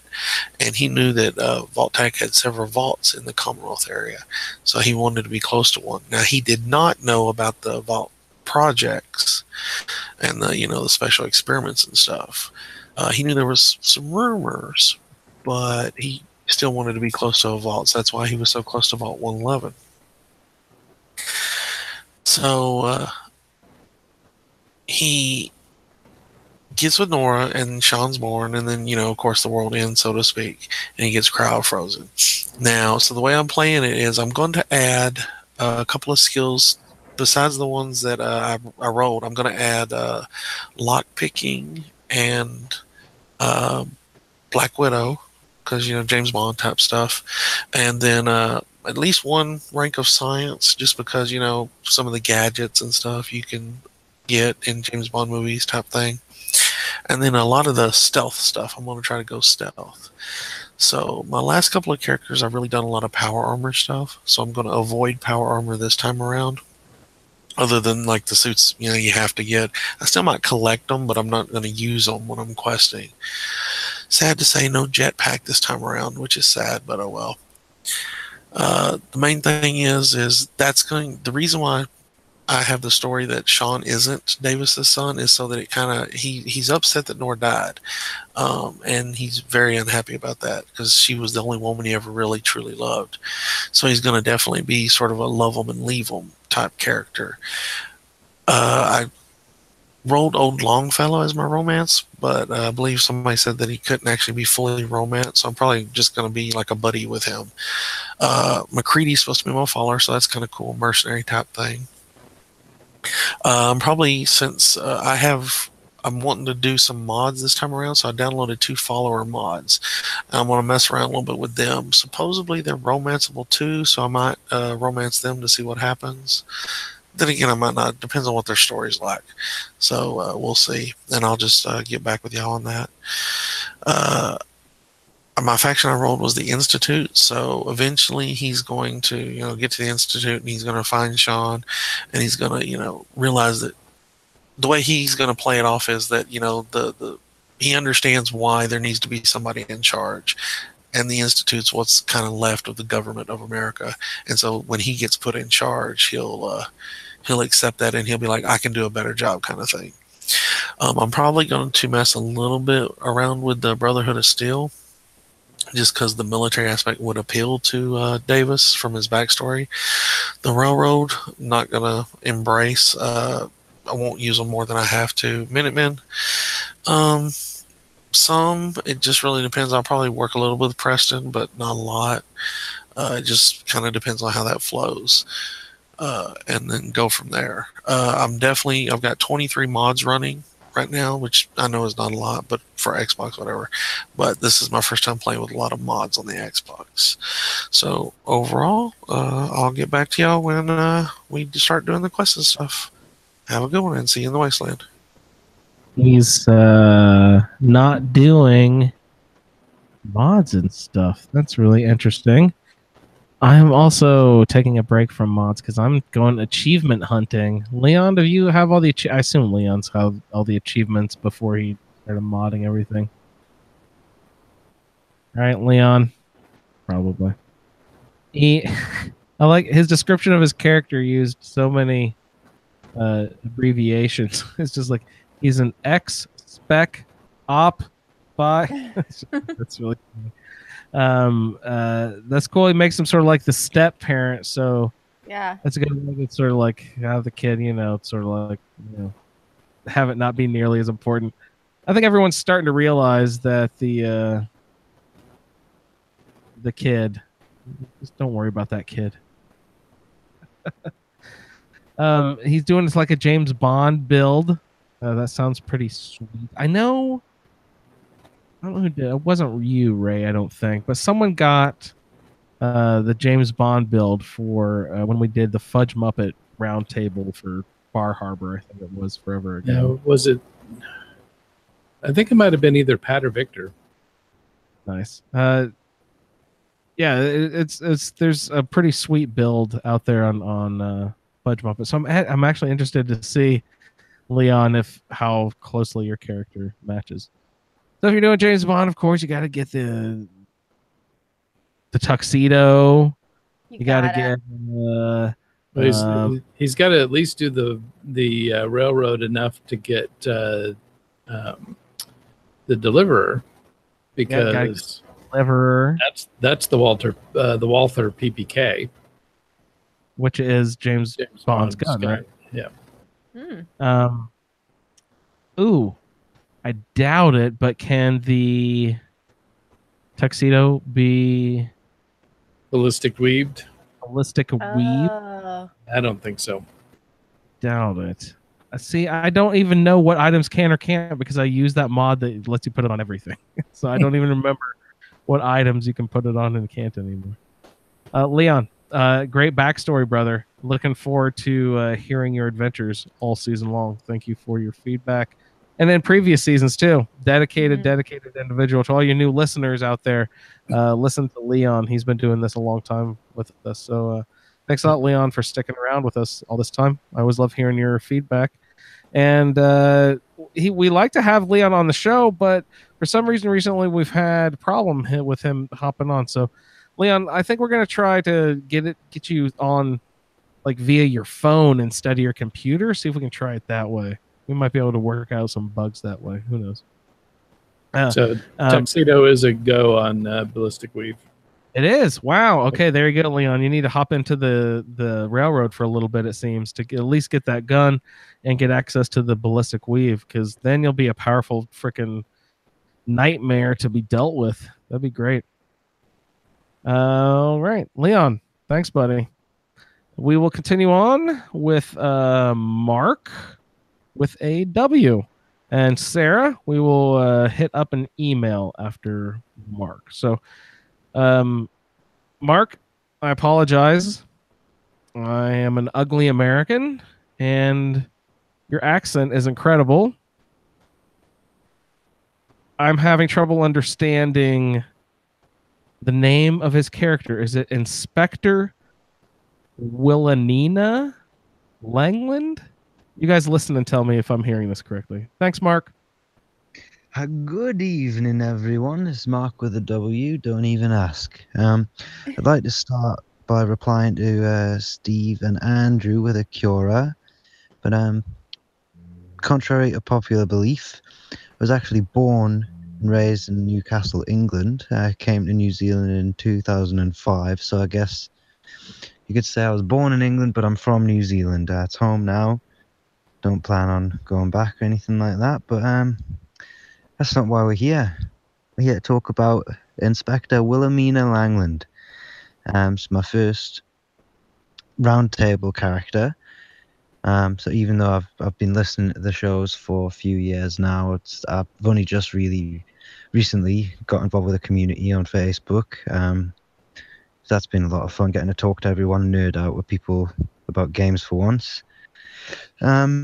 [SPEAKER 14] And he knew that Vault-Tec had several vaults in the Commonwealth area, so he wanted to be close to one. Now, he did not know about the vault projects and the special experiments and stuff. He knew there was some rumors, but he still wanted to be close to a vault, so that's why he was so close to Vault 111. So he gets with Nora, and Sean's born, and then of course the world ends, so to speak, and he gets cryo frozen. Now, so the way I'm playing it is I'm going to add a couple of skills besides the ones that I rolled. I'm going to add lock picking and Black Widow, because James Bond type stuff, and then at least one rank of science, just because some of the gadgets and stuff you can get in James Bond movies type thing. And then a lot of the stealth stuff, I'm going to try to go stealth. So my last couple of characters, I've really done a lot of power armor stuff. So I'm going to avoid power armor this time around. Other than like the suits, you have to get. I still might collect them, but I'm not going to use them when I'm questing. Sad to say, no jetpack this time around, which is sad, but oh well. The main thing is the reason why I have the story that Sean isn't Davis's son is so that it he's upset that Nora died, and he's very unhappy about that because she was the only woman he ever really truly loved. So he's going to definitely be sort of a love him and leave him type character. I rolled Old Longfellow as my romance, but I believe somebody said that he couldn't actually be fully romance, so I'm probably just going to be like a buddy with him. McCready's supposed to be my follower, so that's kind of cool, mercenary type thing. Probably since I'm wanting to do some mods this time around, so I downloaded 2 follower mods. I want to mess around a little bit with them. Supposedly they're romanceable too, so I might romance them to see what happens. Then again, I might not. Depends on what their story's like. So we'll see, and I'll just get back with y'all on that. My faction I rolled was the Institute, so eventually he's going to, get to the Institute, and he's going to find Sean, and he's going to, realize that the way he's going to play it off is that, he understands why there needs to be somebody in charge, and the Institute's what's kind of left of the government of America, and so when he gets put in charge, he'll accept that, and he'll be like, I can do a better job kind of thing. I'm probably going to mess a little bit around with the Brotherhood of Steel, just because the military aspect would appeal to Davis from his backstory. The Railroad, I'm not going to embrace. I won't use them more than I have to. Minutemen, it just really depends. I'll probably work a little with Preston, but not a lot. It just kind of depends on how that flows. And then go from there. I've got 23 mods running right now, which I know is not a lot, but for Xbox, whatever. But this is my first time playing with a lot of mods on the Xbox. So overall, I'll get back to y'all when we start doing the quests and stuff. Have a good one, and see you in the Wasteland.
[SPEAKER 3] He's not doing mods and stuff. That's really interesting. I'm also taking a break from mods because I'm going achievement hunting. Leon, do you have all the... I assume Leon's have all the achievements before he started modding everything. All right, Leon. Probably. I like his description of his character used so many abbreviations. It's just like, he's an X-Spec Op by... That's really funny. That's cool. He makes him sort of like the step parent, so
[SPEAKER 4] Yeah.
[SPEAKER 3] that's a good way to sort of like have the kid, sort of like have it not be nearly as important. I think everyone's starting to realize that the kid, just don't worry about that kid. He's doing this like a James Bond build. That sounds pretty sweet. I don't know who did. It wasn't you, Ray, I don't think, but someone got the James Bond build for when we did the Fudge Muppet Roundtable for Bar Harbor. I think it was forever ago.
[SPEAKER 5] Now, was it? I think it might have been either Pat or Victor.
[SPEAKER 3] Nice. Yeah, it's there's a pretty sweet build out there on Fudge Muppet. So I'm actually interested to see, Leon, how closely your character matches. So if you're doing James Bond, of course you got to get the tuxedo. You got to get.
[SPEAKER 5] He's got to at least do the railroad enough to get the deliverer, because
[SPEAKER 3] deliverer.
[SPEAKER 5] That's the Walther PPK,
[SPEAKER 3] which is James Bond's gun, right?
[SPEAKER 5] Yeah.
[SPEAKER 3] Ooh, I doubt it, but can the tuxedo be
[SPEAKER 5] ballistic weaved?
[SPEAKER 3] Ballistic weave?
[SPEAKER 5] I don't think so.
[SPEAKER 3] Doubt it. See, I don't even know what items can or can't because I use that mod that lets you put it on everything. So I don't even remember what items you can put it on and can't anymore. Leon, great backstory, brother. Looking forward to hearing your adventures all season long. Thank you for your feedback. And then previous seasons too. Dedicated individual. To all you new listeners out there, listen to Leon. He's been doing this a long time with us. So thanks a lot, Leon, for sticking around with us all this time. I always love hearing your feedback. And we like to have Leon on the show, but for some reason recently we've had a problem with him hopping on. So Leon, I think we're going to try to get you on like via your phone instead of your computer. See if we can try it that way. We might be able to work out some bugs that way. Who knows?
[SPEAKER 5] So tuxedo is a go on ballistic weave.
[SPEAKER 3] It is. Wow. Okay, there you go, Leon. You need to hop into the railroad for a little bit, it seems, to at least get that gun and get access to the ballistic weave, because then you'll be a powerful freaking nightmare to be dealt with. That'd be great. All right, Leon. Thanks, buddy. We will continue on with Mark with a W. And Sarah, we will hit up an email after Mark. So, Mark, I apologize. I am an ugly American, and your accent is incredible. I'm having trouble understanding the name of his character. Is it Inspector Wilhelmina Langland? You guys listen and tell me if I'm hearing this correctly. Thanks, Mark.
[SPEAKER 15] Good evening, everyone. It's Mark with a W. Don't even ask. I'd like to start by replying to Steve and Andrew with a Cura. But contrary to popular belief, I was actually born and raised in Newcastle, England. I came to New Zealand in 2005, so I guess you could say I was born in England, but I'm from New Zealand. It's home now. Don't plan on going back or anything like that, but that's not why we're here. We're here to talk about Inspector Wilhelmina Langland. It's my first roundtable character. So even though I've been listening to the shows for a few years now, I've only just really recently got involved with the community on Facebook. So that's been a lot of fun, getting to talk to everyone, nerd out with people about games for once. Yeah,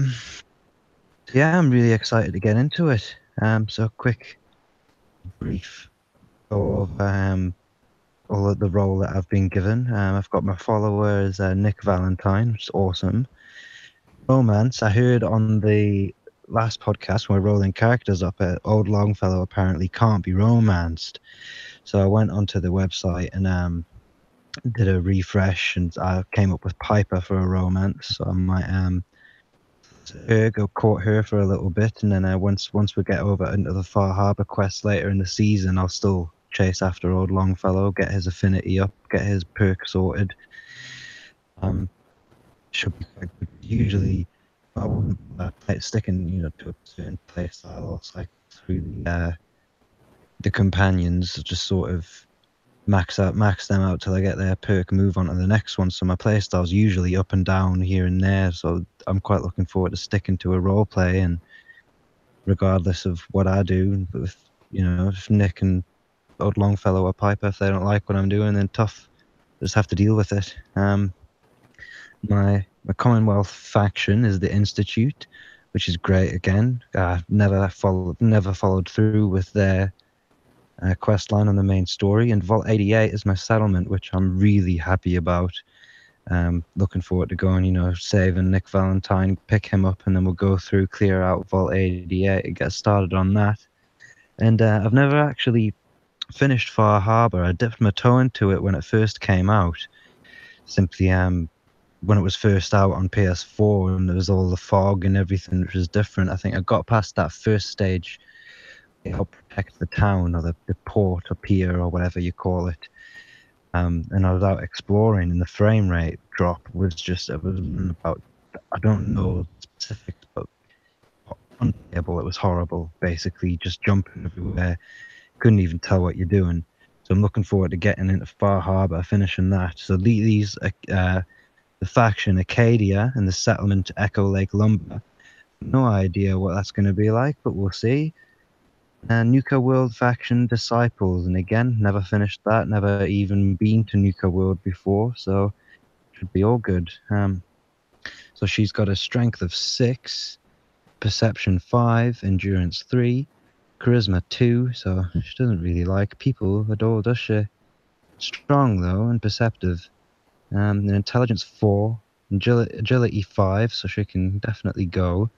[SPEAKER 15] I'm really excited to get into it. So quick, brief of all of the role that I've been given. I've got my follower as Nick Valentine, which is awesome. Romance, I heard on the last podcast when we're rolling characters up, old Longfellow apparently can't be romanced. So I went onto the website and did a refresh, and I came up with Piper for a romance. So I might go court her for a little bit, and then once we get over into the Far Harbor quest later in the season, I'll still chase after old Longfellow, get his affinity up, get his perk sorted. Should be quite good. Usually, I wouldn't sticking, to a certain play style or cycle through the companions, just sort of max them out till I get their perk, move on to the next one. So my play style's usually up and down here and there. So I'm quite looking forward to sticking to a role play, and regardless of what I do, if Nick and old Longfellow or Piper, if they don't like what I'm doing, then tough. Just have to deal with it. My Commonwealth faction is the Institute, which is great. Again, never followed through with their quest line on the main story. And Vault 88 is my settlement, which I'm really happy about. Looking forward to going, saving Nick Valentine, pick him up, and then we'll go through, clear out Vault 88, and get started on that. And I've never actually finished Far Harbor. I dipped my toe into it when it first came out. Simply when it was first out on PS4 and there was all the fog and everything, which was different. I think I got past that first stage, help protect the town or the port or pier or whatever you call it. And I was out exploring, and the frame rate drop was about, I don't know specifics, but unplayable. It was horrible, basically, just jumping everywhere. Couldn't even tell what you're doing. So I'm looking forward to getting into Far Harbor, finishing that. So these the faction Acadia and the settlement Echo Lake Lumber. No idea what that's going to be like, but we'll see. Nuka World faction Disciples, and again, never finished that, never even been to Nuka World before, so should be all good. So she's got a strength of 6, perception 5, endurance 3, charisma 2, so she doesn't really like people at all, does she? Strong though, and perceptive. And intelligence 4, agility 5, so she can definitely go,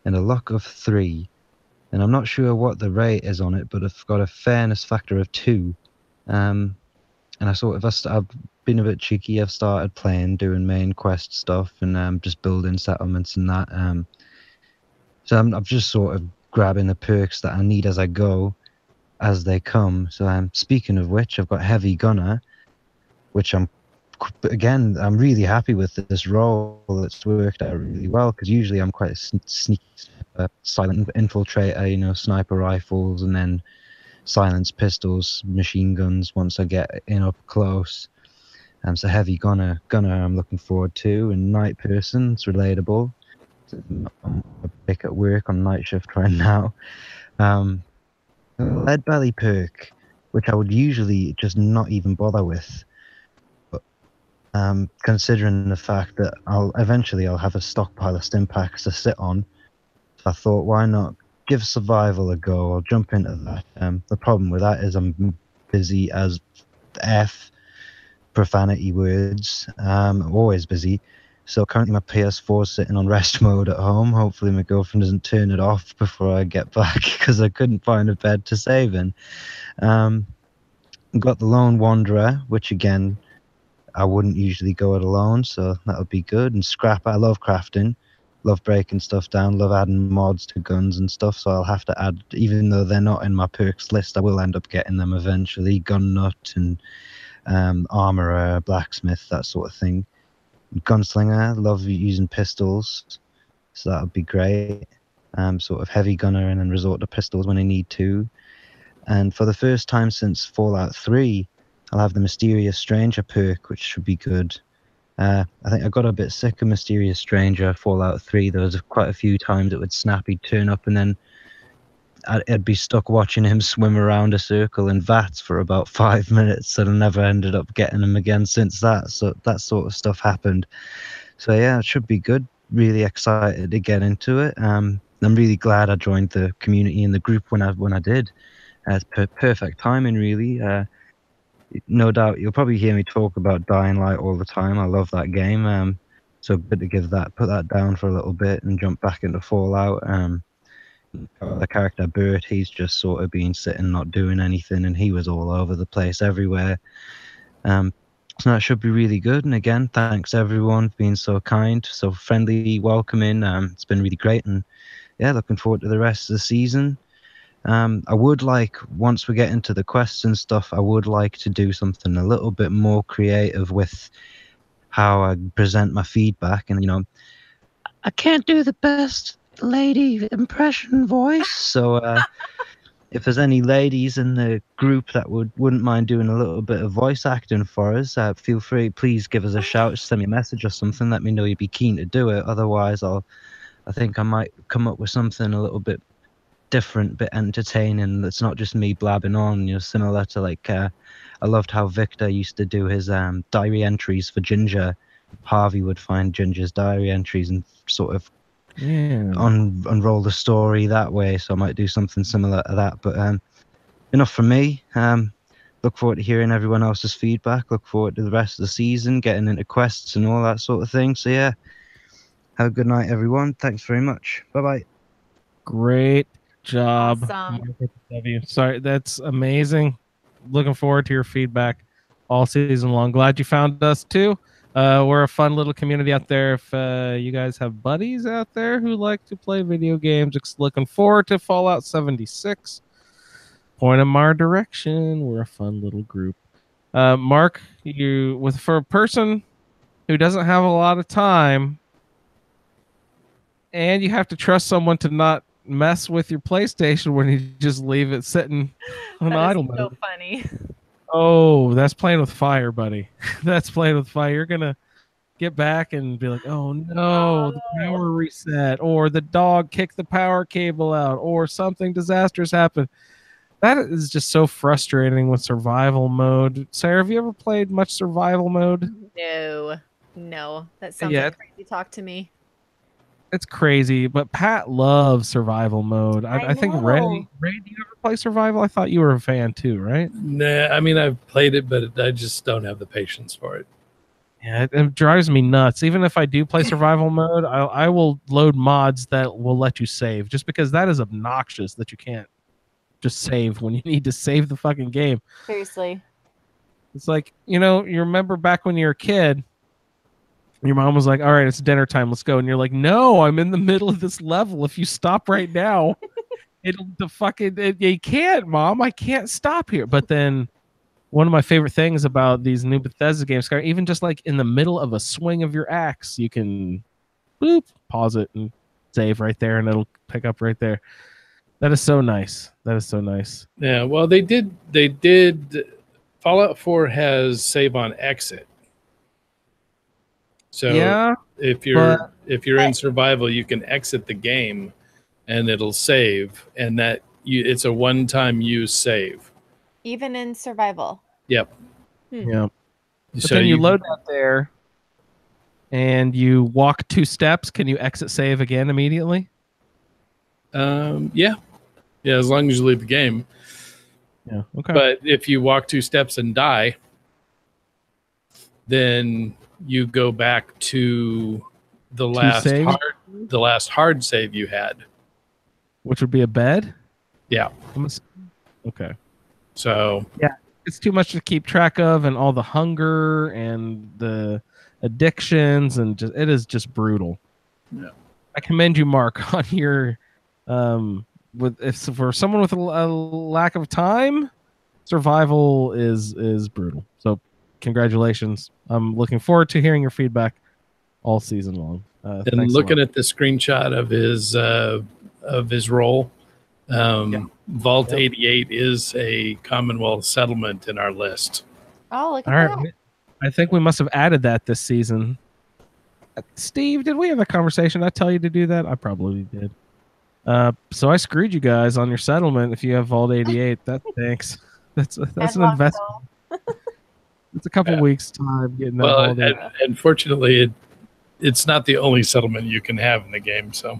[SPEAKER 15] and a luck of 3. And I'm not sure what the rate is on it, but I've got a fairness factor of 2. And I've been a bit cheeky. I've started doing main quest stuff, and just building settlements and that. So I'm just sort of grabbing the perks that I need as I go, as they come. So speaking of which, I've got Heavy Gunner, which I'm really happy with this role. It's worked out really well, because usually I'm quite a sneaky, silent infiltrator, sniper rifles, and then silenced pistols, machine guns once I get in up close. So Heavy Gunner I'm looking forward to, and Night Person, it's relatable. I'm a pick at work on night shift right now. Lead Belly perk, which I would usually just not even bother with. Considering the fact that I'll have a stockpile of stim packs to sit on, so I thought, why not give survival a go? I'll jump into that. The problem with that is I'm busy as F, profanity words. I'm always busy. So currently my PS4 is sitting on rest mode at home. Hopefully my girlfriend doesn't turn it off before I get back, because I couldn't find a bed to save in. Got the Lone Wanderer, which again, I wouldn't usually go it alone, so that would be good. And scrap, I love crafting, love breaking stuff down, love adding mods to guns and stuff, so I'll have to add, even though they're not in my perks list, I will end up getting them eventually. Gun nut and armorer, blacksmith, that sort of thing. Gunslinger, love using pistols, so that would be great. Sort of Heavy Gunner and then resort to pistols when I need to. And for the first time since Fallout 3, I'll have the Mysterious Stranger perk, which should be good. I think I got a bit sick of Mysterious Stranger Fallout 3. There was quite a few times it would snap, he'd turn up, and then I'd be stuck watching him swim around a circle in vats for about 5 minutes, and I never ended up getting him again since that. So that sort of stuff happened. So yeah, it should be good. Really excited to get into it. I'm really glad I joined the community and the group when I did. It's perfect timing, really. No doubt you'll probably hear me talk about Dying Light all the time. I love that game. So good to put that down for a little bit and jump back into Fallout. The character Bert, he's just sort of been sitting not doing anything, and he was all over the place everywhere. So that should be really good. And again, thanks everyone for being so kind, so friendly, welcoming. It's been really great, and yeah, looking forward to the rest of the season. I would like, once we get into the quests and stuff, I would like to do something a little bit more creative with how I present my feedback. And, I can't do the best lady impression voice. So if there's any ladies in the group that wouldn't mind doing a little bit of voice acting for us, feel free. Please give us a shout, send me a message or something. Let me know you'd be keen to do it. Otherwise, I think I might come up with something a little bit different, bit entertaining. That's not just me blabbing on. Similar to I loved how Victor used to do his diary entries for Ginger. Harvey would find Ginger's diary entries and sort of unroll the story that way. So I might do something similar to that. But enough from me. Look forward to hearing everyone else's feedback. Look forward to the rest of the season, getting into quests and all that sort of thing. So yeah, have a good night, everyone. Thanks very much. Bye bye.
[SPEAKER 3] Great job.
[SPEAKER 4] Awesome.
[SPEAKER 3] W. Sorry, that's amazing. Looking forward to your feedback all season long. Glad you found us too. We're a fun little community out there. If you guys have buddies out there who like to play video games, looking forward to Fallout 76. Point them our direction. We're a fun little group. Mark, for a person who doesn't have a lot of time, and you have to trust someone to not mess with your PlayStation when you just leave it sitting on idle mode.
[SPEAKER 4] So funny.
[SPEAKER 3] Oh, that's playing with fire, buddy. That's playing with fire. You're gonna get back and be like, oh no, the power reset, or the dog kicked the power cable out, or something disastrous happened. That is just so frustrating with survival mode. Sarah, have you ever played much survival mode?
[SPEAKER 4] No. That sounds like crazy talk to me.
[SPEAKER 3] It's crazy, but Pat loves survival mode. I think Ray, do you ever play survival? I thought you were a fan too, right?
[SPEAKER 5] Nah, I mean, I've played it, but I just don't have the patience for it.
[SPEAKER 3] Yeah, it drives me nuts. Even if I do play survival mode, I will load mods that will let you save, just because that is obnoxious that you can't just save when you need to save the fucking game.
[SPEAKER 4] Seriously.
[SPEAKER 3] It's like, you remember back when you were a kid, your mom was like, all right, it's dinner time, let's go. And you're like, no, I'm in the middle of this level. If you stop right now, you can't, Mom. I can't stop here. But then one of my favorite things about these new Bethesda games, even just like in the middle of a swing of your axe, you can pause it and save right there, and it'll pick up right there. That is so nice.
[SPEAKER 5] Yeah, well, they did. Fallout 4 has save on exit. So
[SPEAKER 3] yeah,
[SPEAKER 5] if you're in survival, you can exit the game, and it'll save, and it's a one-time use save.
[SPEAKER 4] Even in survival.
[SPEAKER 5] Yep.
[SPEAKER 3] Yeah. But so then you load out there, and you walk 2 steps. Can you exit save again immediately?
[SPEAKER 5] Yeah, as long as you leave the game.
[SPEAKER 3] Yeah. Okay.
[SPEAKER 5] But if you walk 2 steps and die, then you go back to the last hard save you had,
[SPEAKER 3] which would be a bed.
[SPEAKER 5] Yeah.
[SPEAKER 3] Okay.
[SPEAKER 5] So
[SPEAKER 3] yeah, it's too much to keep track of, and all the hunger and the addictions, and it is just brutal.
[SPEAKER 5] Yeah.
[SPEAKER 3] I commend you, Mark, on your for someone with a lack of time, survival is brutal. So congratulations. I'm looking forward to hearing your feedback all season long.
[SPEAKER 5] And looking at the screenshot of his role, Vault 88 is a Commonwealth settlement in our list.
[SPEAKER 4] Oh, look at that.
[SPEAKER 3] I think we must have added that this season. Steve, did we have a conversation? I tell you to do that? I probably did. So I screwed you guys on your settlement if you have Vault 88. That thanks. That's an investment. It's a couple weeks time getting that.
[SPEAKER 5] Well, and unfortunately, it's not the only settlement you can have in the game. So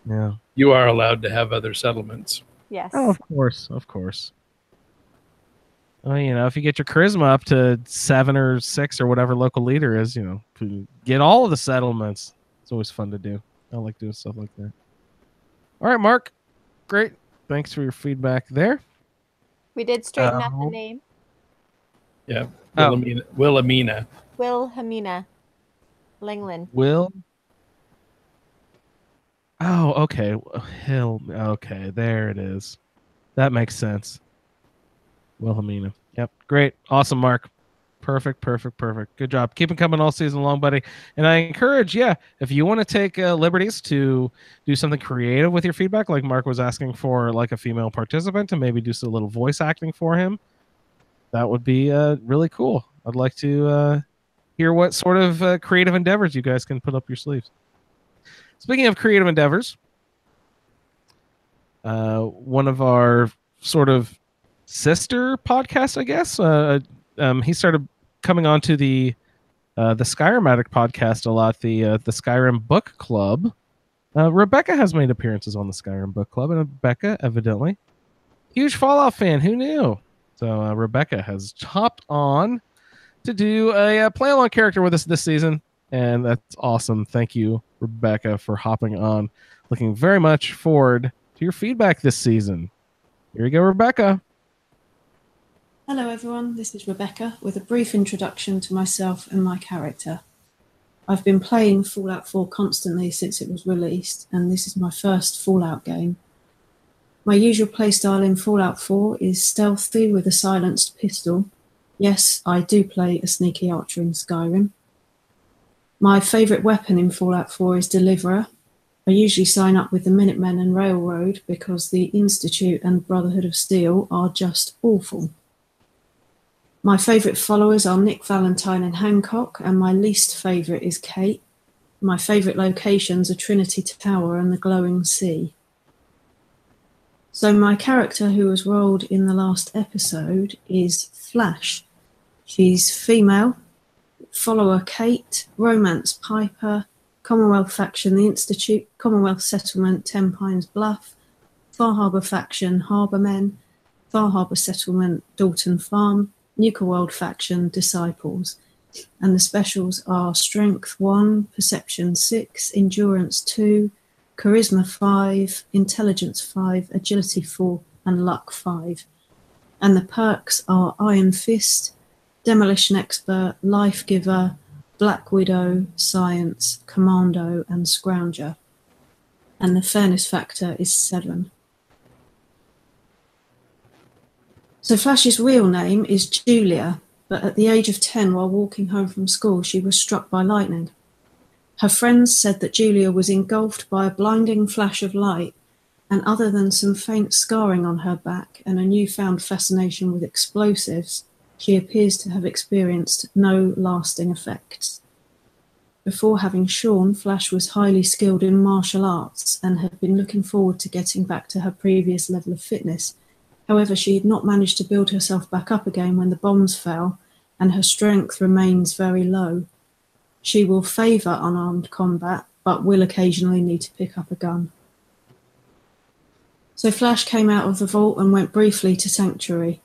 [SPEAKER 3] yeah,
[SPEAKER 5] you are allowed to have other settlements.
[SPEAKER 4] Yes.
[SPEAKER 3] Oh, of course. Well, if you get your charisma up to 7 or 6 or whatever local leader is, get all of the settlements. It's always fun to do. I like doing stuff like that. All right, Mark. Great. Thanks for your feedback there.
[SPEAKER 4] We did straighten out the name.
[SPEAKER 5] Yeah. Wilhelmina
[SPEAKER 4] Langland.
[SPEAKER 3] Will. Oh, okay. Okay, there it is. That makes sense. Wilhelmina. Yep. Great. Awesome, Mark. Perfect. Good job. Keep it coming all season long, buddy. And I encourage, if you want to take liberties to do something creative with your feedback, like Mark was asking for, like a female participant, and maybe do some little voice acting for him, that would be really cool. I'd like to hear what sort of creative endeavors you guys can put up your sleeves. Speaking of creative endeavors, one of our sort of sister podcasts, I guess, he started coming on to the Skyrim Addict podcast a lot, the Skyrim Book Club. Rebecca has made appearances on the Skyrim Book Club, and Rebecca, evidently, huge Fallout fan. Who knew? So Rebecca has hopped on to do a play-along character with us this season, and that's awesome. Thank you, Rebecca, for hopping on. Looking very much forward to your feedback this season. Here you go, Rebecca.
[SPEAKER 16] Hello everyone, this is Rebecca with a brief introduction to myself and my character. I've been playing Fallout 4 constantly since it was released, and this is my first Fallout game. My usual playstyle in Fallout 4 is stealthy with a silenced pistol. Yes, I do play a sneaky archer in Skyrim. My favourite weapon in Fallout 4 is Deliverer. I usually sign up with the Minutemen and Railroad because the Institute and Brotherhood of Steel are just awful. My favourite followers are Nick Valentine and Hancock, and my least favourite is Kate. My favourite locations are Trinity Tower and the Glowing Sea. So my character who was rolled in the last episode is Flash. She's female, follower Kate, romance Piper, Commonwealth faction The Institute, Commonwealth settlement 10 Pines Bluff, Far Harbour faction Harbourmen, Far Harbour settlement Dalton Farm, Nuka World faction Disciples, and the specials are Strength 1, Perception 6, Endurance 2, Charisma 5, Intelligence 5, Agility 4, and Luck 5. And the perks are Iron Fist, Demolition Expert, Life Giver, Black Widow, Science, Commando, and Scrounger. And the fairness factor is 7. So Flash's real name is Julia, but at the age of 10, while walking home from school, she was struck by lightning. Her friends said that Julia was engulfed by a blinding flash of light, and other than some faint scarring on her back and a newfound fascination with explosives, she appears to have experienced no lasting effects. Before having Sean, Flash was highly skilled in martial arts and had been looking forward to getting back to her previous level of fitness. However, she had not managed to build herself back up again when the bombs fell, and her strength remains very low. She will favour unarmed combat, but will occasionally need to pick up a gun. So Flash came out of the vault and went briefly to Sanctuary.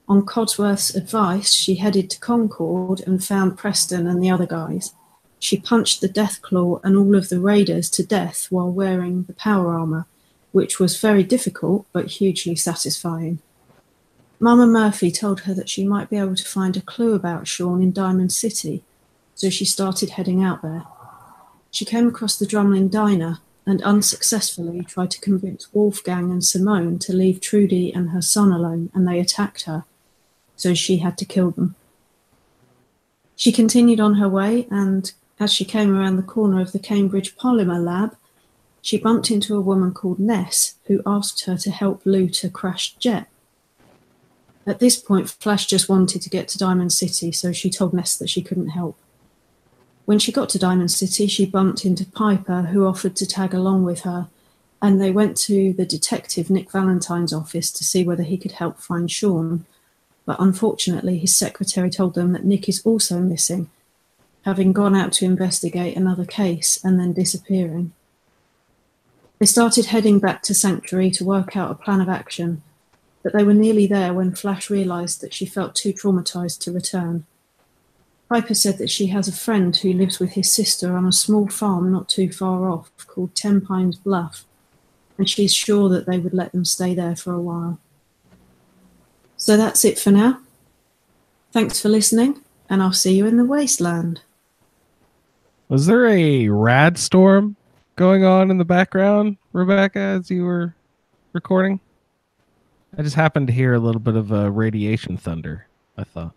[SPEAKER 16] On Codsworth's advice, she headed to Concord and found Preston and the other guys. She punched the Deathclaw and all of the raiders to death while wearing the power armour, which was very difficult but hugely satisfying. Mama Murphy told her that she might be able to find a clue about Sean in Diamond City, so she started heading out there. She came across the Drumlin Diner and unsuccessfully tried to convince Wolfgang and Simone to leave Trudy and her son alone, and they attacked her, so she had to kill them. She continued on her way, and as she came around the corner of the Cambridge Polymer Lab, she bumped into a woman called Ness, who asked her to help loot a crashed jet. At this point, Flash just wanted to get to Diamond City, so she told Ness that she couldn't help. When she got to Diamond City, she bumped into Piper, who offered to tag along with her, and they went to the detective Nick Valentine's office to see whether he could help find Sean. But unfortunately, his secretary told them that Nick is also missing, having gone out to investigate another case and then disappearing. They started heading back to Sanctuary to work out a plan of action, but they were nearly there when Flash realised that she felt too traumatised to return. Piper said that she has a friend who lives with his sister on a small farm not too far off called 10 Pines Bluff, and she's sure that they would let them stay there for a while. So that's it for now. Thanks for listening, and I'll see you in the wasteland.
[SPEAKER 3] Was there a rad storm going on in the background, Rebecca, as you were recording? I just happened to hear a little bit of radiation thunder. I thought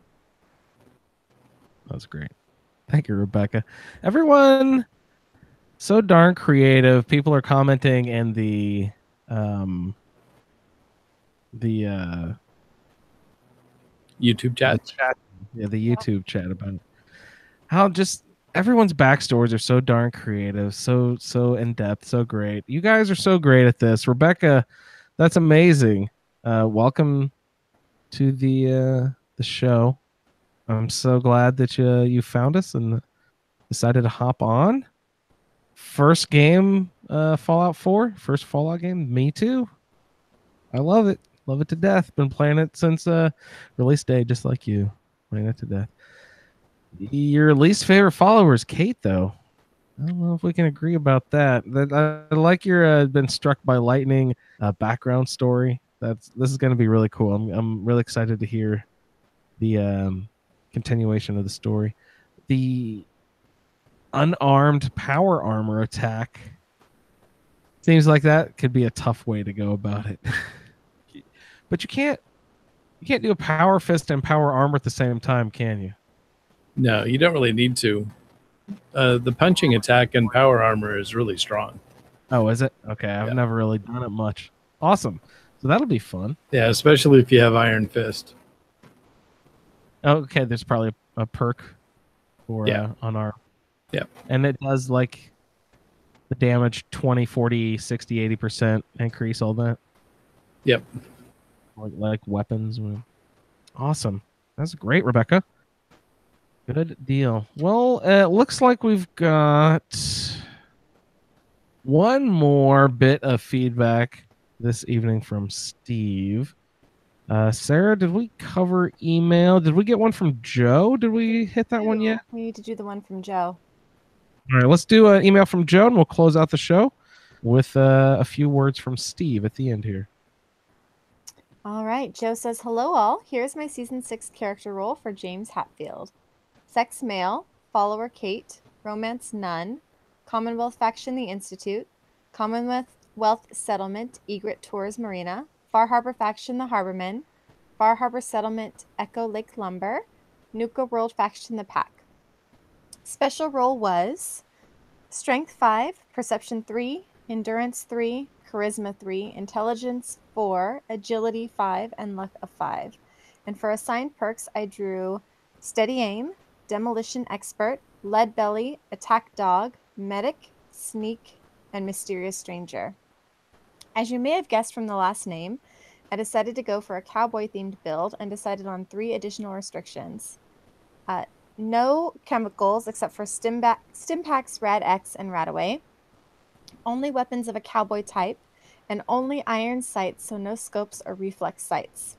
[SPEAKER 3] that was great. Thank you, Rebecca. Everyone, so darn creative. People are commenting in the
[SPEAKER 5] YouTube chat.
[SPEAKER 3] The YouTube chat about how just everyone's backstories are so darn creative, so in depth, so great. You guys are so great at this. Rebecca, that's amazing. Welcome to the show. I'm so glad that you found us and decided to hop on. First game, Fallout 4, first Fallout game. Me too. I love it. Love it to death. Been playing it since release day, just like you. Playing it to death. Your least favorite follower is Kate, though. I don't know if we can agree about that. I like your been struck by lightning background story. This is going to be really cool. I'm really excited to hear the continuation of the story. The unarmed power armor attack seems like that could be a tough way to go about it. But you can't do a power fist and power armor at the same time, can you?
[SPEAKER 5] No, you don't really need to. The punching attack and power armor is really strong.
[SPEAKER 3] Oh, is it? Okay, I've never really done it much. Awesome. So that'll be fun.
[SPEAKER 5] Yeah, especially if you have Iron Fist.
[SPEAKER 3] Okay, there's probably a perk for on our.
[SPEAKER 5] Yeah.
[SPEAKER 3] And it does like the damage 20, 40, 60, 80% increase, all that.
[SPEAKER 5] Yep.
[SPEAKER 3] Like weapons. Awesome. That's great, Rebecca. Good deal. Well, it looks like we've got one more bit of feedback this evening from Steve. Sarah, did we cover email? Did we get one from Joe? Did we hit that one yet?
[SPEAKER 4] We need to do the one from Joe.
[SPEAKER 3] All right, let's do an email from Joe, and we'll close out the show with a few words from Steve at the end here.
[SPEAKER 4] All right. Joe says, hello all. Here's my season 6 character role for James Hatfield. Sex male, follower Kate, romance none, Commonwealth faction the Institute, Commonwealth settlement Egret Tours Marina, Far Harbor faction the Harbormen, Far Harbor settlement Echo Lake Lumber, Nuka World faction the Pack. Special role was Strength 5, Perception 3, Endurance 3, Charisma 3, Intelligence 4, Agility 5, and Luck of 5. And for assigned perks, I drew Steady Aim, Demolition Expert, Lead Belly, Attack Dog, Medic, Sneak, and Mysterious Stranger. As you may have guessed from the last name, I decided to go for a cowboy-themed build and decided on 3 additional restrictions. No chemicals except for Stimpaks, Rad X, and Radaway. Only weapons of a cowboy type, and only iron sights, so no scopes or reflex sights.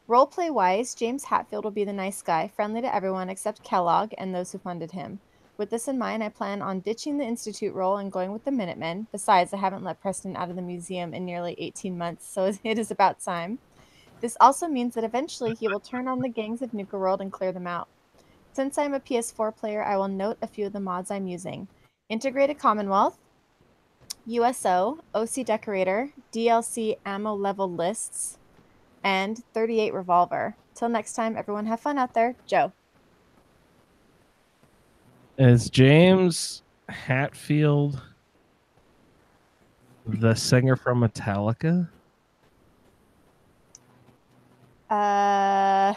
[SPEAKER 4] Roleplay-wise, James Hatfield will be the nice guy, friendly to everyone except Kellogg and those who funded him. With this in mind, I plan on ditching the Institute role and going with the Minutemen. Besides, I haven't let Preston out of the museum in nearly 18 months, so it is about time. This also means that eventually he will turn on the gangs of Nuka World and clear them out. Since I'm a PS4 player, I will note a few of the mods I'm using. Integrated Commonwealth, USO, OC Decorator, DLC ammo level lists, and 38 Revolver. Till next time, everyone have fun out there. Joe.
[SPEAKER 3] Is James Hatfield the singer from Metallica?
[SPEAKER 4] I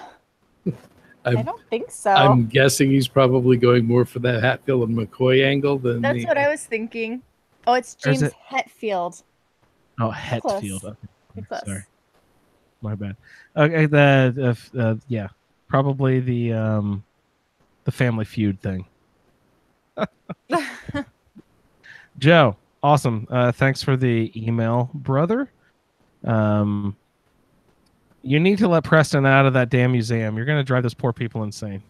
[SPEAKER 4] don't think so.
[SPEAKER 5] I'm guessing he's probably going more for that Hatfield and McCoy angle than
[SPEAKER 4] That's what I was thinking. Oh, it's James Hetfield.
[SPEAKER 3] Oh, Hetfield.
[SPEAKER 4] Close.
[SPEAKER 3] Okay. Sorry. My bad. Okay, yeah, probably the Family Feud thing. Joe, awesome. Thanks for the email, brother. You need to let Preston out of that damn museum. You're going to drive those poor people insane.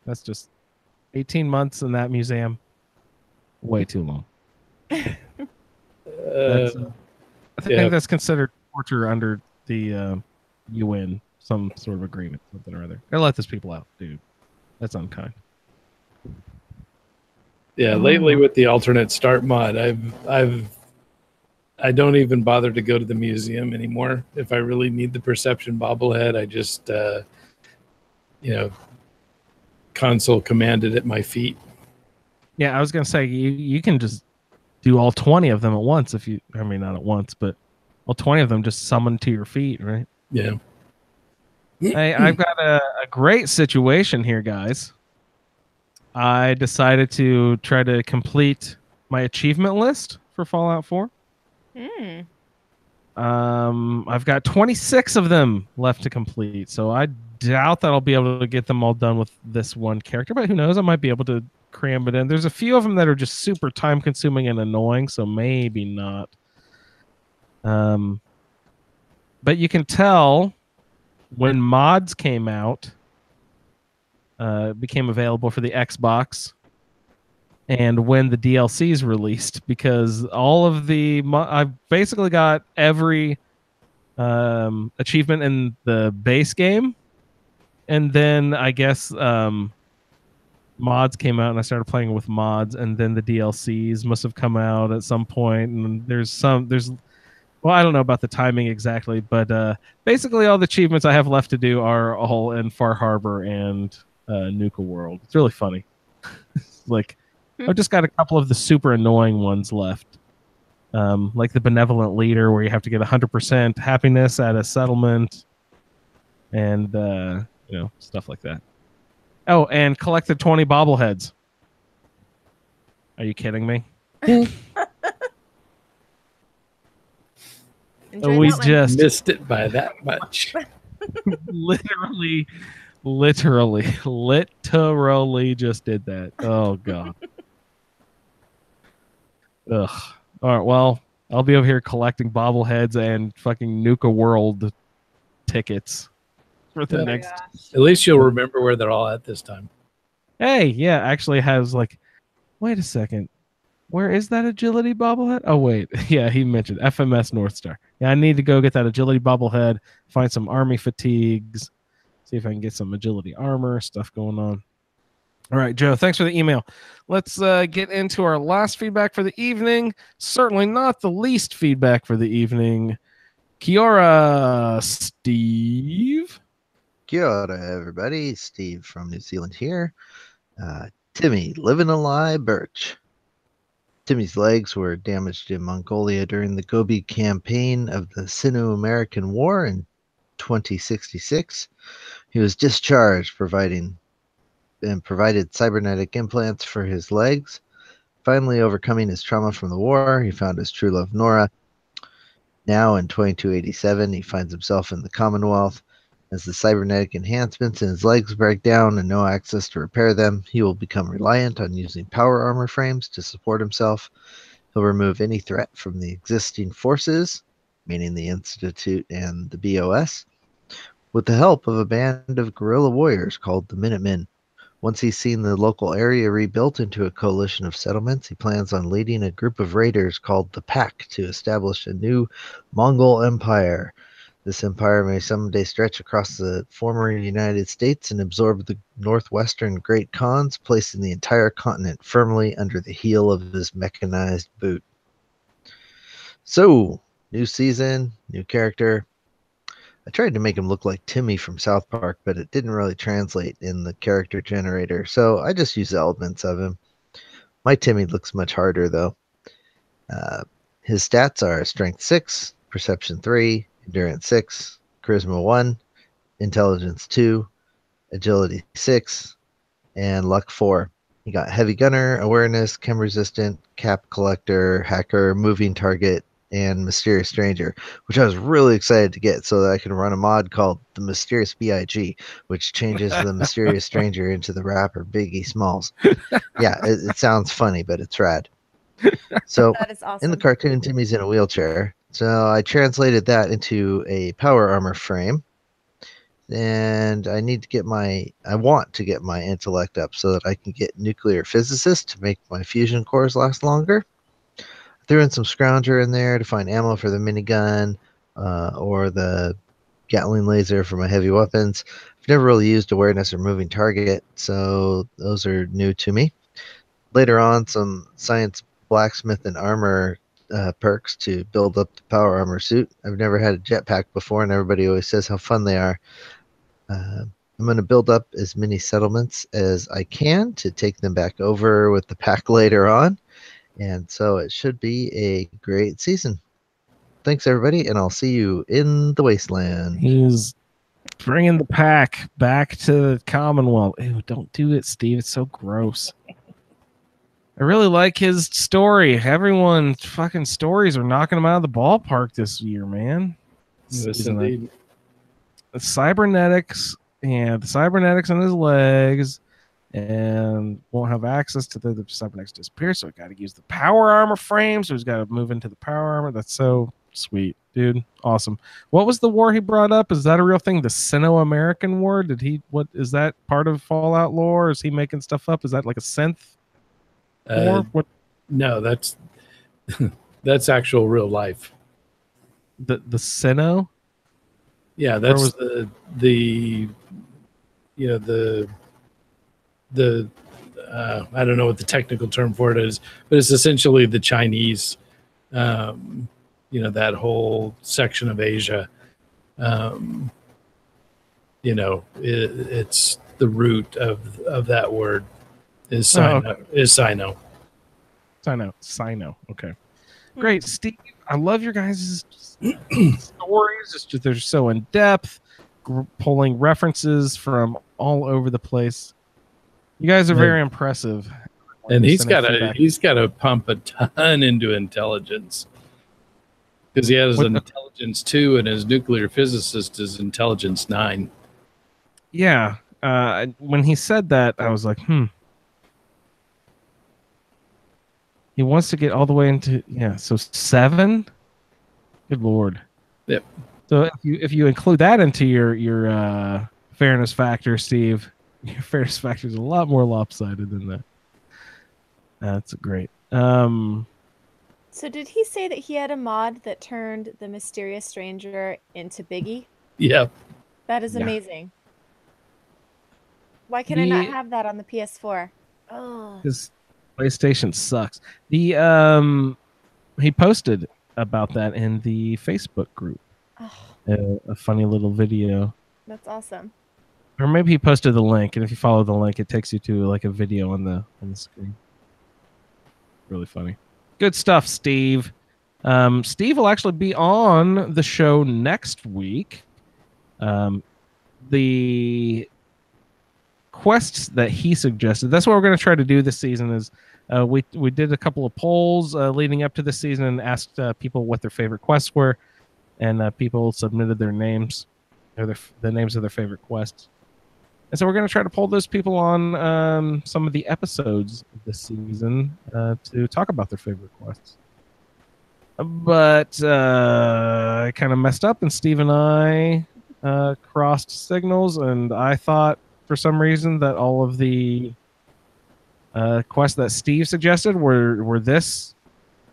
[SPEAKER 3] That's just 18 months in that museum. Way too long. I think that's considered torture under the UN, some sort of agreement, something or other. Gotta let those people out, dude. That's unkind.
[SPEAKER 5] Yeah, lately with the alternate start mod, I've I don't even bother to go to the museum anymore. If I really need the perception bobblehead, I just, console command it at my feet.
[SPEAKER 3] Yeah, I was gonna say you can just do all 20 of them at once if you. I mean, not at once, but all 20 of them just summon to your feet, right?
[SPEAKER 5] Yeah.
[SPEAKER 3] Hey, I've got a great situation here, guys. I decided to try to complete my achievement list for Fallout 4. I've got 26 of them left to complete, so I doubt that I'll be able to get them all done with this one character, but who knows? I might be able to cram it in. There's a few of them that are just super time consuming and annoying, so maybe not. But you can tell when mods came out, became available for the Xbox, and when the DLCs released, because all of the I've basically got every achievement in the base game, and then I guess mods came out and I started playing with mods, and then the DLCs must have come out at some point, and there's well, I don't know about the timing exactly, but basically all the achievements I have left to do are all in Far Harbor and Nuka World. It's really funny. Like, I've just got a couple of the super annoying ones left. Like the benevolent leader, where you have to get 100% happiness at a settlement, and stuff like that. Oh, and collect the 20 bobbleheads. Are you kidding me? We just
[SPEAKER 5] missed it by that much.
[SPEAKER 3] literally just did that. Oh god. Ugh. All right. Well, I'll be over here collecting bobbleheads and fucking Nuka World tickets for the next.
[SPEAKER 5] At least you'll remember where they're all at this time.
[SPEAKER 3] Hey, yeah, actually has like. Wait a second. Where is that agility bobblehead? Oh wait, yeah, he mentioned FMS North Star. Yeah, I need to go get that agility bobblehead. Find some army fatigues. See if I can get some agility armor stuff going on. All right, Joe, thanks for the email. Let's get into our last feedback for the evening. Certainly not the least feedback for the evening. Kiora, Steve.
[SPEAKER 15] Kia ora, everybody. Steve from New Zealand here. Timmy, living a lie, Birch. Timmy's legs were damaged in Mongolia during the Gobi campaign of the Sino-American War in 2066. He was discharged, provided cybernetic implants for his legs. Finally overcoming his trauma from the war, he found his true love, Nora. Now in 2287, he finds himself in the Commonwealth. As the cybernetic enhancements in his legs break down and no access to repair them, he will become reliant on using power armor frames to support himself. He'll remove any threat from the existing forces, meaning the Institute and the BOS, with the help of a band of guerrilla warriors called the Minutemen. Once he's seen the local area rebuilt into a coalition of settlements, he plans on leading a group of raiders called the Pack to establish a new Mongol empire. This empire may someday stretch across the former United States and absorb the northwestern Great Khans, placing the entire continent firmly under the heel of his mechanized boot. So, new season, new character. I tried to make him look like Timmy from South Park, but it didn't really translate in the character generator, so I just used elements of him. My Timmy looks much harder, though. His stats are Strength 6, Perception 3, Endurance 6, Charisma 1, Intelligence 2, Agility 6, and Luck 4. He got Heavy Gunner, Awareness, Chem Resistant, Cap Collector, Hacker, Moving Target, and Mysterious Stranger, which I was really excited to get so that I can run a mod called the Mysterious BIG, which changes the Mysterious Stranger into the rapper Biggie Smalls. Yeah, it sounds funny, but it's rad. So
[SPEAKER 4] That is awesome.
[SPEAKER 15] in the cartoon, Timmy's in a wheelchair. So I translated that into a power armor frame. And I want to get my intellect up so that I can get nuclear physicist to make my fusion cores last longer. I threw in some scrounger in there to find ammo for the minigun or the Gatling laser for my heavy weapons. I've never really used awareness or moving target, so those are new to me. Later on, some science blacksmith and armor perks to build up the power armor suit. I've never had a jetpack before, and everybody always says how fun they are. I'm going to build up as many settlements as I can to take them back over with the pack later on. And so it should be a great season. Thanks, everybody, and I'll see you in the wasteland.
[SPEAKER 3] He's bringing the pack back to the Commonwealth. Ew, don't do it, Steve. It's so gross. I really like his story. Everyone's fucking stories are knocking him out of the ballpark this year, man.
[SPEAKER 5] Yes, indeed.
[SPEAKER 3] The cybernetics and the cybernetics on his legs, and won't have access to the cybernetics disappear, so we got to use the power armor frame. So he's got to move into the power armor. That's so sweet, dude. Awesome. What was the war he brought up? Is that a real thing? The Sino-American War? What is that part of Fallout lore? Is he making stuff up? Is that like a synth? What?
[SPEAKER 5] No, that's actual real life.
[SPEAKER 3] The Sino?
[SPEAKER 5] Yeah, that's
[SPEAKER 3] was
[SPEAKER 5] the I don't know what the technical term for it is, but it's essentially the Chinese, that whole section of Asia. It's the root of that word is Sino. Is Sino.
[SPEAKER 3] Sino. Okay. Great, Steve. I love your guys' stories. They're so in depth, pulling references from all over the place. You guys are very impressive.
[SPEAKER 5] And he's got to pump a ton into intelligence because he has an intelligence 2 and his nuclear physicist is intelligence 9.
[SPEAKER 3] Yeah. When he said that, I was like, He wants to get all the way into so 7. Good Lord.
[SPEAKER 5] Yep.
[SPEAKER 3] So if you include that into your fairness factor, Steve, your fairness factor is a lot more lopsided than that. That's great.
[SPEAKER 4] So did he say that he had a mod that turned the mysterious stranger into Biggie?
[SPEAKER 5] Yep.
[SPEAKER 4] That is amazing. Why can I not have that on the PS4? Oh.
[SPEAKER 3] Because PlayStation sucks. He posted about that in the Facebook group. A funny little video.
[SPEAKER 4] That's awesome.
[SPEAKER 3] Or maybe he posted the link, and if you follow the link, it takes you to like a video on the screen. Really funny. Good stuff, Steve. Steve will actually be on the show next week. The quests that he suggested, that's what we're going to try to do this season, is we did a couple of polls leading up to the season and asked people what their favorite quests were, and people submitted their names, or the names of their favorite quests. And so we're going to try to pull those people on some of the episodes this season to talk about their favorite quests. But I kind of messed up, and Steve and I crossed signals, and I thought for some reason that all of the quests that Steve suggested were this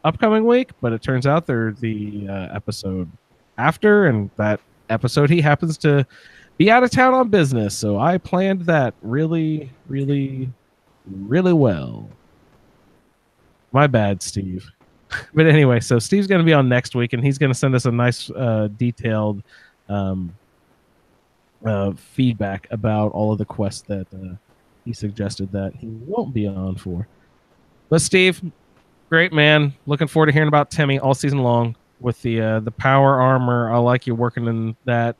[SPEAKER 3] upcoming week, but it turns out they're the episode after, and that episode he happens to be out of town on business, so I planned that really, really, really well. My bad, Steve. But anyway, so Steve's going to be on next week, and he's going to send us a nice detailed feedback about all of the quests that he suggested that he won't be on for. But Steve, great man. Looking forward to hearing about Timmy all season long with the power armor. I like you working in that.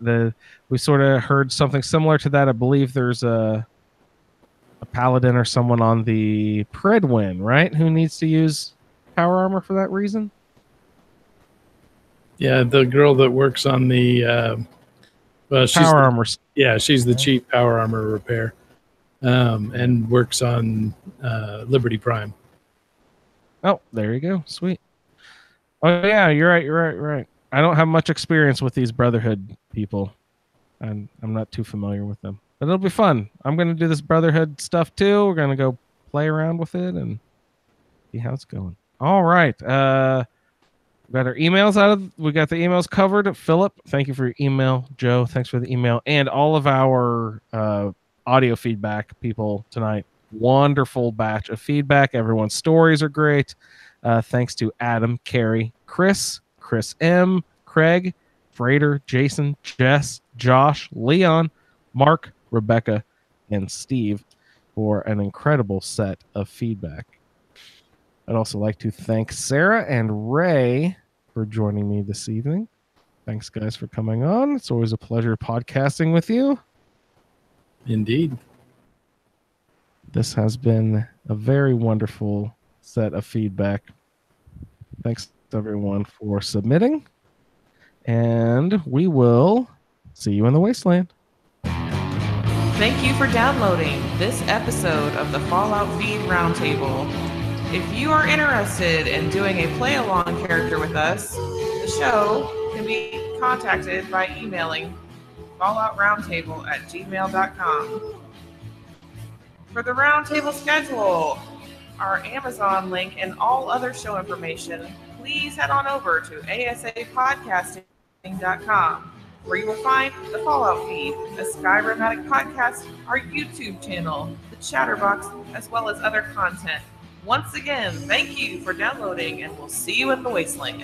[SPEAKER 3] We sort of heard something similar to that. I believe there's a paladin or someone on the Pridwin, right, who needs to use power armor for that reason.
[SPEAKER 5] Yeah, the girl that works on the she's
[SPEAKER 3] power armor.
[SPEAKER 5] Yeah, she's the chief power armor repair, and works on Liberty Prime.
[SPEAKER 3] Oh, there you go. Sweet. Oh yeah, you're right. I don't have much experience with these Brotherhood people, and I'm not too familiar with them. But it'll be fun. I'm going to do this Brotherhood stuff too. We're going to go play around with it and see how it's going. All right. We got our emails we got the emails covered. Philip, thank you for your email. Joe, thanks for the email. And all of our audio feedback people tonight. Wonderful batch of feedback. Everyone's stories are great. Thanks to Adam, Carrie, Chris M, Craig, Freighter, Jason, Jess, Josh, Leon, Mark, Rebecca, and Steve for an incredible set of feedback. I'd also like to thank Sarah and Ray for joining me this evening. Thanks, guys, for coming on. It's always a pleasure podcasting with you.
[SPEAKER 5] Indeed.
[SPEAKER 3] This has been a very wonderful set of feedback. Thanks, everyone, for submitting. And we will see you in the wasteland.
[SPEAKER 17] Thank you for downloading this episode of the Fallout Feed Roundtable. If you are interested in doing a play-along character with us, the show can be contacted by emailing falloutroundtable@gmail.com. For the roundtable schedule, our Amazon link, and all other show information, please head on over to asapodcasting.com, where you will find the Fallout Feed, a Skyrimatic podcast, our YouTube channel, the Chatterbox, as well as other content. Once again, thank you for downloading, and we'll see you in the wasteland.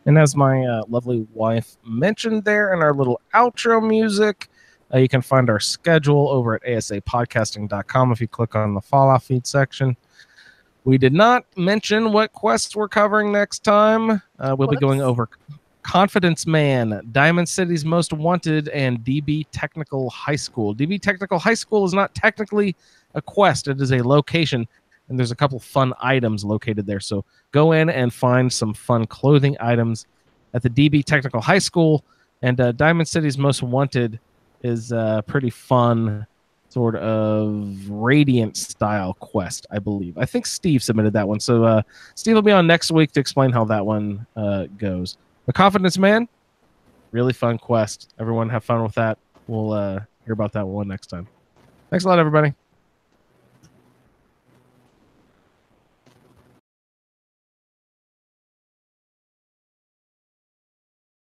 [SPEAKER 3] And as my lovely wife mentioned there in our little outro music, you can find our schedule over at asapodcasting.com if you click on the Fallout Feed section. We did not mention what quests we're covering next time. We'll be going over Confidence Man, Diamond City's Most Wanted, and DB Technical High School. DB Technical High School is not technically a quest. It is a location, and there's a couple fun items located there. So go in and find some fun clothing items at the DB Technical High School. And Diamond City's Most Wanted is a pretty fun sort of Radiant style quest, I believe. I think Steve submitted that one. So Steve will be on next week to explain how that one goes. The Confidence Man, really fun quest. Everyone have fun with that. We'll hear about that one next time. Thanks a lot, everybody.